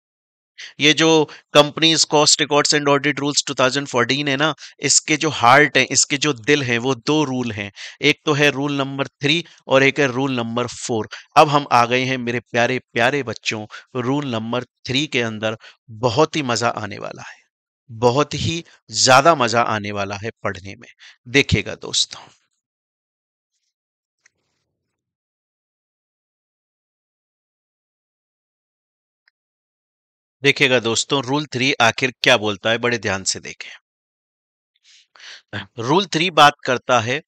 ये जो companies cost records and audit rules 2014 है ना, इसके जो हार्ट है, इसके जो दिल है, वो दो रूल हैं। एक तो है रूल नंबर 3 और एक है रूल नंबर 4। अब हम आ गए हैं मेरे प्यारे प्यारे बच्चों रूल नंबर 3 के अंदर। बहुत ही मजा आने वाला है, बहुत ही ज्यादा मजा आने वाला है पढ़ने में। देखिएगा दोस्तों, देखिएगा दोस्तों, रूल 3 आखिर क्या बोलता है, बड़े ध्यान से देखें। रूल 3 बात करता है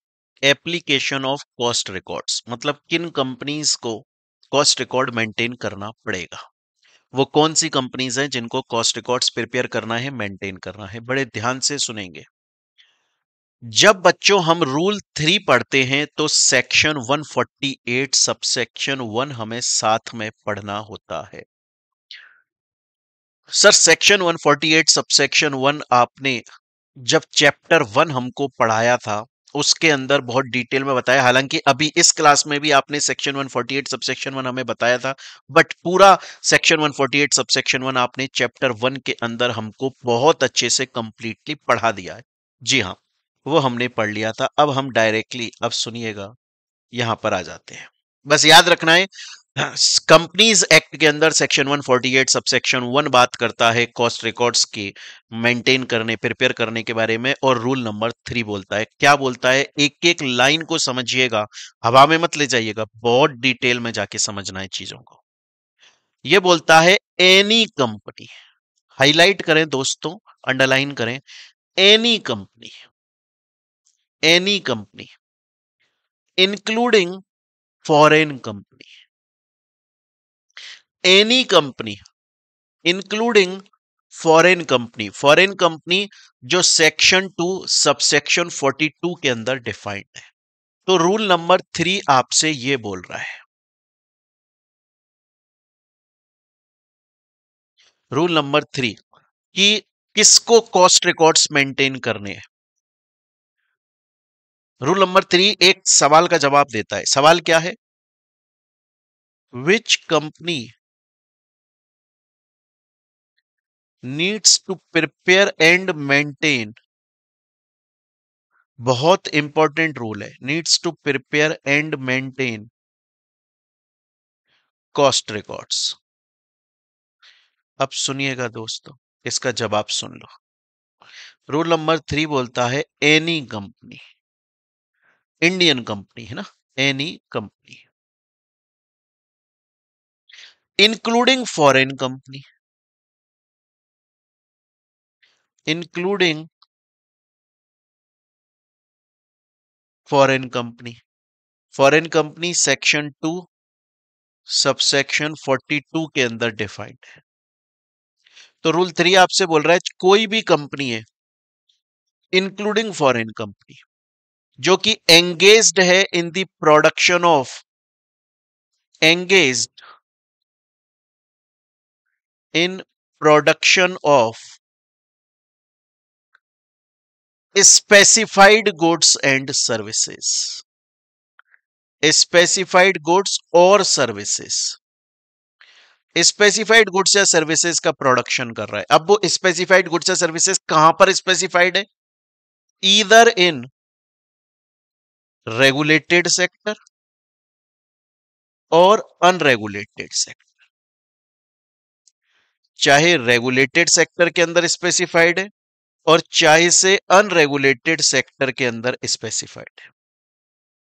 एप्लीकेशन ऑफ कॉस्ट रिकॉर्ड्स, मतलब किन कंपनीज को कॉस्ट रिकॉर्ड मेंटेन करना पड़ेगा। वो कौन सी कंपनीज हैं जिनको कॉस्ट रिकॉर्ड्स प्रिपेयर करना है, मेंटेन करना है। बड़े ध्यान से सुनेंगे। जब बच्चों हम रूल 3 पढ़ते हैं तो सेक्शन 148 सबसेक्शन 1 हमें साथ में पढ़ना होता है। सर सेक्शन 148 सबसेक्शन 1 आपने जब चैप्टर 1 हमको पढ़ाया था उसके अंदर बहुत डिटेल में बताया। हालांकि अभी इस क्लास में भी आपने सेक्शन 148 सबसेक्शन 1 हमें बताया था, बट पूरा सेक्शन 148 सबसेक्शन 1 आपने चैप्टर 1 के अंदर हमको बहुत अच्छे से कंप्लीटली पढ़ा दिया है। जी हाँ, वो हमने पढ़ लिया था। अब हम डायरेक्टली, अब सुनिएगा, यहां पर आ जाते हैं। बस याद रखना है, कंपनीज एक्ट के अंदर सेक्शन 148 सबसेक्शन 1 बात करता है कॉस्ट रिकॉर्ड्स की मेंटेन करने, प्रिपेयर करने के बारे में, और रूल नंबर 3 बोलता है, क्या बोलता है, एक एक लाइन को समझिएगा, हवा में मत ले जाइएगा, बहुत डिटेल में जाके समझना है चीजों को। ये बोलता है एनी कंपनी, हाईलाइट करें दोस्तों, अंडरलाइन करें, any company, any company including foreign company, any company including foreign company, foreign company जो सेक्शन 2 सबसेक्शन 42 के अंदर डिफाइंड है। तो रूल नंबर 3 आपसे ये बोल रहा है, रूल नंबर 3 कि किसको कॉस्ट रिकॉर्ड्स मेंटेन करने हैं। रूल नंबर 3 एक सवाल का जवाब देता है। सवाल क्या है? Which company needs to prepare and maintain बहुत इंपॉर्टेंट रूल है, needs to prepare and maintain cost records. अब सुनिएगा दोस्तों, इसका जवाब सुन लो। रूल नंबर 3 बोलता है एनी कंपनी, इंडियन कंपनी है ना, any company including foreign company, including foreign company, foreign company section 2 subsection 42 के अंदर डिफाइंड है। तो रूल 3 आपसे बोल रहा है कोई भी कंपनी है इंक्लूडिंग फॉरेन कंपनी जो कि एंगेज्ड है in the production of, engaged in production of specified goods and services, specified goods और सर्विसेज, स्पेसिफाइड गुड्स या सर्विसेज का प्रोडक्शन कर रहा है। अब वो स्पेसिफाइड गुड्स या सर्विसेज कहां पर स्पेसिफाइड है? ईदर इन रेगुलेटेड सेक्टर और अनरेगुलेटेड सेक्टर, चाहे रेगुलेटेड सेक्टर के अंदर स्पेसिफाइड है और चाहे से अनरेगुलेटेड सेक्टर के अंदर स्पेसिफाइड है।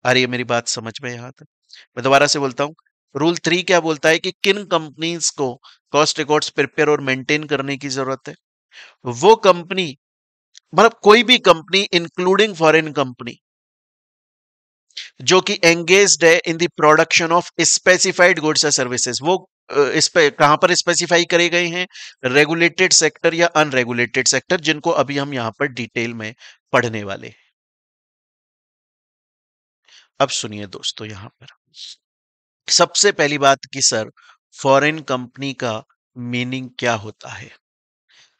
आ रही है मेरी बात समझ में यहां तक? मैं दोबारा से बोलता हूं, रूल 3 क्या बोलता है कि किन कंपनीज को कॉस्ट रिकॉर्ड्स प्रिपेयर और मेंटेन करने की जरूरत है? वो कंपनी, मतलब कोई भी कंपनी इंक्लूडिंग फॉरेन कंपनी जो कि एंगेज्ड है in the production of specified goods या सर्विसेज, वो इस पे कहां पर स्पेसिफाई करे गए हैं? रेगुलेटेड सेक्टर या अनरेगुलेटेड सेक्टर, जिनको अभी हम यहां पर डिटेल में पढ़ने वाले हैं। अब सुनिए दोस्तों, यहां पर सबसे पहली बात कि सर फॉरेन कंपनी का मीनिंग क्या होता है।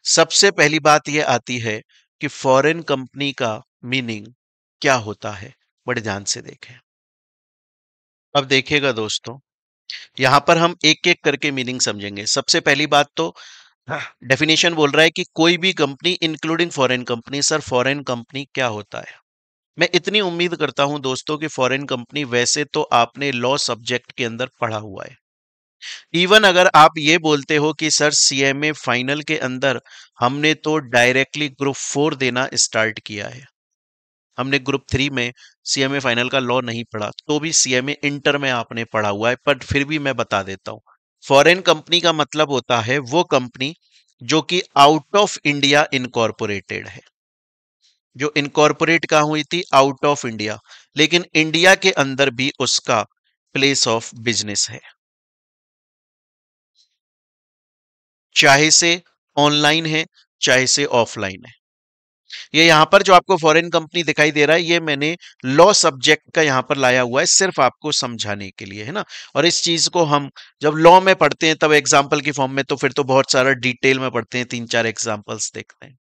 सबसे पहली बात यह आती है कि फॉरेन कंपनी का मीनिंग क्या होता है। बड़े ध्यान से देखें। अब देखिएगा दोस्तों, यहां पर हम एक एक करके मीनिंग समझेंगे। सबसे पहली बात तो डेफिनेशन बोल रहा है कि कोई भी company including foreign company. Sir foreign company क्या होता है? मैं इतनी उम्मीद करता हूं दोस्तों कि फॉरेन कंपनी वैसे तो आपने लॉ सब्जेक्ट के अंदर पढ़ा हुआ है। इवन अगर आप ये बोलते हो कि सर सीएमए फाइनल के अंदर हमने तो डायरेक्टली ग्रुप 4 देना स्टार्ट किया है, हमने ग्रुप 3 में सीएमए फाइनल का लॉ नहीं पढ़ा, तो भी सीएमए इंटर में आपने पढ़ा हुआ है, पर फिर भी मैं बता देता हूं। फॉरेन कंपनी का मतलब होता है वो कंपनी जो कि आउट ऑफ इंडिया इनकॉर्पोरेटेड है, जो इनकॉर्पोरेट कहां हुई थी? आउट ऑफ इंडिया, लेकिन इंडिया के अंदर भी उसका प्लेस ऑफ बिजनेस है, चाहे से ऑनलाइन है चाहे से ऑफलाइन है। ये यहां पर जो आपको फॉरेन कंपनी दिखाई दे रहा है, ये मैंने लॉ सब्जेक्ट का यहां पर लाया हुआ है सिर्फ आपको समझाने के लिए, है ना। और इस चीज को हम जब लॉ में पढ़ते हैं तब एग्जाम्पल की फॉर्म में, तो फिर तो बहुत सारा डिटेल में पढ़ते हैं, 3-4 एग्जाम्पल्स देखते हैं।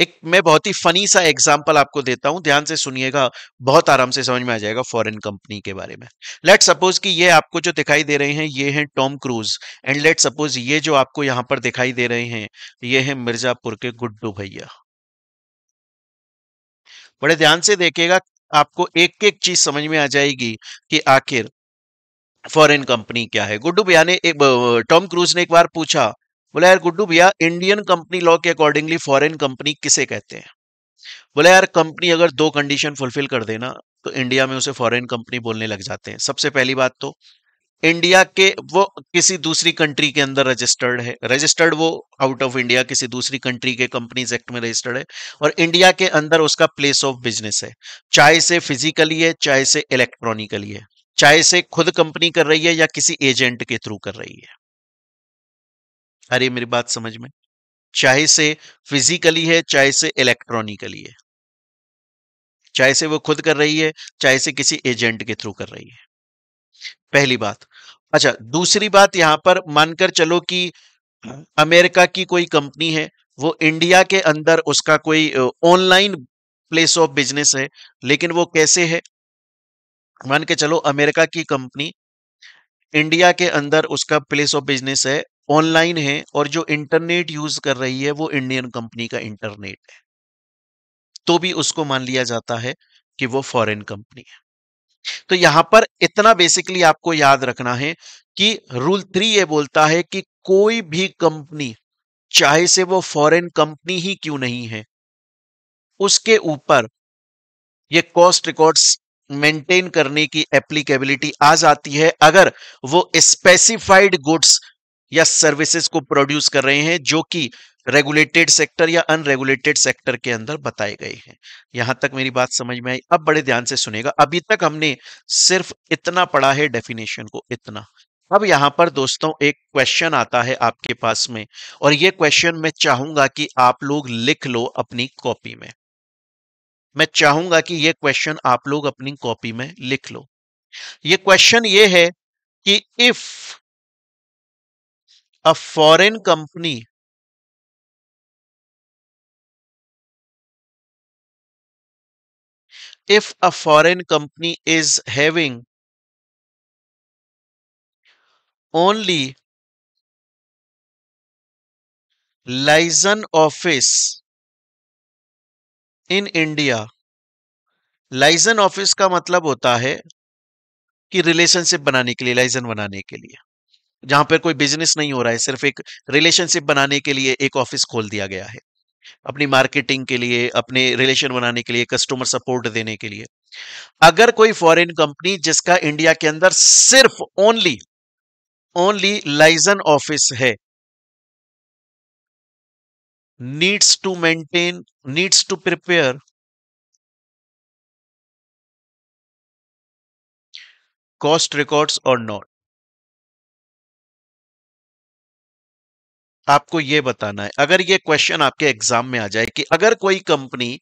एक मैं बहुत ही फनी सा एग्जांपल आपको देता हूं, ध्यान से सुनिएगा, बहुत आराम से समझ में आ जाएगा फॉरेन कंपनी के बारे में। लेट सपोज कि ये आपको जो दिखाई दे रहे हैं ये हैं Tom cruise, and let suppose ये जो आपको यहां पर दिखाई दे रहे हैं ये हैं मिर्जापुर के गुड्डू भैया। बड़े ध्यान से देखिएगा, आपको एक एक चीज समझ में आ जाएगी कि आखिर फॉरेन कंपनी क्या है। गुड्डू भैया ने टॉम क्रूज ने एक बार पूछा, बोला यार गुड्डू भैया, इंडियन कंपनी लॉ के अकॉर्डिंगली फॉरेन कंपनी किसे कहते हैं? बोला यार कंपनी अगर 2 कंडीशन फुलफिल कर देना तो इंडिया में उसे फॉरेन कंपनी बोलने लग जाते हैं। सबसे पहली बात तो इंडिया के वो किसी दूसरी कंट्री के अंदर रजिस्टर्ड है, रजिस्टर्ड वो आउट ऑफ इंडिया किसी दूसरी कंट्री के कंपनीज एक्ट में रजिस्टर्ड है, और इंडिया के अंदर उसका प्लेस ऑफ बिजनेस है, चाहे से फिजिकली है चाहे से इलेक्ट्रॉनिकली है, चाहे से खुद कंपनी कर रही है या किसी एजेंट के थ्रू कर रही है। अरे मेरी बात समझ में? चाहे से फिजिकली है चाहे से इलेक्ट्रॉनिकली है, चाहे से वो खुद कर रही है चाहे से किसी एजेंट के थ्रू कर रही है। पहली बात। अच्छा, दूसरी बात, यहां पर मानकर चलो कि अमेरिका की कोई कंपनी है, वो इंडिया के अंदर उसका कोई ऑनलाइन प्लेस ऑफ बिजनेस है, लेकिन वो कैसे है? मान के चलो अमेरिका की कंपनी, इंडिया के अंदर उसका प्लेस ऑफ बिजनेस है, ऑनलाइन है, और जो इंटरनेट यूज कर रही है वो इंडियन कंपनी का इंटरनेट है। तो भी उसको मान लिया जाता है कि वो फॉरेन कंपनी है। तो यहां पर इतना बेसिकली आपको याद रखना है कि रूल 3 ये बोलता है कि कोई भी कंपनी, चाहे से वो फॉरेन कंपनी ही क्यों नहीं है, उसके ऊपर ये कॉस्ट रिकॉर्ड्स मेंटेन करने की एप्लीकेबिलिटी आ जाती है अगर वो स्पेसिफाइड गुड्स या सर्विसेज को प्रोड्यूस कर रहे हैं जो कि रेगुलेटेड सेक्टर या अनरेगुलेटेड सेक्टर के अंदर बताए गए हैं। यहां तक मेरी बात समझ में आई? अब बड़े ध्यान से सुनेगा। अभी तक हमने सिर्फ इतना पढ़ा है डेफिनेशन को, इतना। अब यहां पर दोस्तों एक क्वेश्चन आता है आपके पास में, और ये क्वेश्चन मैं चाहूंगा कि आप लोग लिख लो अपनी कॉपी में। मैं चाहूंगा कि ये क्वेश्चन आप लोग अपनी कॉपी में लिख लो। ये क्वेश्चन ये है कि if a foreign company if a foreign company is having only license office in India, liaison office का मतलब होता है कि रिलेशनशिप बनाने के लिए, लाइजन बनाने के लिए, जहां पर कोई बिजनेस नहीं हो रहा है, सिर्फ एक रिलेशनशिप बनाने के लिए एक ऑफिस खोल दिया गया है, अपनी मार्केटिंग के लिए, अपने रिलेशन बनाने के लिए, कस्टमर सपोर्ट देने के लिए। अगर कोई फॉरेन कंपनी जिसका इंडिया के अंदर सिर्फ ओनली ओनली लाइजन ऑफिस है, needs to maintain, needs to prepare cost records और नॉट, आपको यह बताना है। अगर ये क्वेश्चन आपके एग्जाम में आ जाए कि अगर कोई कंपनी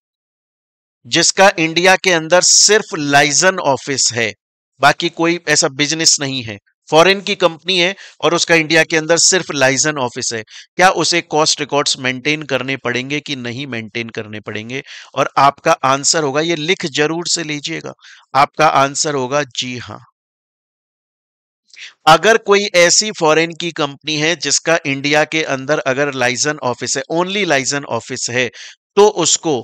जिसका इंडिया के अंदर सिर्फ लाइजन ऑफिस है, बाकी कोई ऐसा बिजनेस नहीं है, फॉरेन की कंपनी है और उसका इंडिया के अंदर सिर्फ लाइजन ऑफिस है, क्या उसे कॉस्ट रिकॉर्ड्स मेंटेन करने पड़ेंगे कि नहीं मेंटेन करने पड़ेंगे? और आपका आंसर होगा, ये लिख जरूर से लीजिएगा, आपका आंसर होगा जी हां। अगर कोई ऐसी फॉरेन की कंपनी है जिसका इंडिया के अंदर अगर लाइजन ऑफिस है, ओनली लाइजन ऑफिस है, तो उसको,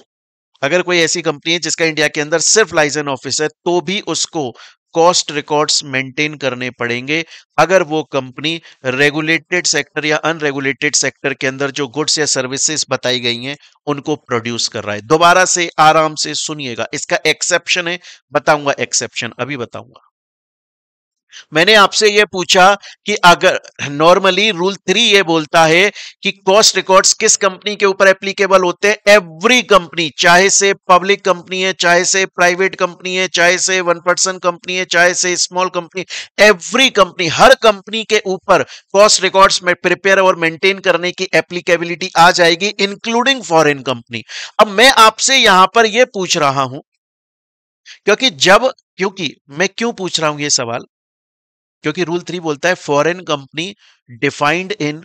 अगर कोई ऐसी कंपनी है जिसका इंडिया के अंदर सिर्फ लाइजन ऑफिस है, तो भी उसको कॉस्ट रिकॉर्ड्स मेंटेन करने पड़ेंगे अगर वो कंपनी रेगुलेटेड सेक्टर या अनरेगुलेटेड सेक्टर के अंदर जो गुड्स या सर्विसेज बताई गई हैं उनको प्रोड्यूस कर रहा है। दोबारा से आराम से सुनिएगा, इसका एक्सेप्शन है, बताऊंगा एक्सेप्शन, अभी बताऊंगा। मैंने आपसे यह पूछा कि अगर नॉर्मली रूल 3 ये बोलता है कि कॉस्ट रिकॉर्ड्स किस कंपनी के ऊपर एप्लीकेबल होते हैं? एवरी कंपनी, चाहे से पब्लिक कंपनी है, चाहे से प्राइवेट कंपनी है, चाहे से वन पर्सन कंपनी है, चाहे से स्मॉल कंपनी, एवरी कंपनी, हर कंपनी के ऊपर कॉस्ट रिकॉर्ड्स में प्रिपेयर और मेंटेन करने की एप्लीकेबिलिटी आ जाएगी, इंक्लूडिंग फॉरेन कंपनी। अब मैं आपसे यहां पर यह पूछ रहा हूं क्योंकि जब, क्योंकि मैं क्यों पूछ रहा हूं यह सवाल, क्योंकि रूल 3 बोलता है foreign company defined in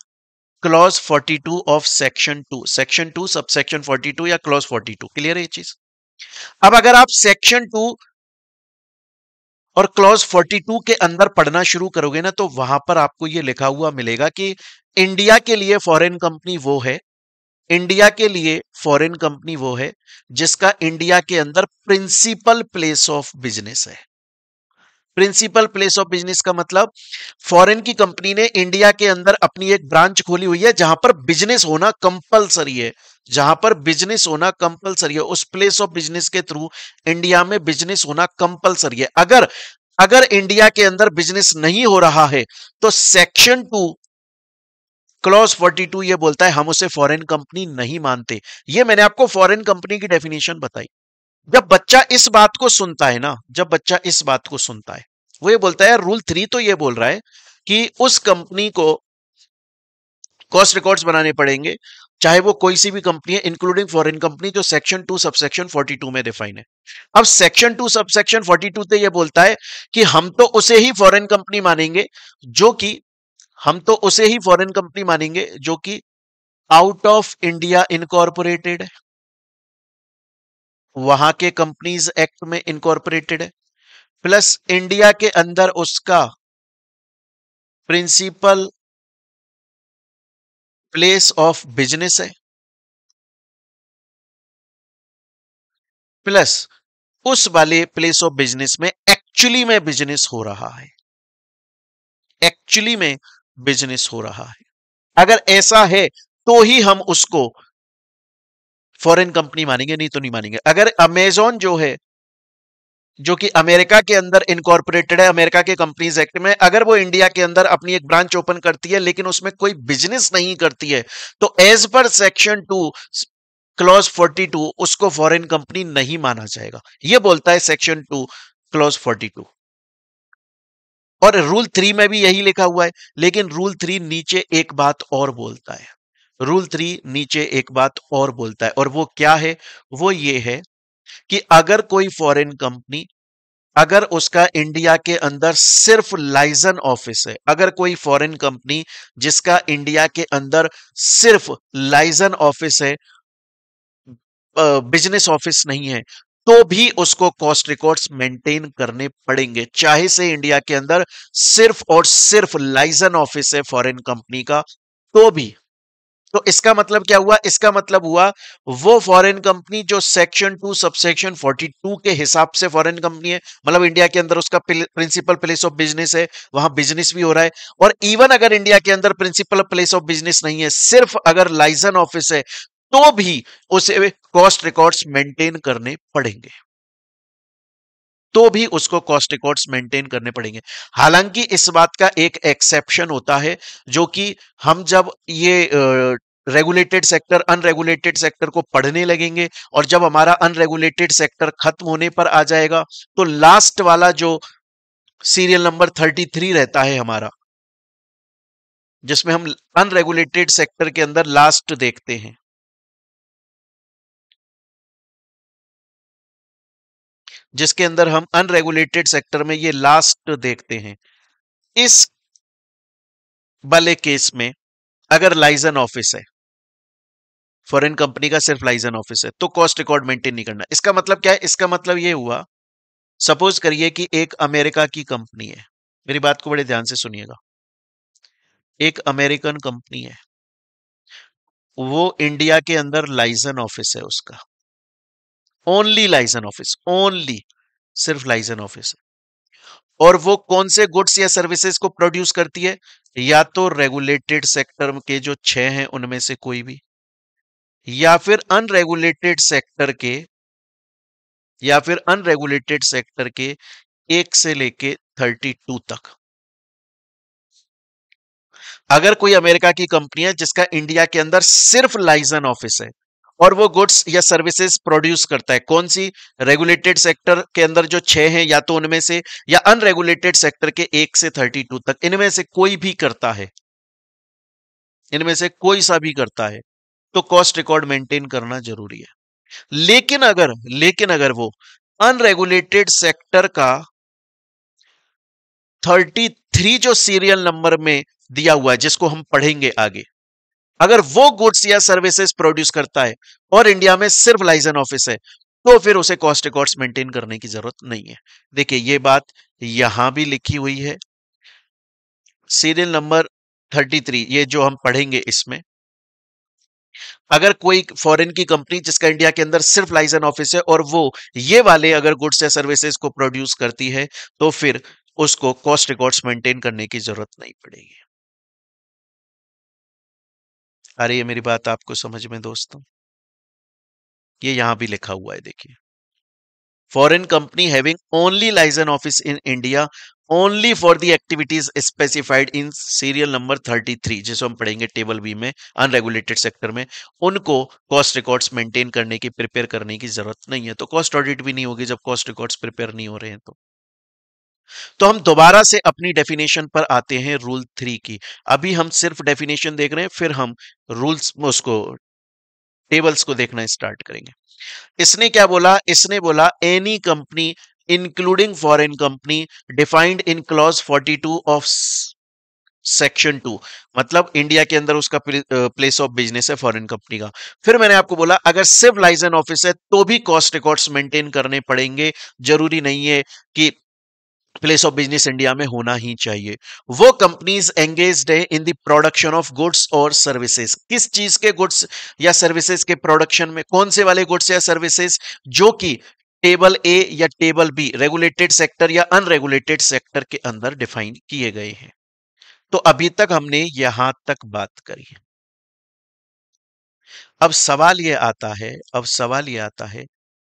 clause 42 of section 2, section 2 sub section 42 या क्लॉज 42, क्लियर है ये चीज? अब अगर आप सेक्शन 2 और क्लॉज 42 के अंदर पढ़ना शुरू करोगे ना, तो वहां पर आपको ये लिखा हुआ मिलेगा कि इंडिया के लिए फॉरेन कंपनी वो है, इंडिया के लिए फॉरेन कंपनी वो है जिसका इंडिया के अंदर प्रिंसिपल प्लेस ऑफ बिजनेस है। प्रिंसिपल प्लेस ऑफ बिजनेस का मतलब, फॉरेन की कंपनी ने इंडिया के अंदर अपनी एक ब्रांच खोली हुई है जहां पर बिजनेस होना कंपलसरी है, जहां पर बिजनेस होना कंपलसरी है, उस प्लेस ऑफ बिजनेस के थ्रू इंडिया में बिजनेस होना कंपलसरी है। अगर अगर इंडिया के अंदर बिजनेस नहीं हो रहा है तो सेक्शन 2 क्लॉज 42 ये बोलता है हम उसे फॉरेन कंपनी नहीं मानते। ये मैंने आपको फॉरेन कंपनी की डेफिनेशन बताई। जब बच्चा इस बात को सुनता है ना, जब बच्चा इस बात को सुनता है, वो ये बोलता है रूल 3 तो ये बोल रहा है कि उस कंपनी को कॉस्ट रिकॉर्ड्स बनाने पड़ेंगे, चाहे वो कोई सी भी कंपनी है, इंक्लूडिंग फॉरेन कंपनी, जो सेक्शन 2 सबसेक्शन 42 में डिफाइन है। अब सेक्शन 2 सबसेक्शन 42 तो ये बोलता है कि हम तो उसे ही फॉरेन कंपनी मानेंगे जो कि, हम तो उसे ही फॉरेन कंपनी मानेंगे जो कि आउट ऑफ इंडिया इनकॉर्पोरेटेड है, वहां के कंपनीज एक्ट में इनकॉर्पोरेटेड है, प्लस इंडिया के अंदर उसका प्रिंसिपल प्लेस ऑफ बिजनेस है, प्लस उस वाले प्लेस ऑफ बिजनेस में एक्चुअली में बिजनेस हो रहा है, एक्चुअली में बिजनेस हो रहा है। अगर ऐसा है तो ही हम उसको फॉरेन कंपनी मानेंगे, नहीं तो नहीं मानेंगे। अगर अमेजॉन जो है, जो कि अमेरिका के अंदर इनकॉर्पोरेटेड है, अमेरिका के कंपनीज एक्ट में, अगर वो इंडिया के अंदर अपनी एक ब्रांच ओपन करती है लेकिन उसमें कोई बिजनेस नहीं करती है, तो एज पर सेक्शन 2 क्लॉज 42 उसको फॉरेन कंपनी नहीं माना जाएगा। ये बोलता है सेक्शन 2 क्लॉज 42। और रूल 3 में भी यही लिखा हुआ है, लेकिन रूल 3 नीचे एक बात और बोलता है। रूल 3 नीचे एक बात और बोलता है, और वो क्या है? वो ये है कि अगर कोई फॉरेन कंपनी, अगर उसका इंडिया के अंदर सिर्फ लाइजन ऑफिस है, अगर कोई फॉरेन कंपनी जिसका इंडिया के अंदर सिर्फ लाइजन ऑफिस है, बिजनेस ऑफिस नहीं है, तो भी उसको कॉस्ट रिकॉर्ड्स मेंटेन करने पड़ेंगे, चाहे से इंडिया के अंदर सिर्फ और सिर्फ लाइजन ऑफिस है फॉरेन कंपनी का, तो भी। तो इसका मतलब क्या हुआ? इसका मतलब हुआ वो फॉरेन कंपनी जो सेक्शन 2 सबसेक्शन 42 के हिसाब से फॉरेन कंपनी है, मतलब इंडिया के अंदर उसका प्रिंसिपल प्लेस ऑफ बिजनेस है, वहां बिजनेस भी हो रहा है, और इवन अगर इंडिया के अंदर प्रिंसिपल प्लेस ऑफ बिजनेस नहीं है, सिर्फ अगर लाइजन ऑफिस है, तो भी उसे कॉस्ट रिकॉर्ड्स मेंटेन करने पड़ेंगे, तो भी उसको कॉस्ट रिकॉर्ड्स मेंटेन करने पड़ेंगे। हालांकि इस बात का एक एक्सेप्शन होता है, जो कि हम जब ये रेगुलेटेड सेक्टर अनरेगुलेटेड सेक्टर को पढ़ने लगेंगे, और जब हमारा अनरेगुलेटेड सेक्टर खत्म होने पर आ जाएगा, तो लास्ट वाला जो सीरियल नंबर 33 रहता है हमारा, जिसमें हम अनरेगुलेटेड सेक्टर के अंदर लास्ट देखते हैं, जिसके अंदर हम अनरेगुलेटेड सेक्टर में ये लास्ट देखते हैं, इस वाले केस में अगर लाइजन ऑफिस है, फॉरेन कंपनी का सिर्फ लाइजन ऑफिस है, तो कॉस्ट रिकॉर्ड मेंटेन नहीं करना। इसका मतलब क्या है? इसका मतलब ये हुआ, सपोज करिए कि एक अमेरिका की कंपनी है, मेरी बात को बड़े ध्यान से सुनिएगा, एक अमेरिकन कंपनी है, वो इंडिया के अंदर लाइजन ऑफिस है उसका, ओनली लाइजन ऑफिस, ओनली सिर्फ लाइजन ऑफिस है, और वो कौन से गुड्स या सर्विसेज को प्रोड्यूस करती है? या तो रेगुलेटेड सेक्टर के जो 6 हैं उनमें से कोई भी, या फिर अनरेगुलेटेड सेक्टर के, या फिर अनरेगुलेटेड सेक्टर के 1 से लेके 32 तक। अगर कोई अमेरिका की कंपनी है जिसका इंडिया के अंदर सिर्फ लाइजन ऑफिस है, और वो गुड्स या सर्विसेज प्रोड्यूस करता है, कौन सी? रेगुलेटेड सेक्टर के अंदर जो 6 हैं, या तो उनमें से, या अनरेगुलेटेड सेक्टर के 1 से 32 तक, इनमें से कोई भी करता है, इनमें से कोई सा भी करता है, तो कॉस्ट रिकॉर्ड मेंटेन करना जरूरी है। लेकिन अगर वो अनरेगुलेटेड सेक्टर का 33 जो सीरियल नंबर में दिया हुआ है, जिसको हम पढ़ेंगे आगे, अगर वो गुड्स या सर्विसेज प्रोड्यूस करता है और इंडिया में सिर्फ लाइजन ऑफिस है, तो फिर उसे कॉस्ट रिकॉर्ड्स मेंटेन करने की जरूरत नहीं है। देखिए ये बात यहां भी लिखी हुई है, सीरियल नंबर 33, ये जो हम पढ़ेंगे इसमें, अगर कोई फॉरेन की कंपनी जिसका इंडिया के अंदर सिर्फ लाइजन ऑफिस है, और वो ये वाले अगर गुड्स या सर्विसेज को प्रोड्यूस करती है, तो फिर उसको कॉस्ट रिकॉर्ड्स मेंटेन करने की जरूरत नहीं पड़ेगी। अरे ये मेरी बात आपको समझ में दोस्तों? ये यहां भी लिखा हुआ है, देखिए, foreign company having only liaison office in India only for the activities specified in serial number 33, जिसको हम पढ़ेंगे टेबल बी में, अनरेगुलेटेड सेक्टर में, उनको कॉस्ट रिकॉर्ड्स मेंटेन करने की, प्रिपेयर करने की जरूरत नहीं है। तो कॉस्ट ऑडिट भी नहीं होगी जब कॉस्ट रिकॉर्ड्स प्रिपेयर नहीं हो रहे हैं। तो हम दोबारा से अपनी डेफिनेशन पर आते हैं रूल 3 की। अभी हम सिर्फ डेफिनेशन देख रहे हैं, फिर हम रूल्स, उसको टेबल्स को देखना स्टार्ट करेंगे। इसने क्या बोला? इसने बोला any company including foreign company defined in clause 42 of section 2, मतलब इंडिया के अंदर उसका प्लेस ऑफ बिजनेस है फॉरेन कंपनी का। फिर मैंने आपको बोला अगर सिर्फ लाइजन ऑफिस है तो भी कॉस्ट रिकॉर्ड्स मेंटेन करने पड़ेंगे, जरूरी नहीं है कि प्लेस ऑफ बिजनेस इंडिया में होना ही चाहिए। वो कंपनीज एंगेज्ड है in the production of goods और सर्विसेज, किस चीज के गुड्स या सर्विसेज के प्रोडक्शन में? कौन से वाले गुड्स या सर्विसेज? जो कि टेबल ए या टेबल बी रेगुलेटेड सेक्टर या अनरेगुलेटेड सेक्टर के अंदर डिफाइन किए गए हैं। तो अभी तक हमने यहां तक बात करी है। अब सवाल ये आता है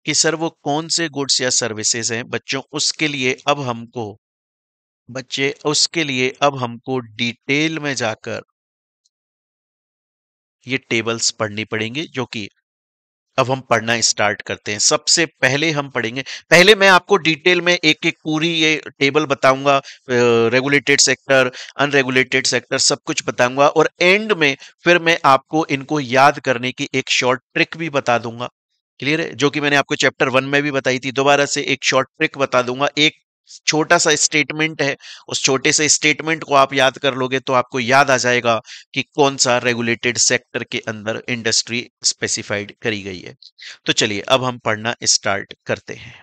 कि सर वो कौन से गुड्स या सर्विसेज हैं बच्चों, उसके लिए अब हमको डिटेल में जाकर ये टेबल्स पढ़नी पड़ेंगे, जो कि अब हम पढ़ना स्टार्ट करते हैं। सबसे पहले हम पढ़ेंगे, पहले मैं आपको डिटेल में एक एक पूरी ये टेबल बताऊंगा, रेगुलेटेड सेक्टर, अनरेगुलेटेड सेक्टर, सब कुछ बताऊंगा, और एंड में फिर मैं आपको इनको याद करने की एक शॉर्ट ट्रिक भी बता दूंगा। क्लियर है? जो कि मैंने आपको चैप्टर 1 में भी बताई थी, दोबारा से एक शॉर्ट ट्रिक बता दूंगा। एक छोटा सा स्टेटमेंट है, उस छोटे से स्टेटमेंट को आप याद कर लोगे तो आपको याद आ जाएगा कि कौन सा रेगुलेटेड सेक्टर के अंदर इंडस्ट्री स्पेसिफाइड करी गई है। तो चलिए अब हम पढ़ना स्टार्ट करते हैं।